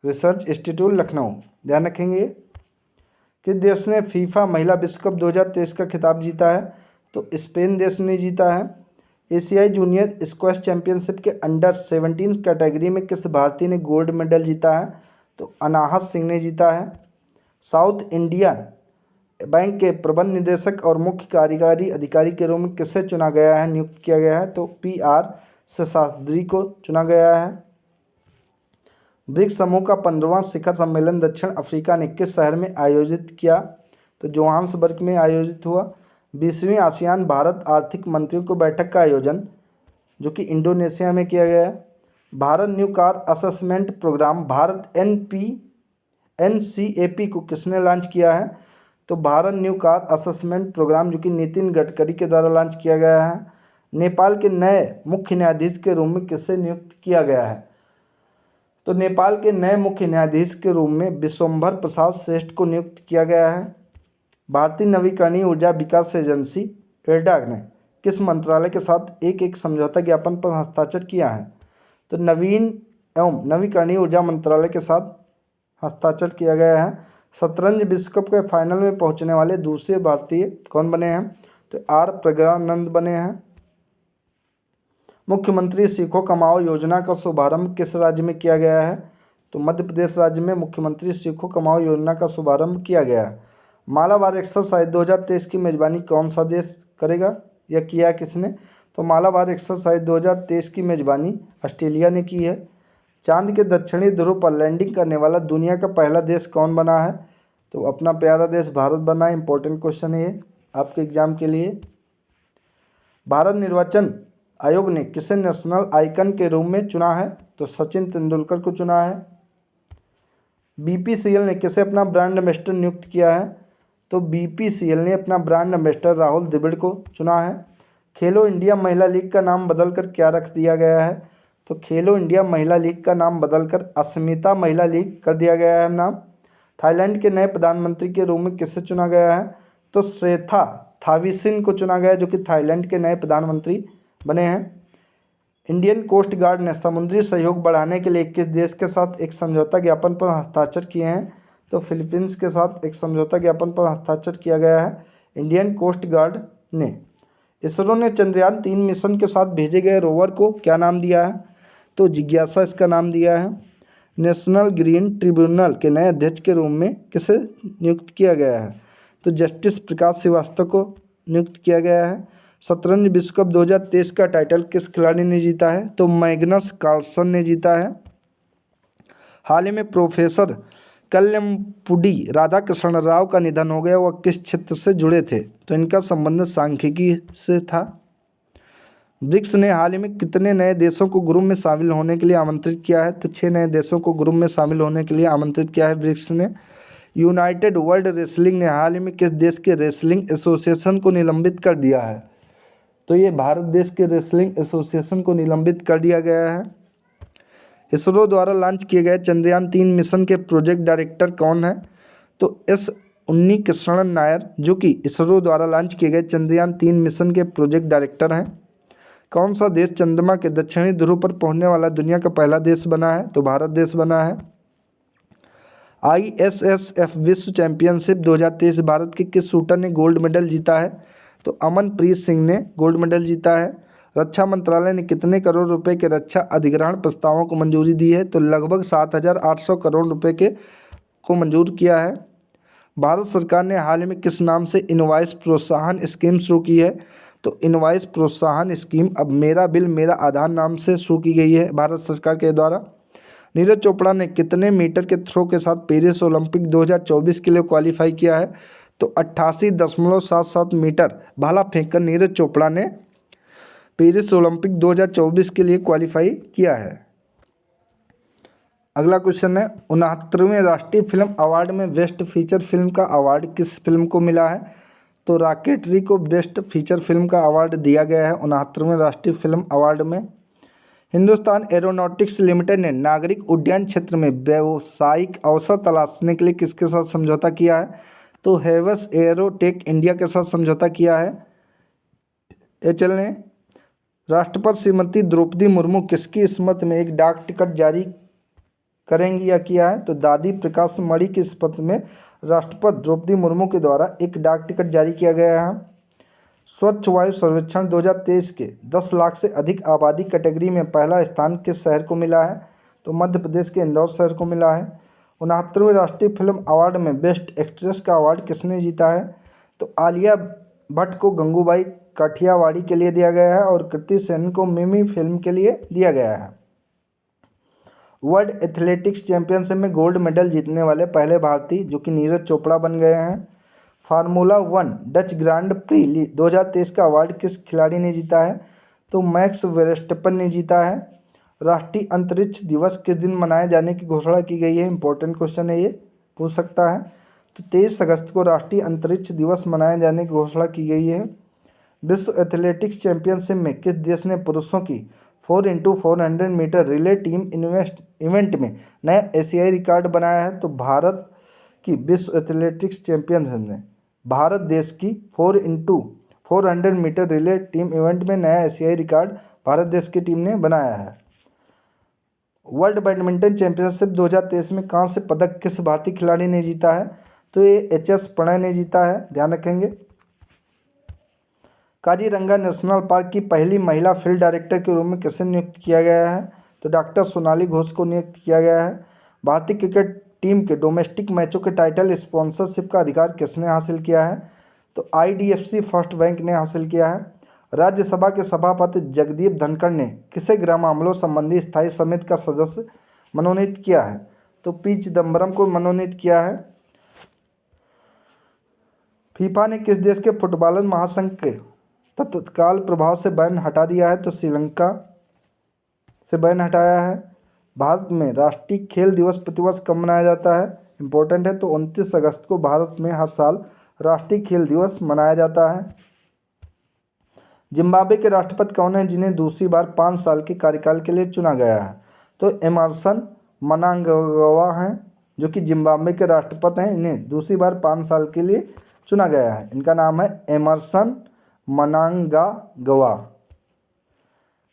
research institute Lucknow, ध्यान रखेंगे। किस देश ने फीफा महिला विश्व कप 2023 का खिताब जीता है? तो स्पेन देश ने जीता है। एशियाई जूनियर स्क्वैश चैंपियनशिप के अंडर-17 कैटेगरी में किस भारतीय ने गोल्ड मेडल जीता है? तो अनाहत सिंह ने जीता है। साउथ इंडियन बैंक के प्रबंध निदेशक और मुख्य कार्यकारी अधिकारी के रूप में किसे चुना गया है, नियुक्त किया गया है? तो PR शेषाद्री को चुना गया है। ब्रिक्स समूह का 15वां शिखर सम्मेलन दक्षिण अफ्रीका ने किस शहर में आयोजित किया? तो जोहान्सबर्ग में आयोजित हुआ। 20वीं आसियान भारत आर्थिक मंत्रियों की बैठक का आयोजन जो कि इंडोनेशिया में किया गया। Bharat new car assessment programme Bharat NCAP को किसने लॉन्च किया है? तो Bharat new car assessment programme जो कि नितिन गडकरी के द्वारा लॉन्च किया गया है। नेपाल के नए मुख्य न्यायाधीश के रूप में किसे नियुक्त किया गया है? तो नेपाल के नए मुख्य न्यायाधीश के रूप में विश्वम्भर प्रसाद श्रेष्ठ को नियुक्त किया गया है। भारतीय नवीकरणीय ऊर्जा विकास एजेंसी एडा ने किस मंत्रालय के साथ एक समझौता ज्ञापन पर हस्ताक्षर किया है? तो नवीन एवं नवीकरणीय ऊर्जा मंत्रालय के साथ हस्ताक्षर किया गया है। शतरंज विश्व कप के फाइनल में पहुंचने वाले दूसरे भारतीय कौन बने हैं? तो R प्रज्ञानंद बने हैं। मुख्यमंत्री सीखो कमाओ योजना का शुभारंभ किस राज्य में किया गया है? तो मध्य प्रदेश राज्य में मुख्यमंत्री सीखो कमाओ योजना का शुभारंभ किया गया है। मालाबार एक्सरसाइज 2023 की मेजबानी कौन सा देश करेगा या किया किसने? तो मालाबार एक्सरसाइज 2023 की मेजबानी ऑस्ट्रेलिया ने की है। चांद के दक्षिणी ध्रुव पर लैंडिंग करने वाला दुनिया का पहला देश कौन बना है? तो अपना प्यारा देश भारत बना है। इंपॉर्टेंट क्वेश्चन है ये आपके एग्जाम के लिए। भारत निर्वाचन आयोग ने किसे नेशनल आइकन के रूप में चुना है? तो सचिन तेंदुलकर को चुना है। BPCL ने किसे अपना ब्रांड एम्बेसडर नियुक्त किया है? तो BPCL ने अपना ब्रांड एम्बेसडर राहुल द्रविड़ को चुना है। खेलो इंडिया महिला लीग का नाम बदलकर क्या रख दिया गया है? तो खेलो इंडिया महिला लीग का नाम बदलकर अस्मिता महिला लीग कर दिया गया है नाम। थाईलैंड के नए प्रधानमंत्री के रूप में किसे चुना गया है? तो श्रेथा थाविसिन को चुना गया जो कि थाईलैंड के नए प्रधानमंत्री बने हैं। इंडियन कोस्ट गार्ड ने समुद्री सहयोग बढ़ाने के लिए किस देश के साथ एक समझौता ज्ञापन पर हस्ताक्षर किए हैं? तो फिलीपींस के साथ एक समझौता ज्ञापन पर हस्ताक्षर किया गया है इंडियन कोस्ट गार्ड ने। इसरो ने चंद्रयान-3 मिशन के साथ भेजे गए रोवर को क्या नाम दिया है? तो जिज्ञासा इसका नाम दिया है। नेशनल ग्रीन ट्रिब्यूनल के नए अध्यक्ष के रूप में किसे नियुक्त किया गया है? तो जस्टिस प्रकाश श्रीवास्तव को नियुक्त किया गया है। शतरंज विश्व कप 2023 का टाइटल किस खिलाड़ी ने जीता है? तो मैग्नस कार्लसन ने जीता है। हाल ही में प्रोफेसर कल्लमपुडी राधाकृष्ण राव का निधन हो गया। वह किस क्षेत्र से जुड़े थे? तो इनका संबंध सांख्यिकी से था। ब्रिक्स ने हाल ही में कितने नए देशों को ग्रुप में शामिल होने के लिए आमंत्रित किया है? तो 6 नए देशों को ग्रुप में शामिल होने के लिए आमंत्रित किया है ब्रिक्स ने। यूनाइटेड वर्ल्ड रेसलिंग ने हाल ही में किस देश के रेसलिंग एसोसिएशन को निलंबित कर दिया है? तो ये भारत देश के रेसलिंग एसोसिएशन को निलंबित कर दिया गया है। इसरो द्वारा लॉन्च किए गए चंद्रयान-3 मिशन के प्रोजेक्ट डायरेक्टर कौन है? तो एस उन्नीकृष्णन नायर, जो कि इसरो द्वारा लॉन्च किए गए चंद्रयान-3 मिशन के प्रोजेक्ट डायरेक्टर हैं। कौन सा देश चंद्रमा के दक्षिणी ध्रुव पर पहुंचने वाला दुनिया का पहला देश बना है? तो भारत देश बना है। ISSF विश्व चैंपियनशिप 2023 भारत के किस शूटर ने गोल्ड मेडल जीता है? तो अमनप्रीत सिंह ने गोल्ड मेडल जीता है। रक्षा मंत्रालय ने कितने करोड़ रुपए के रक्षा अधिग्रहण प्रस्तावों को मंजूरी दी है? तो लगभग 7,800 करोड़ रुपए को मंजूर किया है। भारत सरकार ने हाल ही में किस नाम से इनवॉइस प्रोत्साहन स्कीम शुरू की है? तो इनवॉइस प्रोत्साहन स्कीम अब मेरा बिल मेरा आधार नाम से शुरू की गई है भारत सरकार के द्वारा। नीरज चोपड़ा ने कितने मीटर के थ्रो के साथ पेरिस ओलंपिक 2024 के लिए क्वालिफाई किया है? तो 88.77 मीटर भाला फेंककर नीरज चोपड़ा ने पेरिस ओलंपिक 2024 के लिए क्वालिफाई किया है। अगला क्वेश्चन है 69वें राष्ट्रीय फिल्म अवार्ड में बेस्ट फीचर फिल्म का अवार्ड किस फिल्म को मिला है? तो रॉकेटरी को बेस्ट फीचर फिल्म का अवार्ड दिया गया है 69वें राष्ट्रीय फिल्म अवार्ड में। हिंदुस्तान एरोनॉटिक्स लिमिटेड ने नागरिक उड्डयन क्षेत्र में व्यावसायिक अवसर तलाशने के लिए किसके साथ समझौता किया है? तो हेवस एयरोटेक इंडिया के साथ समझौता किया है एचएएल ने। राष्ट्रपति श्रीमती द्रौपदी मुर्मू किसकी स्मृति में एक डाक टिकट जारी करेंगी या किया है? तो दादी प्रकाश मणि की स्मृति में राष्ट्रपति द्रौपदी मुर्मू के द्वारा एक डाक टिकट जारी किया गया है। स्वच्छ वायु सर्वेक्षण 2023 के 10 लाख से अधिक आबादी कैटेगरी में पहला स्थान किस शहर को मिला है? तो मध्य प्रदेश के इंदौर शहर को मिला है। 69वें राष्ट्रीय फिल्म अवार्ड में बेस्ट एक्ट्रेस का अवार्ड किसने जीता है? तो आलिया भट्ट को गंगूबाई काठियावाड़ी के लिए दिया गया है और कृति सेन को मिमी फिल्म के लिए दिया गया है। वर्ल्ड एथलेटिक्स चैंपियनशिप में गोल्ड मेडल जीतने वाले पहले भारतीय जो कि नीरज चोपड़ा बन गए हैं। फार्मूला 1 डच ग्रांड प्री 2023 का अवार्ड किस खिलाड़ी ने जीता है? तो मैक्स वेरस्टेपन ने जीता है। राष्ट्रीय अंतरिक्ष दिवस किस दिन मनाए जाने की घोषणा की गई है? इंपॉर्टेंट क्वेश्चन है, ये पूछ सकता है। तो 23 अगस्त को राष्ट्रीय अंतरिक्ष दिवस मनाए जाने की घोषणा की गई है। विश्व एथलेटिक्स चैंपियनशिप में किस देश ने पुरुषों की 4x400 metre relay team event में नया एशियाई रिकॉर्ड बनाया है? तो भारत की विश्व एथलेटिक्स चैंपियनशिप में भारत देश की 4x400 metre relay team event में नया एशियाई रिकॉर्ड भारत देश की टीम ने बनाया है। वर्ल्ड बैडमिंटन चैंपियनशिप 2023 में कांस्य पदक किस भारतीय खिलाड़ी ने जीता है? तो ये HS प्रणय ने जीता है, ध्यान रखेंगे। काजीरंगा नेशनल पार्क की पहली महिला फील्ड डायरेक्टर के रूप में किसे नियुक्त किया गया है? तो डॉक्टर सोनाली घोष को नियुक्त किया गया है। भारतीय क्रिकेट टीम के डोमेस्टिक मैचों के टाइटल स्पॉन्सरशिप का अधिकार किसने हासिल किया है? तो IDFC फर्स्ट बैंक ने हासिल किया है। राज्यसभा के सभापति जगदीप धनखड़ ने किसे गृह मामलों संबंधी स्थायी समिति का सदस्य मनोनीत किया है? तो P चिदम्बरम को मनोनीत किया है। फीफा ने किस देश के फुटबॉलर महासंघ के तत्काल प्रभाव से बैन हटा दिया है? तो श्रीलंका से बैन हटाया है। भारत में राष्ट्रीय खेल दिवस प्रतिवर्ष कब मनाया जाता है? इम्पोर्टेंट है, तो 29 अगस्त को भारत में हर साल राष्ट्रीय खेल दिवस मनाया जाता है। जिम्बाब्वे के राष्ट्रपति कौन है जिन्हें दूसरी बार 5 साल के कार्यकाल के लिए चुना गया है? तो एमरसन मनांगवा हैं जो कि जिम्बाब्वे के राष्ट्रपति हैं। इन्हें दूसरी बार 5 साल के लिए चुना गया है। इनका नाम है एमरसन मनांगागवा।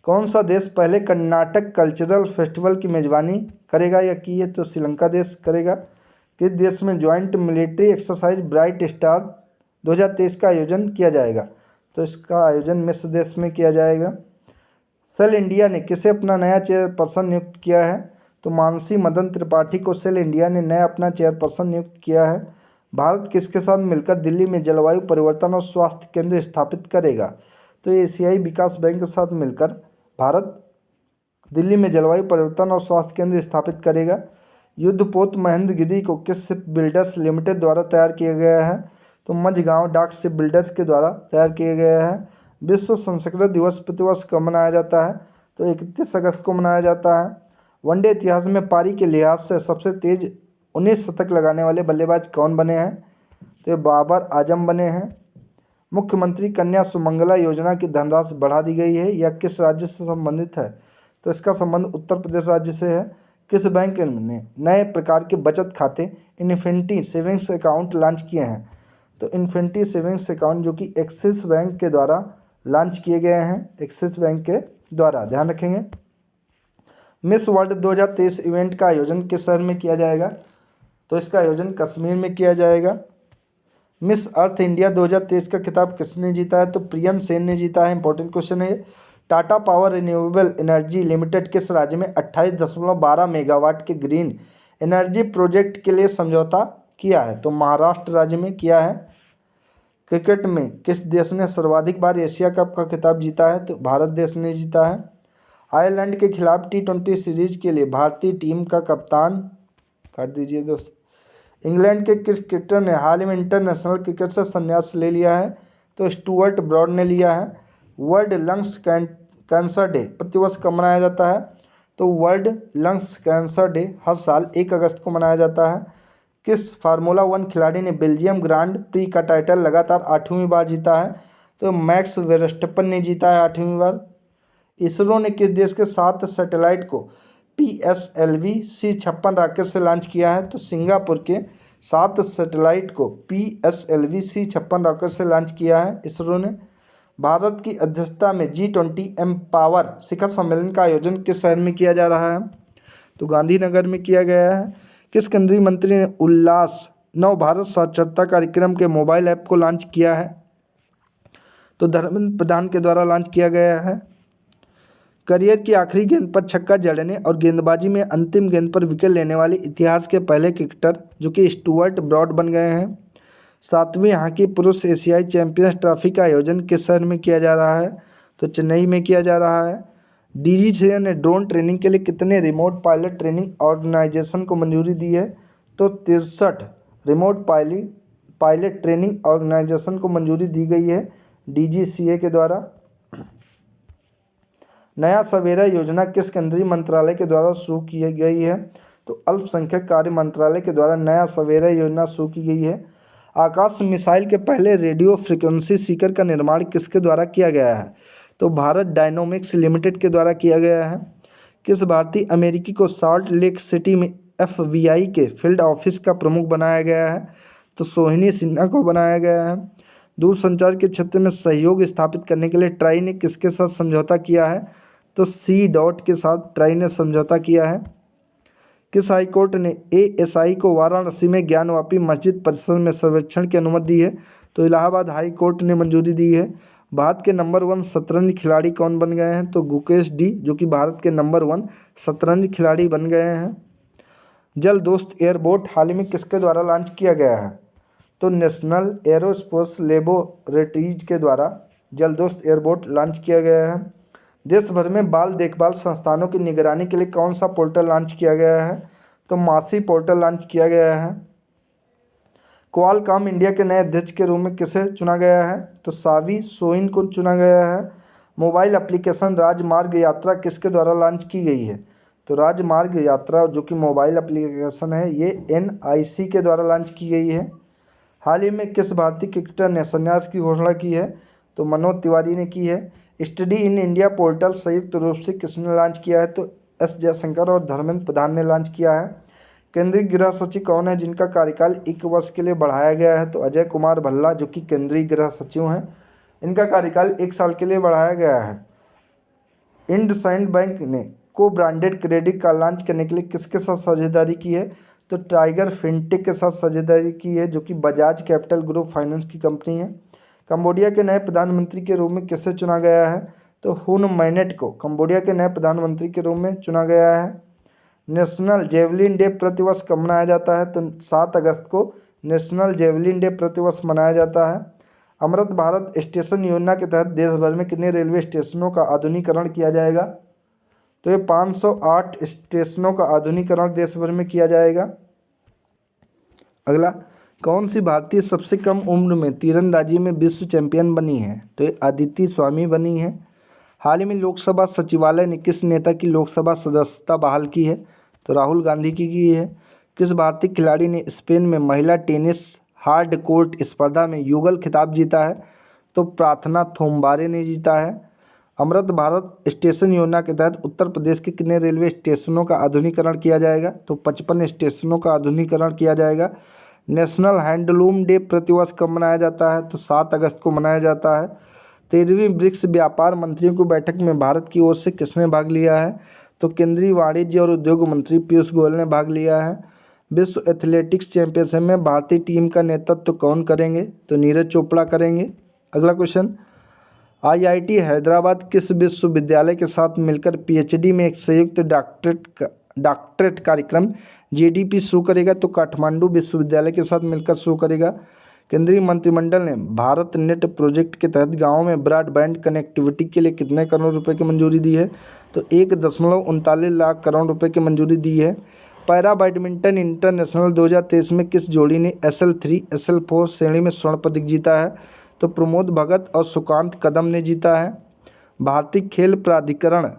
कौन सा देश पहले कर्नाटक कल्चरल फेस्टिवल की मेजबानी करेगा या की है? तो श्रीलंका देश करेगा। किस देश में joint military exercise bright star 2023 का आयोजन किया जाएगा? तो इसका आयोजन मिस्र देश में किया जाएगा। सेल इंडिया ने किसे अपना नया चेयरपर्सन नियुक्त किया है? तो मानसी मदन त्रिपाठी को सेल इंडिया ने नया अपना चेयरपर्सन नियुक्त किया है। भारत किसके साथ मिलकर दिल्ली में जलवायु परिवर्तन और स्वास्थ्य केंद्र स्थापित करेगा? तो एशियाई विकास बैंक के साथ मिलकर भारत दिल्ली में जलवायु परिवर्तन और स्वास्थ्य केंद्र स्थापित करेगा। युद्धपोत महेंद्रगिरी को किस शिप बिल्डर्स लिमिटेड द्वारा तैयार किया गया है? तो मझगांव डाक शिप बिल्डर्स के द्वारा तैयार किया गया है। विश्व संस्कृत दिवस प्रतिवर्ष कब मनाया जाता है? तो 31 अगस्त को मनाया जाता है। वनडे इतिहास में पारी के लिहाज से सबसे तेज 19 शतक लगाने वाले बल्लेबाज कौन बने हैं? तो ये बाबर आजम बने हैं। मुख्यमंत्री कन्या सुमंगला योजना की धनराशि बढ़ा दी गई है या किस राज्य से संबंधित है? तो इसका संबंध उत्तर प्रदेश राज्य से है। किस बैंक ने नए प्रकार के बचत खाते इन्फिनिटी सेविंग्स अकाउंट लॉन्च किए हैं? तो इन्फिनिटी सेविंग्स अकाउंट जो कि एक्सिस बैंक के द्वारा लॉन्च किए गए हैं, एक्सिस बैंक के द्वारा, ध्यान रखेंगे। मिस वर्ल्ड 2023 इवेंट का आयोजन किस शहर में किया जाएगा? तो इसका आयोजन कश्मीर में किया जाएगा। मिस अर्थ इंडिया 2023 का खिताब किसने जीता है? तो प्रियम सेन ने जीता है। इंपॉर्टेंट क्वेश्चन है। Tata power renewable energy limited किस राज्य में 28.12 मेगावाट के ग्रीन एनर्जी प्रोजेक्ट के लिए समझौता किया है? तो महाराष्ट्र राज्य में किया है। क्रिकेट में किस देश ने सर्वाधिक बार एशिया कप का खिताब जीता है? तो भारत देश ने जीता है। आयरलैंड के खिलाफ T20 सीरीज के लिए भारतीय टीम का कप्तान, काट दीजिए दोस्त, इंग्लैंड के किस क्रिकेटर ने हाल ही में इंटरनेशनल क्रिकेट से संन्यास ले लिया है? तो स्टुअर्ट ब्रॉड ने लिया है। वर्ल्ड लंग्स कैंसर डे प्रतिवर्ष कब मनाया जाता है? तो वर्ल्ड लंग्स कैंसर डे हर साल 1 अगस्त को मनाया जाता है। किस फार्मूला 1 खिलाड़ी ने बेल्जियम ग्रांड प्री का टाइटल लगातार 8वीं बार जीता है? तो मैक्स वेरस्टेपन ने जीता है 8वीं बार। इसरो ने किस देश के 7 सैटेलाइट को PSLV C56 रॉकेट से लॉन्च किया है? तो सिंगापुर के 7 सैटेलाइट को PSLV C56 रॉकेट से लॉन्च किया है इसरो ने। भारत की अध्यक्षता में G20 एम्पावर शिखर सम्मेलन का आयोजन किस शहर में किया जा रहा है? तो गांधीनगर में किया गया है। किस केंद्रीय मंत्री ने उल्लास नव भारत साक्षरता कार्यक्रम के मोबाइल ऐप को लॉन्च किया है? तो धर्मेंद्र प्रधान के द्वारा लॉन्च किया गया है। करियर की आखिरी गेंद पर छक्का जड़ने और गेंदबाजी में अंतिम गेंद पर विकेट लेने वाले इतिहास के पहले क्रिकेटर जो कि स्टुअर्ट ब्रॉड बन गए हैं। 7वीं हॉकी पुरुष एशियाई चैंपियंस ट्रॉफी का आयोजन किस शहर में किया जा रहा है? तो चेन्नई में किया जा रहा है। DGCA ने ड्रोन ट्रेनिंग के लिए कितने रिमोट पायलट ट्रेनिंग ऑर्गेनाइजेशन को मंजूरी दी है? तो 63 रिमोट पायलट ट्रेनिंग ऑर्गेनाइजेशन को मंजूरी दी गई है DGCA के द्वारा। नया सवेरा योजना किस केंद्रीय मंत्रालय के द्वारा शुरू की गई है? तो अल्पसंख्यक कार्य मंत्रालय के द्वारा नया सवेरा योजना शुरू की गई है। आकाश मिसाइल के पहले रेडियो फ्रिक्वेंसी सीकर का निर्माण किसके द्वारा किया गया है? तो भारत डायनोमिक्स लिमिटेड के द्वारा किया गया है। किस भारतीय अमेरिकी को सॉल्ट लेक सिटी में FBI के फील्ड ऑफिस का प्रमुख बनाया गया है? तो सोहिनी सिन्हा को बनाया गया है। दूरसंचार के क्षेत्र में सहयोग स्थापित करने के लिए ट्राई ने किसके साथ समझौता किया है? तो C के साथ ट्राई ने समझौता किया है। किस हाईकोर्ट ने ASI को वाराणसी में ज्ञानवापी मस्जिद परिसर में सर्वेक्षण की अनुमति दी है? तो इलाहाबाद हाई कोर्ट ने मंजूरी दी है। भारत के नंबर 1 शतरंज खिलाड़ी कौन बन गए हैं? तो गुकेश डी जो कि भारत के नंबर 1 शतरंज खिलाड़ी बन गए हैं। जल दोस्त एयरबोट हाल ही में किसके द्वारा लॉन्च किया गया है? तो नेशनल एरोस्पेस लेबोरेटरीज के द्वारा जल दोस्त एयरबोट लॉन्च किया गया है। देश भर में बाल देखभाल संस्थानों की निगरानी के लिए कौन सा पोर्टल लॉन्च किया गया है? तो मासी पोर्टल लॉन्च किया गया है। क्वालकॉम इंडिया के नए अध्यक्ष के रूप में किसे चुना गया है? तो सावी सोइन को चुना गया है। मोबाइल एप्लीकेशन राजमार्ग यात्रा किसके द्वारा लॉन्च की गई है? तो राजमार्ग यात्रा जो कि मोबाइल एप्लीकेशन है ये NIC के द्वारा लॉन्च की गई है। हाल ही में किस भारतीय क्रिकेटर ने संन्यास की घोषणा की है? तो मनोज तिवारी ने की है। स्टडी इन इंडिया पोर्टल संयुक्त रूप से किसने लॉन्च किया है? तो S जयशंकर और धर्मेंद्र प्रधान ने लॉन्च किया है। केंद्रीय गृह सचिव कौन है जिनका कार्यकाल 1 वर्ष के लिए बढ़ाया गया है? तो अजय कुमार भल्ला जो कि केंद्रीय गृह सचिव हैं, इनका कार्यकाल 1 साल के लिए बढ़ाया गया है। इंडसइंड बैंक ने को ब्रांडेड क्रेडिट कार्ड लॉन्च करने के लिए किसके साथ साझेदारी की है? तो टाइगर फिनटेक के साथ साझेदारी की है, जो कि बजाज कैपिटल ग्रुप फाइनेंस की कंपनी है। कंबोडिया के नए प्रधानमंत्री के रूप में किसे चुना गया है? तो हुन मैनेट को कंबोडिया के नए प्रधानमंत्री के रूप में चुना गया है। नेशनल जेवलिन डे प्रतिवर्ष कब मनाया जाता है? तो 7 अगस्त को नेशनल जेवलिन डे प्रतिवर्ष मनाया जाता है। अमृत भारत स्टेशन योजना के तहत देश भर में कितने रेलवे स्टेशनों का आधुनिकीकरण किया जाएगा? तो ये 508 स्टेशनों का आधुनिकीकरण देश भर में किया जाएगा। अगला, कौन सी भारतीय सबसे कम उम्र में तीरंदाजी में विश्व चैंपियन बनी है? तो ये अदिति स्वामी बनी है। हाल ही में लोकसभा सचिवालय ने किस नेता की लोकसभा सदस्यता बहाल की है? तो राहुल गांधी की है। किस भारतीय खिलाड़ी ने स्पेन में महिला टेनिस हार्ड कोर्ट स्पर्धा में युगल खिताब जीता है? तो प्रार्थना थोम्बारे ने जीता है। अमृत भारत स्टेशन योजना के तहत उत्तर प्रदेश के कितने रेलवे स्टेशनों का आधुनिकीकरण किया जाएगा? तो 55 स्टेशनों का आधुनिकीकरण किया जाएगा। नेशनल हैंडलूम डे प्रतिवर्ष कब मनाया जाता है? तो 7 अगस्त को मनाया जाता है। 13वीं ब्रिक्स व्यापार मंत्रियों की बैठक में भारत की ओर से किसने भाग लिया है? तो केंद्रीय वाणिज्य और उद्योग मंत्री पीयूष गोयल ने भाग लिया है। विश्व एथलेटिक्स चैंपियनशिप में भारतीय टीम का नेतृत्व कौन करेंगे? तो नीरज चोपड़ा करेंगे। अगला क्वेश्चन, आईआईटी हैदराबाद किस विश्वविद्यालय के साथ मिलकर पीएचडी में एक संयुक्त डॉक्टरेट कार्यक्रम जीडीपी शुरू करेगा? तो काठमांडू विश्वविद्यालय के साथ मिलकर शुरू करेगा। केंद्रीय मंत्रिमंडल ने भारत नेट प्रोजेक्ट के तहत गाँव में ब्रॉडबैंड कनेक्टिविटी के लिए कितने करोड़ रुपए की मंजूरी दी है? तो 1.39 लाख करोड़ रुपए की मंजूरी दी है। पैरा बैडमिंटन इंटरनेशनल 2023 में किस जोड़ी ने SL3 SL4 श्रेणी में स्वर्ण पदक जीता है? तो प्रमोद भगत और सुकांत कदम ने जीता है। भारतीय खेल प्राधिकरण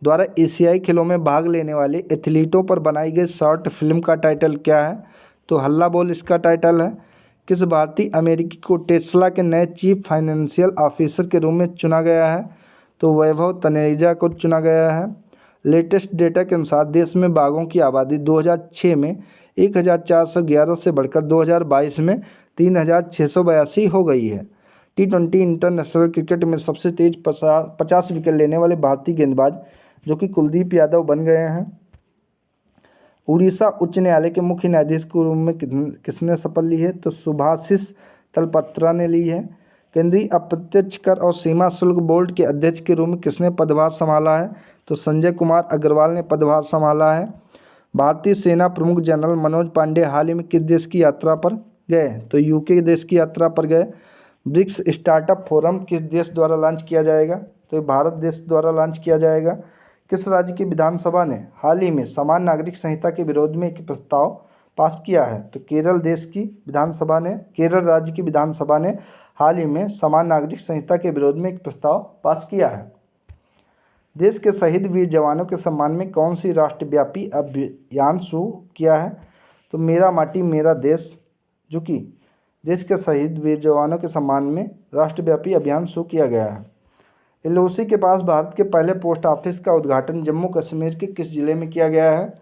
द्वारा एशियाई खेलों में भाग लेने वाले एथलीटों पर बनाई गई शॉर्ट फिल्म का टाइटल क्या है? तो हल्ला बोल इसका टाइटल है। किस भारतीय अमेरिकी को टेस्ला के नए चीफ फाइनेंशियल ऑफिसर के रूप में चुना गया है? तो वैभव तनेजा को चुना गया है। लेटेस्ट डेटा के अनुसार देश में बाघों की आबादी 2006 में 1411 से बढ़कर 2022 में 3682 हो गई है। T20 इंटरनेशनल क्रिकेट में सबसे तेज 50 विकेट लेने वाले भारतीय गेंदबाज जो कि कुलदीप यादव बन गए हैं। उड़ीसा उच्च न्यायालय के मुख्य न्यायाधीश के रूप में किसने शपथ ली है? तो सुभाषिष तलपत्रा ने ली है। केंद्रीय अप्रत्यक्ष कर और सीमा शुल्क बोर्ड के अध्यक्ष के रूप में किसने पदभार संभाला है? तो संजय कुमार अग्रवाल ने पदभार संभाला है। भारतीय सेना प्रमुख जनरल मनोज पांडे हाल ही में किस देश की यात्रा पर गए? तो यूके देश की यात्रा पर गए। ब्रिक्स स्टार्टअप फोरम किस देश द्वारा लॉन्च किया जाएगा? तो ये भारत देश द्वारा लॉन्च किया जाएगा। किस राज्य की विधानसभा ने हाल ही में समान नागरिक संहिता के विरोध में एक प्रस्ताव पास किया है? तो केरल राज्य की विधानसभा ने हाल ही में समान नागरिक संहिता के विरोध में एक प्रस्ताव पास किया है। देश के शहीद वीर जवानों के सम्मान में कौन सी राष्ट्रव्यापी अभियान शुरू किया है? तो मेरा माटी मेरा देश, जो कि देश के शहीद वीर जवानों के सम्मान में राष्ट्रव्यापी अभियान शुरू किया गया है। एलओसी के पास भारत के पहले पोस्ट ऑफिस का उद्घाटन जम्मू कश्मीर के किस जिले में किया गया है?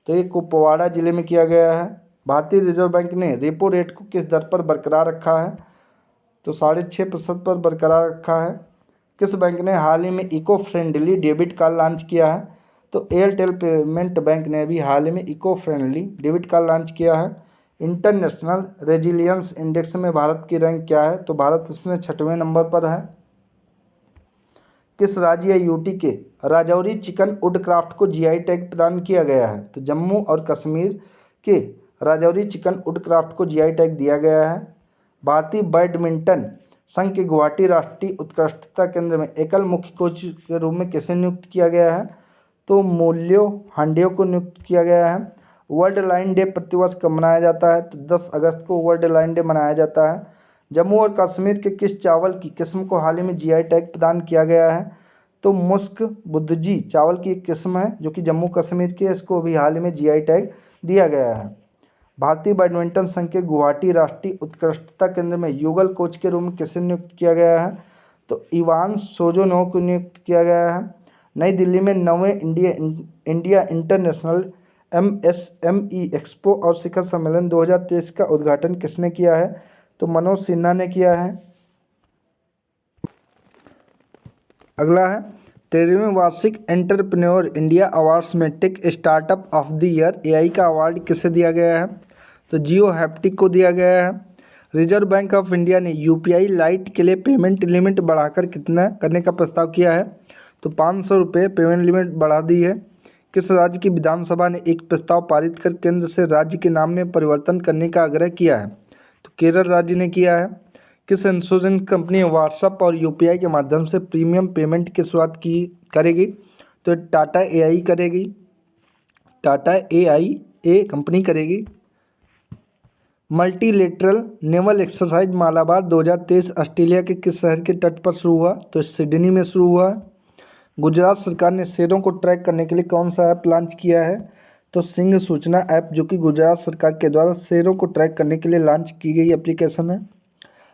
तो ये कुपवाड़ा जिले में किया गया है। भारतीय रिजर्व बैंक ने रेपो रेट को किस दर पर बरकरार रखा है? तो 6.5% पर बरकरार रखा है। किस बैंक ने हाल ही में eco friendly debit card launch किया है? तो एयरटेल पेमेंट बैंक ने भी हाल ही में eco friendly debit card launch किया है। इंटरनेशनल रेजिलियंस इंडेक्स में भारत की रैंक क्या है? तो भारत इसमें 6वें नंबर पर है। किस राज्य या यूटी के राजौरी चिकन वुडक्राफ्ट को जीआई टैग प्रदान किया गया है? तो जम्मू और कश्मीर के राजौरी चिकन वुडक्राफ्ट को जीआई टैग दिया गया है। भारतीय बैडमिंटन संघ के गुवाहाटी राष्ट्रीय उत्कृष्टता केंद्र में एकल मुख्य कोच के रूप में किसे नियुक्त किया गया है? तो मूल्यो हांडियो को नियुक्त किया गया है। वर्ल्ड लाइन डे प्रतिवर्ष कब मनाया जाता है? तो 10 अगस्त को वर्ल्ड लाइन डे मनाया जाता है। जम्मू और कश्मीर के किस चावल की किस्म को हाल ही में जीआई टैग प्रदान किया गया है? तो मुस्क बुद्धजी चावल की एक किस्म है जो कि जम्मू कश्मीर की है, इसको भी हाल ही में जीआई टैग दिया गया है। भारतीय बैडमिंटन संघ के गुवाहाटी राष्ट्रीय उत्कृष्टता केंद्र में युगल कोच के रूप में किसे नियुक्त किया गया है? तो इवान सोजोनोव को नियुक्त किया गया है। नई दिल्ली में 9वें इंडिया इंटरनेशनल MSME एक्सपो और शिखर सम्मेलन 2023 का उद्घाटन किसने किया है? तो मनोज सिन्हा ने किया है। अगला है, 13वें वार्षिक एंटरप्रेन्योर इंडिया अवार्ड्स में tech startup of the year AI का अवार्ड किसे दिया गया है? तो जियो हैप्टिक को दिया गया है। रिजर्व बैंक ऑफ इंडिया ने यूपीआई लाइट के लिए पेमेंट लिमिट बढ़ाकर कितना करने का प्रस्ताव किया है? तो 500 रुपये पेमेंट लिमिट बढ़ा दी है। किस राज्य की विधानसभा ने एक प्रस्ताव पारित कर केंद्र से राज्य के नाम में परिवर्तन करने का आग्रह किया है? तो केरल राज्य ने किया है। किस इंश्योरेंस कंपनी व्हाट्सएप और यूपीआई के माध्यम से प्रीमियम पेमेंट की शुरुआत करेगी? तो टाटा एआई करेगी। टाटा एआई कंपनी करेगी। Multilateral naval exercise Malabar 2023 Australia के किस शहर के तट पर शुरू हुआ? तो सिडनी में शुरू हुआ। गुजरात सरकार ने शेरों को ट्रैक करने के लिए कौन सा ऐप लॉन्च किया है? तो सिंह सूचना ऐप, जो कि गुजरात सरकार के द्वारा शेरों को ट्रैक करने के लिए लॉन्च की गई एप्लीकेशन है।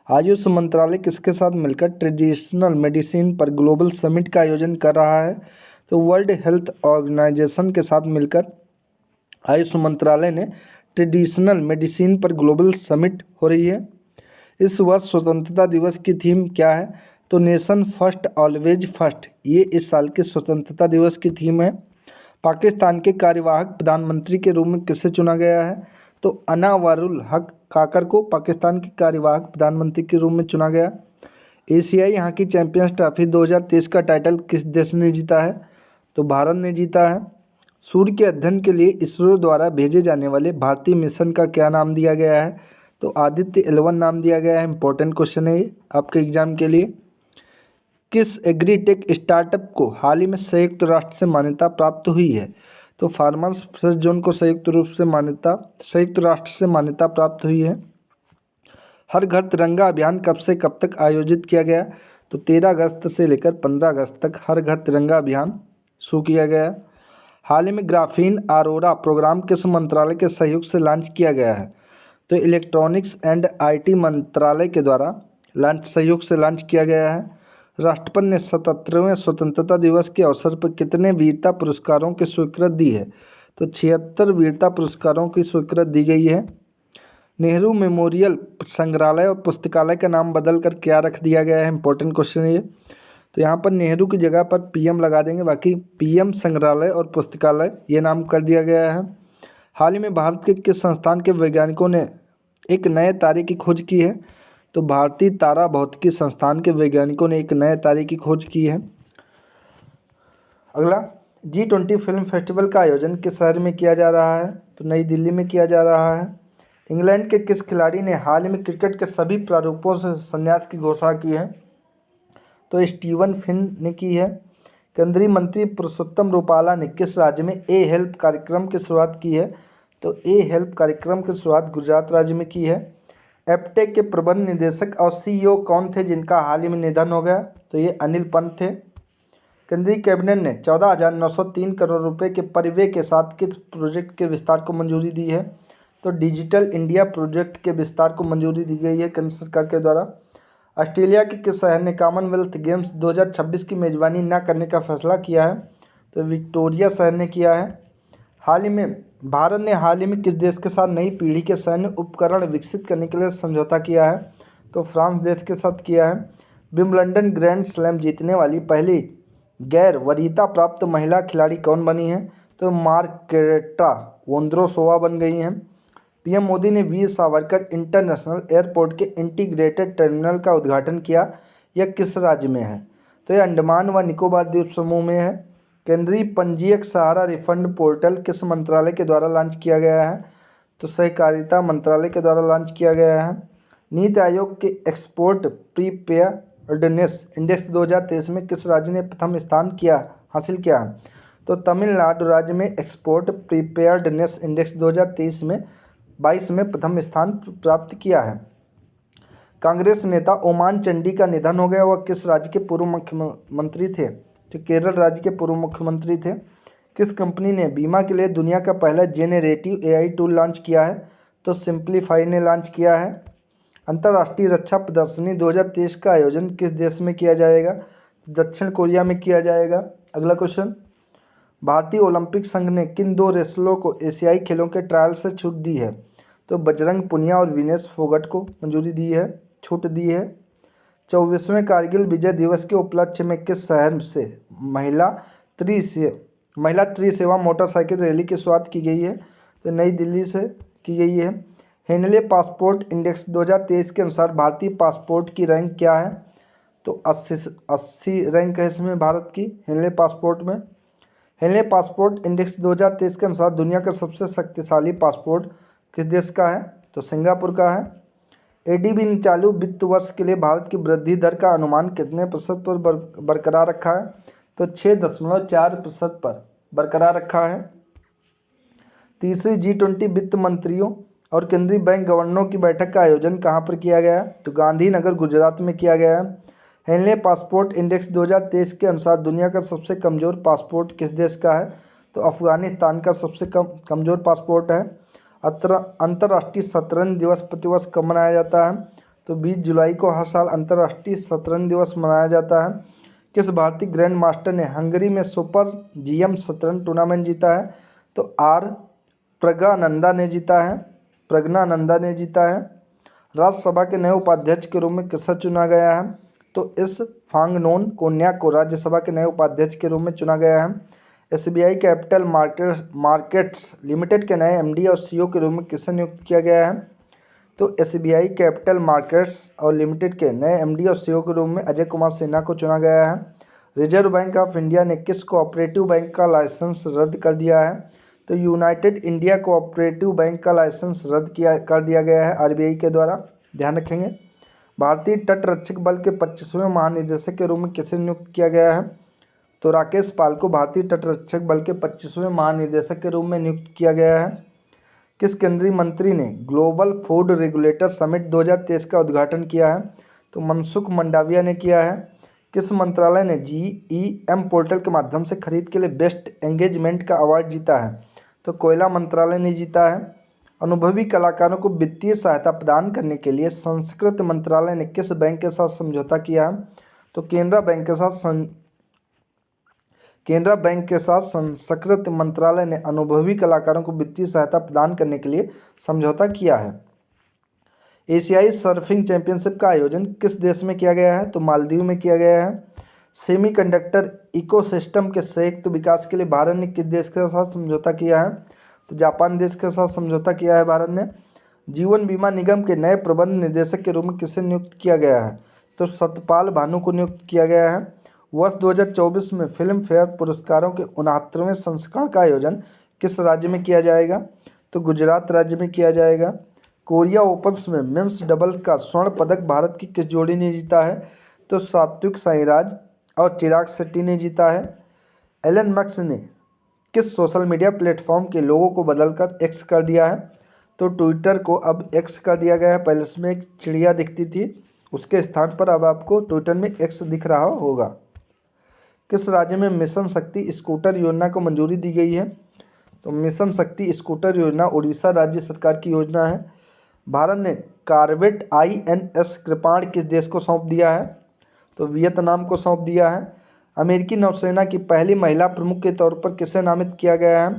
आयुष मंत्रालय किसके साथ मिलकर ट्रेडिशनल मेडिसिन पर ग्लोबल समिट का आयोजन कर रहा है? तो वर्ल्ड हेल्थ ऑर्गेनाइजेशन के साथ मिलकर आयुष मंत्रालय ने ट्रेडिशनल मेडिसिन पर ग्लोबल समिट हो रही है। इस वर्ष स्वतंत्रता दिवस की थीम क्या है? तो नेशन फर्स्ट ऑलवेज फर्स्ट, ये इस साल के स्वतंत्रता दिवस की थीम है। पाकिस्तान के कार्यवाहक प्रधानमंत्री के रूप में किसे चुना गया है? तो अनावरुल हक काकर को पाकिस्तान के कार्यवाहक प्रधानमंत्री के रूप में चुना गया। एशियाई हॉकी चैंपियंस ट्रॉफी 2023 का टाइटल किस देश ने जीता है? तो भारत ने जीता है। सूर्य के अध्ययन के लिए इसरो द्वारा भेजे जाने वाले भारतीय मिशन का क्या नाम दिया गया है? तो आदित्य 11 नाम दिया गया है। इंपॉर्टेंट क्वेश्चन है ये आपके एग्जाम के लिए। किस एग्रीटेक स्टार्टअप को हाल ही में संयुक्त राष्ट्र से मान्यता प्राप्त हुई है? तो फार्मर्स फ्रेश जोन को संयुक्त राष्ट्र से मान्यता प्राप्त हुई है। हर घर तिरंगा अभियान कब से कब तक आयोजित किया गया? तो 13 अगस्त से लेकर 15 अगस्त तक हर घर तिरंगा अभियान शुरू किया गया। हाल ही में ग्राफीन अरोरा प्रोग्राम किस मंत्रालय के सहयोग से लॉन्च किया गया है? तो इलेक्ट्रॉनिक्स एंड आईटी मंत्रालय के द्वारा सहयोग से लॉन्च किया गया है। राष्ट्रपति ने 77वें स्वतंत्रता दिवस के अवसर पर कितने वीरता पुरस्कारों की स्वीकृति दी है? तो 76 वीरता पुरस्कारों की स्वीकृति दी गई है। नेहरू मेमोरियल संग्रहालय और पुस्तकालय का नाम बदलकर क्या रख दिया गया है? इंपॉर्टेंट क्वेश्चन है ये। तो यहाँ पर नेहरू की जगह पर पीएम लगा देंगे, बाकी पीएम संग्रहालय और पुस्तकालय ये नाम कर दिया गया है। हाल ही में भारत के किस संस्थान के वैज्ञानिकों ने एक नए तारे की खोज की है? तो भारतीय तारा भौतिकी संस्थान के वैज्ञानिकों ने एक नए तारे की खोज की है। अगला, G20 फिल्म फेस्टिवल का आयोजन किस शहर में किया जा रहा है? तो नई दिल्ली में किया जा रहा है। इंग्लैंड के किस खिलाड़ी ने हाल ही में क्रिकेट के सभी प्रारूपों से संन्यास की घोषणा की है? तो स्टीवन फिन ने की है। केंद्रीय मंत्री पुरुषोत्तम रूपाला ने किस राज्य में ए हेल्प कार्यक्रम की शुरुआत की है? तो ए हेल्प कार्यक्रम की शुरुआत गुजरात राज्य में की है। एपटेक के प्रबंध निदेशक और सीईओ कौन थे जिनका हाल ही में निधन हो गया? तो ये अनिल पंत थे। केंद्रीय कैबिनेट ने 14,903 करोड़ रुपए के परिव्यय के साथ किस प्रोजेक्ट के विस्तार को मंजूरी दी है? तो डिजिटल इंडिया प्रोजेक्ट के विस्तार को मंजूरी दी गई है केंद्र सरकार के द्वारा। ऑस्ट्रेलिया के किस शहर ने कॉमनवेल्थ गेम्स 2026 की मेजबानी न करने का फैसला किया है? तो विक्टोरिया शहर ने किया है। भारत ने हाल ही में किस देश के साथ नई पीढ़ी के सैन्य उपकरण विकसित करने के लिए समझौता किया है? तो फ्रांस देश के साथ किया है। विंबलडन ग्रैंड स्लैम जीतने वाली पहली गैर वरीयता प्राप्त महिला खिलाड़ी कौन बनी है? तो मार्केटा वोंद्रोसोवा बन गई हैं। पीएम मोदी ने वीर सावरकर इंटरनेशनल एयरपोर्ट के इंटीग्रेटेड टर्मिनल का उद्घाटन किया। यह किस राज्य में है? तो यह अंडमान व निकोबार द्वीप समूह में है। केंद्रीय पंजीयक सहारा रिफंड पोर्टल किस मंत्रालय के द्वारा लॉन्च किया गया है? तो सहकारिता मंत्रालय के द्वारा लॉन्च किया गया है। नीति आयोग के एक्सपोर्ट प्रीपेयर्डनेस इंडेक्स 2023 में किस राज्य ने प्रथम स्थान हासिल किया है? तो तमिलनाडु राज्य में एक्सपोर्ट प्रीपेयर्डनेस इंडेक्स 2023 में 22 में प्रथम स्थान प्राप्त किया है। कांग्रेस नेता ओमान चंडी का निधन हो गया। वह किस राज्य के पूर्व मुख्यमंत्री थे? जो केरल राज्य के पूर्व मुख्यमंत्री थे। किस कंपनी ने बीमा के लिए दुनिया का पहला जेनरेटिव एआई टूल लॉन्च किया है? तो सिंप्लीफाई ने लॉन्च किया है। अंतर्राष्ट्रीय रक्षा प्रदर्शनी 2023 का आयोजन किस देश में किया जाएगा? दक्षिण कोरिया में किया जाएगा। अगला क्वेश्चन, भारतीय ओलंपिक संघ ने किन 2 रेसलरों को एशियाई खेलों के ट्रायल से छूट दी है? तो बजरंग पुनिया और विनेश फोगट को मंजूरी दी है, छूट दी है। 24वें कारगिल विजय दिवस के उपलक्ष्य में किस शहर से महिला त्रिसेवा मोटरसाइकिल रैली की शुरुआत की गई है? तो नई दिल्ली से की गई है। हेनले पासपोर्ट इंडेक्स 2023 के अनुसार भारतीय पासपोर्ट की रैंक क्या है? तो 80 रैंक है इसमें भारत की हेनले पासपोर्ट में। हेनले पासपोर्ट इंडेक्स 2023 के अनुसार दुनिया का सबसे शक्तिशाली पासपोर्ट किस देश का है? तो सिंगापुर का है। एडीबी ने चालू वित्त वर्ष के लिए भारत की वृद्धि दर का अनुमान कितने प्रतिशत पर बरकरार रखा है? तो 6.4% पर बरकरार रखा है। तीसरी G20 वित्त मंत्रियों और केंद्रीय बैंक गवर्नरों की बैठक का आयोजन कहाँ पर किया गया है? तो गांधीनगर गुजरात में किया गया है। हेनले पासपोर्ट इंडेक्स 2023 के अनुसार दुनिया का सबसे कमज़ोर पासपोर्ट किस देश का है? तो अफगानिस्तान का सबसे कमज़ोर पासपोर्ट है। अंतर्राष्ट्रीय शतरंज दिवस प्रतिवर्ष कब मनाया जाता है? तो 20 जुलाई को हर साल अंतर्राष्ट्रीय शतरंज दिवस मनाया जाता है। किस भारतीय ग्रैंड मास्टर ने हंगरी में सुपर GM शतरंज टूर्नामेंट जीता है? तो प्रज्ञानंदा ने जीता है। राज्यसभा के नए उपाध्यक्ष के रूप में किसे चुना गया है? तो इस फांगनोन कोन्याक को राज्यसभा के नए उपाध्यक्ष के रूप में चुना गया है। SBI कैपिटल मार्केट्स लिमिटेड के नए MD और CEO के रूप में किसे नियुक्त किया गया है? तो SBI कैपिटल मार्केट्स और लिमिटेड के नए MD और CEO के रूप में अजय कुमार सिन्हा को चुना गया है। रिजर्व बैंक ऑफ इंडिया ने किस कोऑपरेटिव बैंक का लाइसेंस रद्द कर दिया है? तो यूनाइटेड इंडिया कोऑपरेटिव बैंक का लाइसेंस रद्द कर दिया गया है RBI के द्वारा, ध्यान रखेंगे। भारतीय तटरक्षक बल के 25वें महानिदेशक के रूप में किसे नियुक्त किया गया है? तो राकेश पाल को भारतीय तटरक्षक बल के 25वें महानिदेशक के रूप में नियुक्त किया गया है। किस केंद्रीय मंत्री ने ग्लोबल फूड रेगुलेटर समिट 2023 का उद्घाटन किया है? तो मनसुख मंडाविया ने किया है। किस मंत्रालय ने GEM पोर्टल के माध्यम से खरीद के लिए बेस्ट एंगेजमेंट का अवार्ड जीता है? तो कोयला मंत्रालय ने जीता है। अनुभवी कलाकारों को वित्तीय सहायता प्रदान करने के लिए संस्कृत मंत्रालय ने किस बैंक के साथ समझौता किया है? तो केनरा बैंक के साथ संस्कृत मंत्रालय ने अनुभवी कलाकारों को वित्तीय सहायता प्रदान करने के लिए समझौता किया है। एशियाई सर्फिंग चैंपियनशिप का आयोजन किस देश में किया गया है? तो मालदीव में किया गया है। सेमीकंडक्टर इकोसिस्टम के संयुक्त विकास के लिए भारत ने किस देश के साथ समझौता किया है? तो जापान देश के साथ समझौता किया है भारत ने। जीवन बीमा निगम के नए प्रबंध निदेशक के रूप में किसे नियुक्त किया गया है? तो सतपाल भानु को नियुक्त किया गया है। वर्ष 2024 में फिल्म फेयर पुरस्कारों के 69वें संस्करण का आयोजन किस राज्य में किया जाएगा? तो गुजरात राज्य में किया जाएगा। कोरिया ओपन्स में मेंस डबल्स का स्वर्ण पदक भारत की किस जोड़ी ने जीता है? तो सात्विक साईराज और चिराग शेट्टी ने जीता है। एलन मस्क ने किस सोशल मीडिया प्लेटफॉर्म के लोगों को बदलकर X कर दिया है? तो ट्विटर को अब X कर दिया गया है। पहले इसमें एक चिड़िया दिखती थी, उसके स्थान पर अब आपको ट्विटर में X दिख रहा होगा। किस राज्य में मिशन शक्ति स्कूटर योजना को मंजूरी दी गई है? तो मिशन शक्ति स्कूटर योजना उड़ीसा राज्य सरकार की योजना है। भारत ने कॉर्वेट INS कृपाण किस देश को सौंप दिया है? तो वियतनाम को सौंप दिया है। अमेरिकी नौसेना की पहली महिला प्रमुख के तौर पर किसे नामित किया गया है?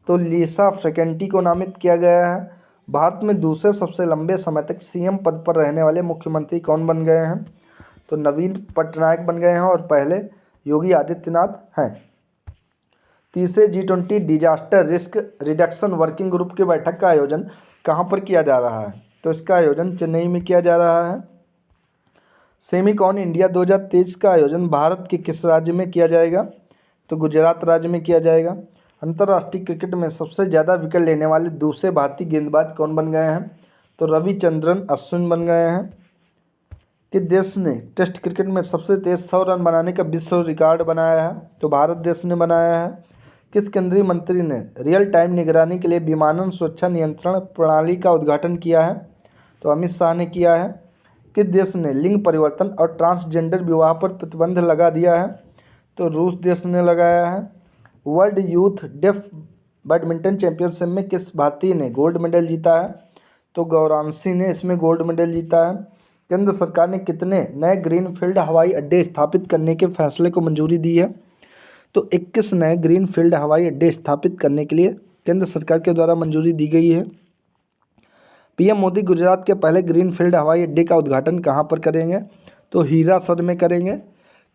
तो लिसा फ्रैकेंटी को नामित किया गया है। भारत में दूसरे सबसे लंबे समय तक CM पद पर रहने वाले मुख्यमंत्री कौन बन गए हैं? तो नवीन पटनायक बन गए हैं और पहले योगी आदित्यनाथ हैं। तीसरे G20 disaster risk reduction working group की बैठक का आयोजन कहाँ पर किया जा रहा है? तो इसका आयोजन चेन्नई में किया जा रहा है। सेमिकॉन इंडिया 2023 का आयोजन भारत के किस राज्य में किया जाएगा? तो गुजरात राज्य में किया जाएगा। अंतर्राष्ट्रीय क्रिकेट में सबसे ज़्यादा विकेट लेने वाले दूसरे भारतीय गेंदबाज कौन बन गए हैं? तो रविचंद्रन अश्विन बन गए हैं। किस देश ने टेस्ट क्रिकेट में सबसे तेज 100 रन बनाने का विश्व रिकॉर्ड बनाया है? तो भारत देश ने बनाया है। किस केंद्रीय मंत्री ने रियल टाइम निगरानी के लिए विमानन सुरक्षा नियंत्रण प्रणाली का उद्घाटन किया है? तो अमित शाह ने किया है। किस देश ने लिंग परिवर्तन और ट्रांसजेंडर विवाह पर प्रतिबंध लगा दिया है? तो रूस देश ने लगाया है। World youth deaf badminton championship में किस भारतीय ने गोल्ड मेडल जीता है? तो गौरांशी ने इसमें गोल्ड मेडल जीता है। केंद्र सरकार ने कितने नए ग्रीनफील्ड हवाई अड्डे स्थापित करने के फैसले को मंजूरी दी है? तो 21 नए ग्रीनफील्ड हवाई अड्डे स्थापित करने के लिए केंद्र सरकार के द्वारा मंजूरी दी गई है। PM मोदी गुजरात के पहले ग्रीनफील्ड हवाई अड्डे का उद्घाटन कहाँ पर करेंगे? तो हीरासर में करेंगे।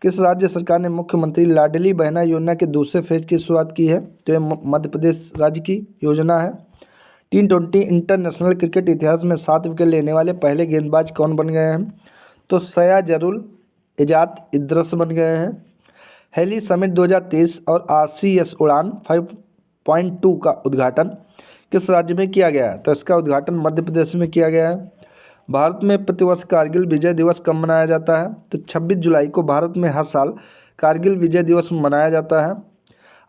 किस राज्य सरकार ने मुख्यमंत्री लाडली बहना योजना के दूसरे फेज की शुरुआत की है? तो ये मध्य प्रदेश राज्य की योजना है। T20 इंटरनेशनल क्रिकेट इतिहास में 7 विकेट लेने वाले पहले गेंदबाज कौन बन गए हैं? तो सयाजुल इजाद इद्रिस बन गए हैं। हेली समिट 2023 और RCS उड़ान 5.2 का उद्घाटन किस राज्य में किया गया है? तो इसका उद्घाटन मध्य प्रदेश में किया गया है। भारत में प्रतिवर्ष कारगिल विजय दिवस कब मनाया जाता है? तो 26 जुलाई को भारत में हर साल कारगिल विजय दिवस मनाया जाता है।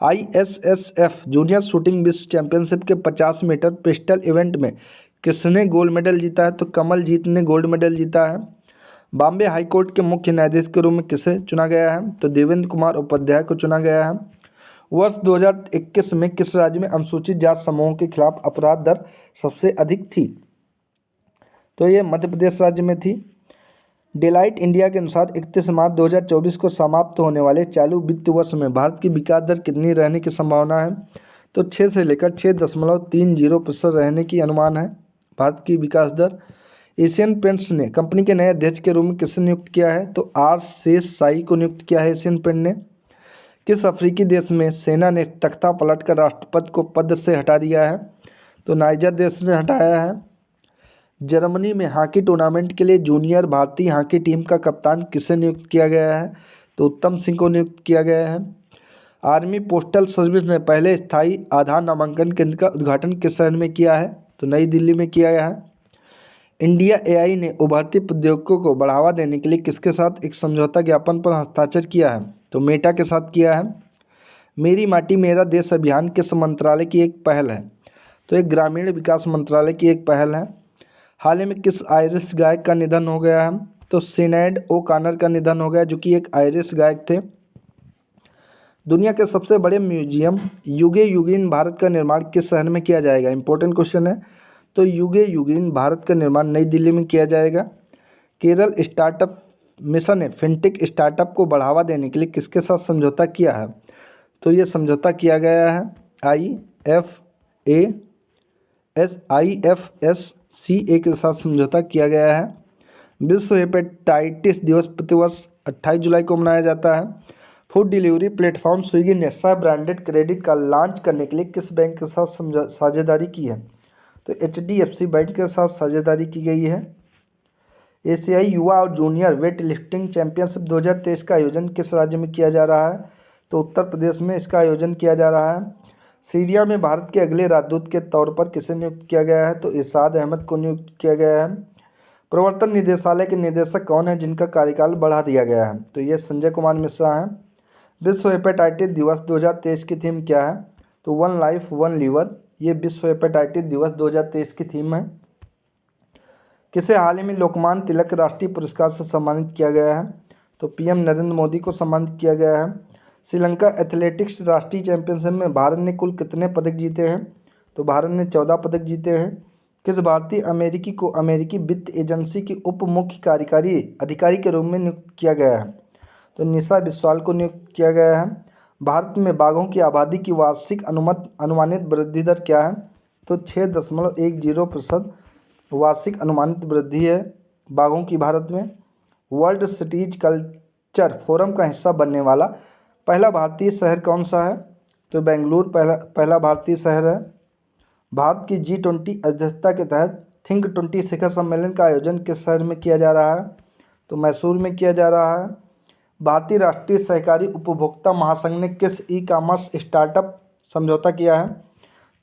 ISSF जूनियर शूटिंग विश्व चैंपियनशिप के 50 मीटर पिस्टल इवेंट में किसने गोल्ड मेडल जीता है? तो कमलजीत ने गोल्ड मेडल जीता है। बॉम्बे हाईकोर्ट के मुख्य न्यायाधीश के रूप में किसे चुना गया है? तो देवेंद्र कुमार उपाध्याय को चुना गया है। वर्ष 2021 में किस राज्य में अनुसूचित जाति समूहों के खिलाफ अपराध दर सबसे अधिक थी? तो ये मध्य प्रदेश राज्य में थी। डेलाइट इंडिया के अनुसार 31 मार्च 2024 को समाप्त होने वाले चालू वित्त वर्ष में भारत की विकास दर कितनी रहने की संभावना है? तो 6 से लेकर 6.30% रहने की अनुमान है भारत की विकास दर। एशियन पेंट्स ने कंपनी के नए अध्यक्ष के रूप में किसे नियुक्त किया है? तो आर शेषशाही को नियुक्त किया है एशियन पेंट ने। किस अफ्रीकी देश में सेना ने तख्ता पलटकर राष्ट्रपति को पद से हटा दिया है? तो नाइजर देश ने हटाया है। जर्मनी में हॉकी टूर्नामेंट के लिए जूनियर भारतीय हॉकी टीम का कप्तान किसे नियुक्त किया गया है? तो उत्तम सिंह को नियुक्त किया गया है। आर्मी पोस्टल सर्विस ने पहले स्थायी आधार नामांकन केंद्र का उद्घाटन किस शहर में किया है? तो नई दिल्ली में किया गया है। इंडिया AI ने उभरती प्रौद्योगिकियों को बढ़ावा देने के लिए किसके साथ एक समझौता ज्ञापन पर हस्ताक्षर किया है? तो मेटा के साथ किया है। मेरी माटी मेरा देश अभियान किस मंत्रालय की एक पहल है? तो एक ग्रामीण विकास मंत्रालय की एक पहल है। हाल ही में किस आयरिश गायक का निधन हो गया है? तो सिनेड ओकानर का निधन हो गया, जो कि एक आयरिश गायक थे। दुनिया के सबसे बड़े म्यूजियम युगे युगीन भारत का निर्माण किस शहर में किया जाएगा? इंपॉर्टेंट क्वेश्चन है। तो युगे युगीन भारत का निर्माण नई दिल्ली में किया जाएगा। केरल स्टार्टअप मिशन ने फिनटेक स्टार्टअप को बढ़ावा देने के लिए किसके साथ समझौता किया है? तो ये समझौता किया गया है IFSCA के साथ समझौता किया गया है। विश्व हेपेटाइटिस दिवस प्रतिवर्ष 28 जुलाई को मनाया जाता है। फूड डिलीवरी प्लेटफॉर्म स्विगी ने सह ब्रांडेड क्रेडिट कार्ड लॉन्च करने के लिए किस बैंक के साथ साझेदारी की है? तो HDFC बैंक के साथ साझेदारी की गई है। एशियाई युवा और जूनियर वेट लिफ्टिंग चैंपियनशिप 2023 का आयोजन किस राज्य में किया जा रहा है? तो उत्तर प्रदेश में इसका आयोजन किया जा रहा है। सीरिया में भारत के अगले राजदूत के तौर पर किसे नियुक्त किया गया है? तो इरशाद अहमद को नियुक्त किया गया है। प्रवर्तन निदेशालय के निदेशक कौन है जिनका कार्यकाल बढ़ा दिया गया है? तो ये संजय कुमार मिश्रा हैं। विश्व हेपेटाइटिस दिवस 2023 की थीम क्या है? तो वन लाइफ वन लीवर, ये विश्व हेपेटाइटिस दिवस 2023 की थीम है। किसे हाल ही में लोकमान्य तिलक राष्ट्रीय पुरस्कार से सम्मानित किया गया है? तो PM नरेंद्र मोदी को सम्मानित किया गया है। श्रीलंका एथलेटिक्स राष्ट्रीय चैंपियनशिप में भारत ने कुल कितने पदक जीते हैं? तो भारत ने 14 पदक जीते हैं। किस भारतीय अमेरिकी को अमेरिकी वित्त एजेंसी की उप मुख्य कार्यकारी अधिकारी के रूप में नियुक्त किया गया है? तो निशा बिस्वाल को नियुक्त किया गया है। भारत में बाघों की आबादी की वार्षिक अनुमानित वृद्धि दर क्या है? तो 6.10% वार्षिक अनुमानित वृद्धि है बाघों की भारत में। वर्ल्ड सिटीज कल्चर फोरम का हिस्सा बनने वाला पहला भारतीय शहर कौन सा है? तो बेंगलुरु पहला भारतीय शहर है। भारत की G20 अध्यक्षता के तहत थिंक 20 शिखर सम्मेलन का आयोजन किस शहर में किया जा रहा है? तो मैसूर में किया जा रहा है। भारतीय राष्ट्रीय सहकारी उपभोक्ता महासंघ ने किस ई-कॉमर्स स्टार्टअप समझौता किया है?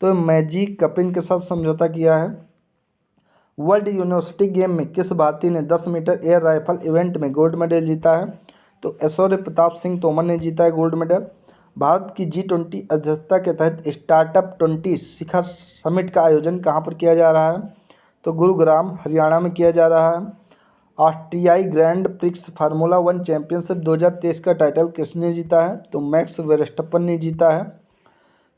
तो मैजिक कपिन के साथ समझौता किया है। वर्ल्ड यूनिवर्सिटी गेम में किस भारतीय ने 10 मीटर एयर राइफल इवेंट में गोल्ड मेडल जीता है? तो ऐश्वर्य प्रताप सिंह तोमर ने जीता है गोल्ड मेडल। भारत की G20 अध्यक्षता के तहत स्टार्टअप 20 शिखर समिट का आयोजन कहाँ पर किया जा रहा है? तो गुरुग्राम हरियाणा में किया जा रहा है। ऑस्ट्रियाई ग्रैंड प्रिक्स फार्मूला 1 चैंपियनशिप 2023 का टाइटल किसने जीता है? तो मैक्स वेरस्टप्पन ने जीता है।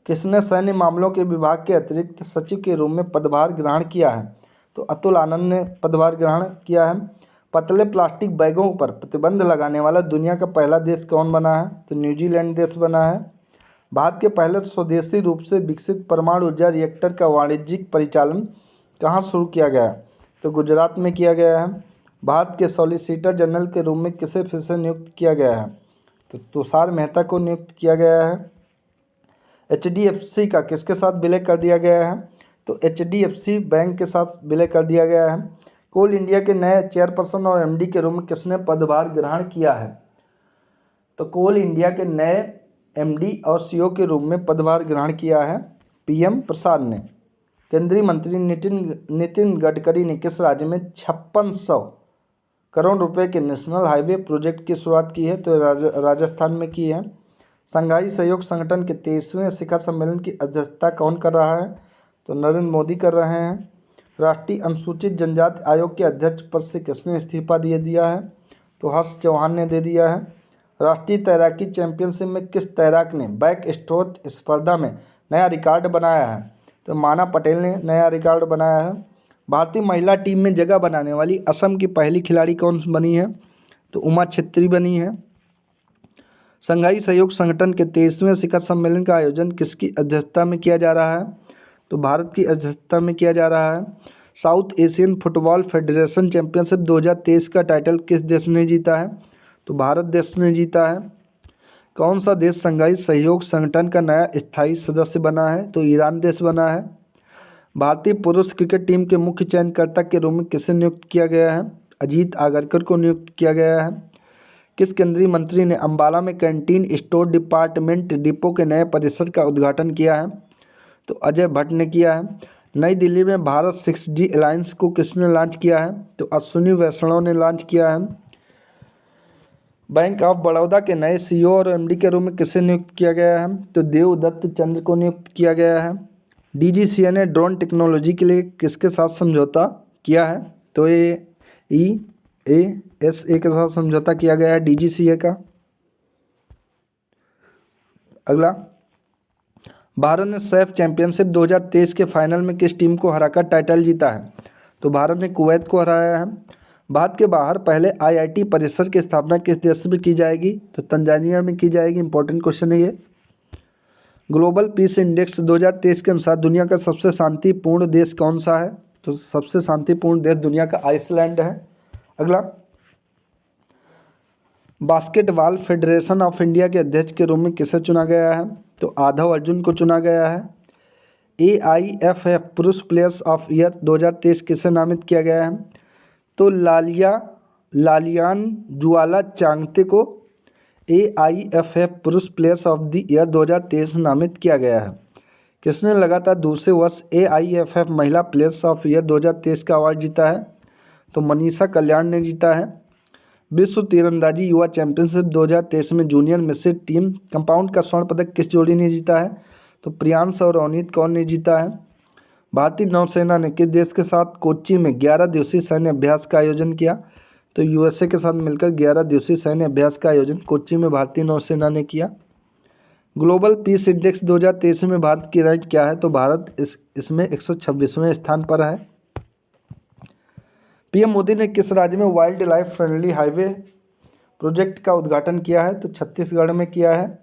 किसने सैन्य मामलों के विभाग के अतिरिक्त सचिव के रूप में पदभार ग्रहण किया है? तो अतुल आनंद ने पदभार ग्रहण किया है। पतले प्लास्टिक बैगों पर प्रतिबंध लगाने वाला दुनिया का पहला देश कौन बना है? तो न्यूजीलैंड देश बना है। भारत के पहले स्वदेशी रूप से विकसित परमाणु ऊर्जा रिएक्टर का वाणिज्यिक परिचालन कहाँ शुरू किया गया? तो गुजरात में किया गया है। भारत के सॉलिसिटर जनरल के रूप में किसे फिर से नियुक्त किया गया है? तो तुषार मेहता को नियुक्त किया गया है। HDFC का किसके साथ विलय कर दिया गया है? तो HDFC बैंक के साथ विलय कर दिया गया है। कोल इंडिया के नए चेयरपर्सन और MD के रूप में किसने पदभार ग्रहण किया है? तो कोल इंडिया के नए MD और CEO के रूप में पदभार ग्रहण किया है PM प्रसाद ने। केंद्रीय मंत्री नितिन गडकरी ने किस राज्य में 5600 करोड़ रुपए के नेशनल हाईवे प्रोजेक्ट की शुरुआत की है? तो राजस्थान में की है। संघाई सहयोग संगठन के 23वें शिखर सम्मेलन की अध्यक्षता कौन कर रहा है? तो नरेंद्र मोदी कर रहे हैं। राष्ट्रीय अनुसूचित जनजाति आयोग के अध्यक्ष पद से किसने इस्तीफा दे दिया है? तो हर्ष चौहान ने दे दिया है। राष्ट्रीय तैराकी चैंपियनशिप में किस तैराक ने बैक स्ट्रोक स्पर्धा में नया रिकॉर्ड बनाया है? तो माना पटेल ने नया रिकॉर्ड बनाया है। भारतीय महिला टीम में जगह बनाने वाली असम की पहली खिलाड़ी कौन बनी है? तो उमा छेत्री बनी है। संघाई सहयोग संगठन के 23वें शिखर सम्मेलन का आयोजन किसकी अध्यक्षता में किया जा रहा है? तो भारत की अध्यक्षता में किया जा रहा है। South Asian football federation championship 2023 का टाइटल किस देश ने जीता है? तो भारत देश ने जीता है। कौन सा देश संघाई सहयोग संगठन का नया स्थायी सदस्य बना है? तो ईरान देश बना है। भारतीय पुरुष क्रिकेट टीम के मुख्य चयनकर्ता के रूप में किसे नियुक्त किया गया है? अजीत आगरकर को नियुक्त किया गया है। किस केंद्रीय मंत्री ने अंबाला में कैंटीन स्टोर डिपार्टमेंट डिपो के नए परिसर का उद्घाटन किया है? तो अजय भट्ट ने किया है। नई दिल्ली में भारत 6G अलायंस को किसने लॉन्च किया है? तो अश्विनी वैष्णव ने लॉन्च किया है। बैंक ऑफ बड़ौदा के नए CEO और MD के रूप में किसे नियुक्त किया गया है? तो देवदत्त चंद्र को नियुक्त किया गया है। DGCA ने ड्रोन टेक्नोलॉजी के लिए किसके साथ समझौता किया है? तो ये EASA के साथ समझौता किया गया है DGCA का। अगला, भारत ने सैफ चैंपियनशिप 2023 के फाइनल में किस टीम को हराकर टाइटल जीता है? तो भारत ने कुवैत को हराया है। भारत के बाहर पहले IIT परिसर की स्थापना किस देश में की जाएगी? तो तंजानिया में की जाएगी। इंपॉर्टेंट क्वेश्चन है ये। ग्लोबल पीस इंडेक्स 2023 के अनुसार दुनिया का सबसे शांतिपूर्ण देश कौन सा है? तो सबसे शांतिपूर्ण देश दुनिया का आइसलैंड है। अगला, बास्केटबॉल फेडरेशन ऑफ इंडिया के अध्यक्ष के रूप में किसे चुना गया है? तो आधव अर्जुन को चुना गया है। AIFF पुरुष प्लेयर्स ऑफ ईयर 2023 किसे नामित किया गया है? तो लालियान जुआला चांगते को AIFF पुरुष प्लेयर्स ऑफ द ईयर 2023 नामित किया गया है। किसने लगातार दूसरे वर्ष AIFF महिला प्लेयर्स ऑफ ईयर 2023 का अवार्ड जीता है? तो मनीषा कल्याण ने जीता है। विश्व तीरंदाजी युवा चैंपियनशिप 2023 में जूनियर मिश्रित टीम कंपाउंड का स्वर्ण पदक किस जोड़ी ने जीता है? तो प्रियांश और अवनीत कौर ने जीता है। भारतीय नौसेना ने किस देश के साथ कोच्चि में 11 दिवसीय सैन्य अभ्यास का आयोजन किया? तो USA के साथ मिलकर 11 दिवसीय सैन्य अभ्यास का आयोजन कोच्चि में भारतीय नौसेना ने किया। ग्लोबल पीस इंडेक्स 2023 में भारत की रैंक क्या है? तो भारत इसमें 126वें स्थान पर है। PM मोदी ने किस राज्य में wild life friendly highway project का उद्घाटन किया है? तो छत्तीसगढ़ में किया है।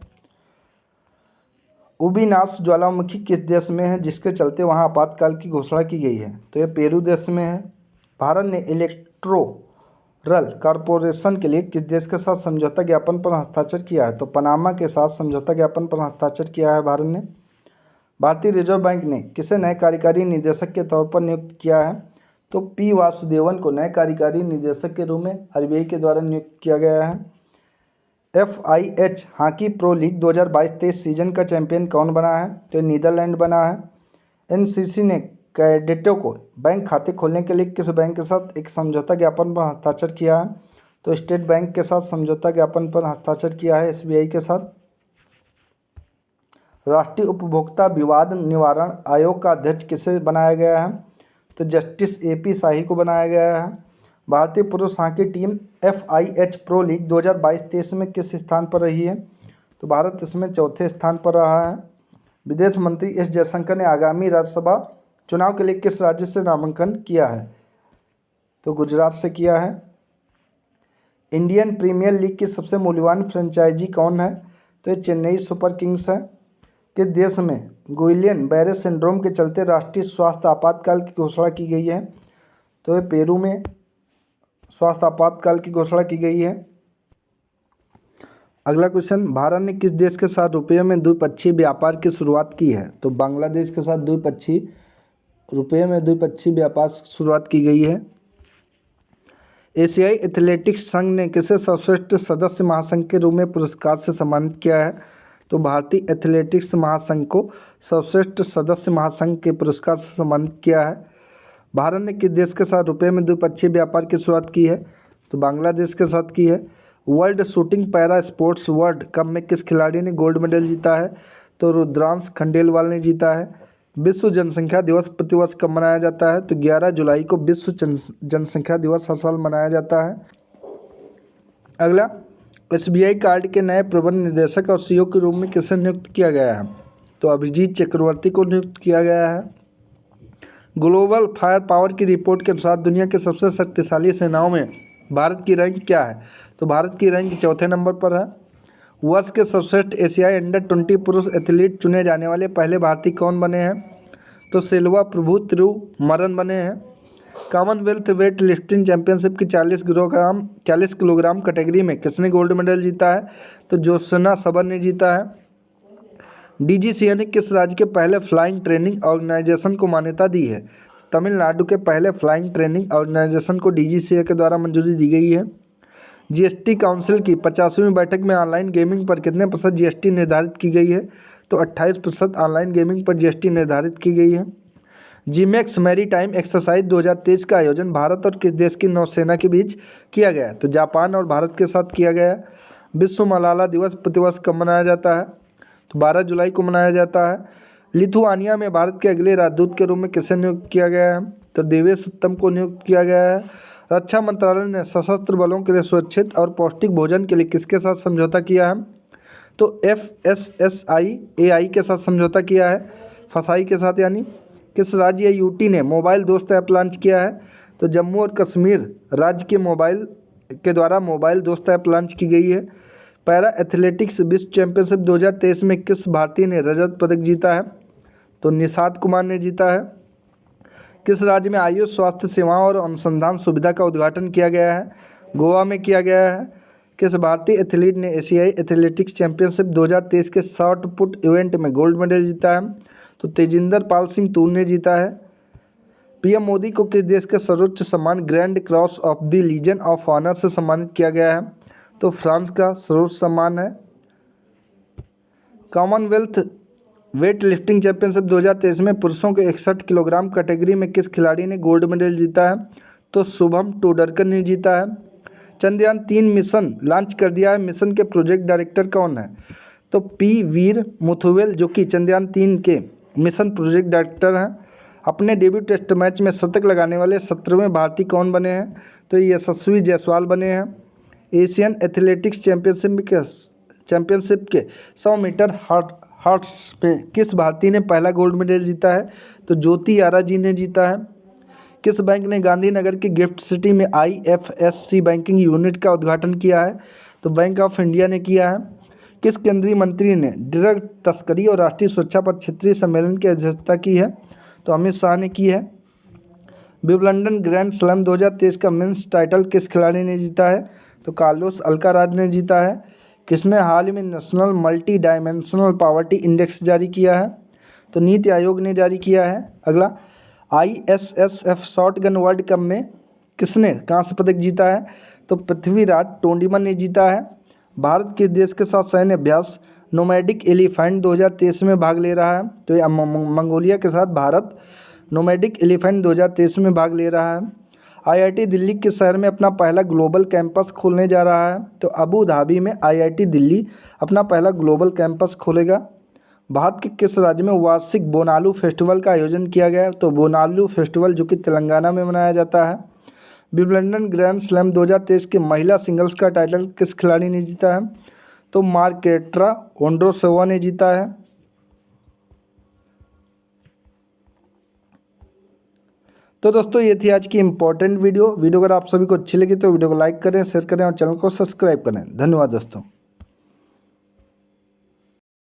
उबीनास ज्वालामुखी किस देश में है जिसके चलते वहां आपातकाल की घोषणा की गई है? तो यह पेरू देश में है। भारत ने इलेक्टोरल कॉरपोरेशन के लिए किस देश के साथ समझौता ज्ञापन पर हस्ताक्षर किया है? तो पनामा के साथ समझौता ज्ञापन पर हस्ताक्षर किया है भारत ने। भारतीय रिजर्व बैंक ने किसे नए कार्यकारी निदेशक के तौर पर नियुक्त किया है? तो P वासुदेवन को नए कार्यकारी निदेशक के रूप में RBI के द्वारा नियुक्त किया गया है। FIH hockey pro league 2022-23 season का चैंपियन कौन बना है? तो नीदरलैंड बना है। NCC ने कैडेटों को बैंक खाते खोलने के लिए किस बैंक के साथ एक समझौता ज्ञापन पर हस्ताक्षर किया है? तो स्टेट बैंक के साथ समझौता ज्ञापन पर हस्ताक्षर किया है SBI के साथ। राष्ट्रीय उपभोक्ता विवाद निवारण आयोग का अध्यक्ष किसे बनाया गया है? तो जस्टिस AP शाही को बनाया गया है। भारतीय पुरुष hockey team FIH pro league 2022-23 में किस स्थान पर रही है? तो भारत इसमें चौथे स्थान पर रहा है। विदेश मंत्री S जयशंकर ने आगामी राज्यसभा चुनाव के लिए किस राज्य से नामांकन किया है? तो गुजरात से किया है। इंडियन प्रीमियर लीग की सबसे मूल्यवान फ्रेंचाइजी कौन है? तो ये चेन्नई सुपर किंग्स है। किस देश में गुइलियन बैरे सिंड्रोम के चलते राष्ट्रीय स्वास्थ्य आपातकाल की घोषणा की गई है? तो ये पेरू में स्वास्थ्य आपातकाल की घोषणा की गई है। अगला क्वेश्चन, भारत ने किस देश के साथ रुपये में द्विपक्षीय व्यापार की शुरुआत की है? तो बांग्लादेश के साथ रुपये में द्विपक्षीय व्यापार शुरुआत की गई है। एशियाई एथलेटिक्स संघ ने किसे सर्वश्रेष्ठ सदस्य महासंघ के रूप में पुरस्कार से सम्मानित किया है? तो भारतीय एथलेटिक्स महासंघ को सर्वश्रेष्ठ सदस्य महासंघ के पुरस्कार से सम्मानित किया है। भारत ने किस देश के साथ रुपये में द्विपक्षीय व्यापार की शुरुआत की है? तो बांग्लादेश के साथ की है। World shooting para sports world cup में किस खिलाड़ी ने गोल्ड मेडल जीता है? तो रुद्रांश खंडेलवाल ने जीता है। विश्व जनसंख्या दिवस प्रतिवर्ष कब मनाया जाता है? तो 11 जुलाई को विश्व जनसंख्या दिवस हर साल मनाया जाता है। अगला, SBI कार्ड के नए प्रबंध निदेशक और CEO के रूप में किसे नियुक्त किया गया है? तो अभिजीत चक्रवर्ती को नियुक्त किया गया है। ग्लोबल फायर पावर की रिपोर्ट के अनुसार दुनिया के सबसे शक्तिशाली सेनाओं में भारत की रैंक क्या है? तो भारत की रैंक चौथे नंबर पर है। वर्ष के सर्वश्रेष्ठ एशियाई अंडर-20 पुरुष एथलीट चुने जाने वाले पहले भारतीय कौन बने हैं? तो सेल्वा प्रभु तिरुमरन बने हैं। कॉमनवेल्थ वेट लिफ्टिंग चैंपियनशिप की 40 किलोग्राम कैटेगरी में किसने गोल्ड मेडल जीता है? तो ज्योत्सना सबन ने जीता है। DGCA ने किस राज्य के पहले फ्लाइंग ट्रेनिंग ऑर्गेनाइजेशन को मान्यता दी है? तमिलनाडु के पहले फ्लाइंग ट्रेनिंग ऑर्गेनाइजेशन को DGCA के द्वारा मंजूरी दी गई है। GST काउंसिल की 50वीं बैठक में ऑनलाइन गेमिंग पर कितने % GST निर्धारित की गई है? तो 28% ऑनलाइन गेमिंग पर GST निर्धारित की गई है। GMEX मैरीटाइम एक्सरसाइज 2023 का आयोजन भारत और किस देश की नौसेना के बीच किया गया? तो जापान और भारत के साथ किया गया। विश्व मलाला दिवस प्रतिवर्ष कब मनाया जाता है? तो 12 जुलाई को मनाया जाता है। लिथुआनिया में भारत के अगले राजदूत के रूप में किसे नियुक्त किया गया है? तो देवेश उत्तम को नियुक्त किया गया है। रक्षा मंत्रालय ने सशस्त्र बलों के लिए सुरक्षित और पौष्टिक भोजन के लिए किसके साथ समझौता किया है? तो FSSAI के साथ समझौता किया है, फसाई के साथ यानी। किस राज्य या यूटी ने मोबाइल दोस्त ऐप लॉन्च किया है? तो जम्मू और कश्मीर राज्य के द्वारा मोबाइल दोस्त ऐप लॉन्च की गई है। पैरा एथलेटिक्स विश्व चैंपियनशिप 2023 में किस भारतीय ने रजत पदक जीता है? तो निषाद कुमार ने जीता है। किस राज्य में आयुष स्वास्थ्य सेवाओं और अनुसंधान सुविधा का उद्घाटन किया गया है? गोवा में किया गया है। किस भारतीय एथलीट ने एशियाई एथलेटिक्स चैंपियनशिप 2023 के शॉट पुट इवेंट में गोल्ड मेडल जीता है? तो तेजिंदर पाल सिंह तूर ने जीता है। PM मोदी को किस देश के सर्वोच्च सम्मान Grand Cross of the Legion of Honour से सम्मानित किया गया है? तो फ्रांस का सर्वोच्च सम्मान है। कॉमनवेल्थ वेट लिफ्टिंग चैंपियनशिप 2023 में पुरुषों के 61 किलोग्राम कैटेगरी में किस खिलाड़ी ने गोल्ड मेडल जीता है? तो शुभम टोडरकर ने जीता है। चंद्रयान 3 मिशन लॉन्च कर दिया है, मिशन के प्रोजेक्ट डायरेक्टर कौन है? तो P वीर मुथुवेल, जो कि चंद्रयान 3 के मिशन प्रोजेक्ट डायरेक्टर हैं। अपने डेब्यू टेस्ट मैच में शतक लगाने वाले 17वें भारतीय कौन बने हैं? तो यशस्वी जायसवाल बने हैं। एशियन एथलेटिक्स चैंपियनशिप के 100 मीटर हॉर्स पे किस भारतीय ने पहला गोल्ड मेडल जीता है? तो ज्योति आरा जी ने जीता है। किस बैंक ने गांधीनगर की गिफ्ट सिटी में IFSC बैंकिंग यूनिट का उद्घाटन किया है? तो बैंक ऑफ इंडिया ने किया है। किस केंद्रीय मंत्री ने ड्रग तस्करी और राष्ट्रीय सुरक्षा पर क्षेत्रीय सम्मेलन की अध्यक्षता की है? तो अमित शाह ने की है। विंबलडन ग्रैंड स्लैम 2023 का मेंस टाइटल किस खिलाड़ी ने जीता है? तो कार्लोस अल्काराज ने जीता है। किसने हाल ही में national multi dimensional poverty index जारी किया है? तो नीति आयोग ने जारी किया है। अगला, ISSF शॉटगन वर्ल्ड कप में किसने कांस्य पदक जीता है? तो पृथ्वीराज टोंडीमन ने जीता है। भारत किस देश के साथ सैन्य अभ्यास नोमैडिक एलिफेंट 2023 में भाग ले रहा है? तो ये मंगोलिया के साथ भारत नोमैडिक एलिफेंट 2023 में भाग ले रहा है। IIT दिल्ली के शहर में अपना पहला ग्लोबल कैंपस खोलने जा रहा है? तो अबू धाबी में IIT दिल्ली अपना पहला ग्लोबल कैंपस खोलेगा। भारत के किस राज्य में वार्षिक बोनालू फेस्टिवल का आयोजन किया गया है? तो बोनालू फेस्टिवल जो कि तेलंगाना में मनाया जाता है। विंबलडन ग्रैंड स्लैम 2023 के महिला सिंगल्स का टाइटल किस खिलाड़ी ने जीता है? तो मार्केट्रा वोंड्रोसोवा ने जीता है। तो दोस्तों ये थी आज की इम्पोर्टेंट वीडियो अगर आप सभी को अच्छी लगी तो वीडियो को लाइक करें, शेयर करें और चैनल को सब्सक्राइब करें। धन्यवाद दोस्तों।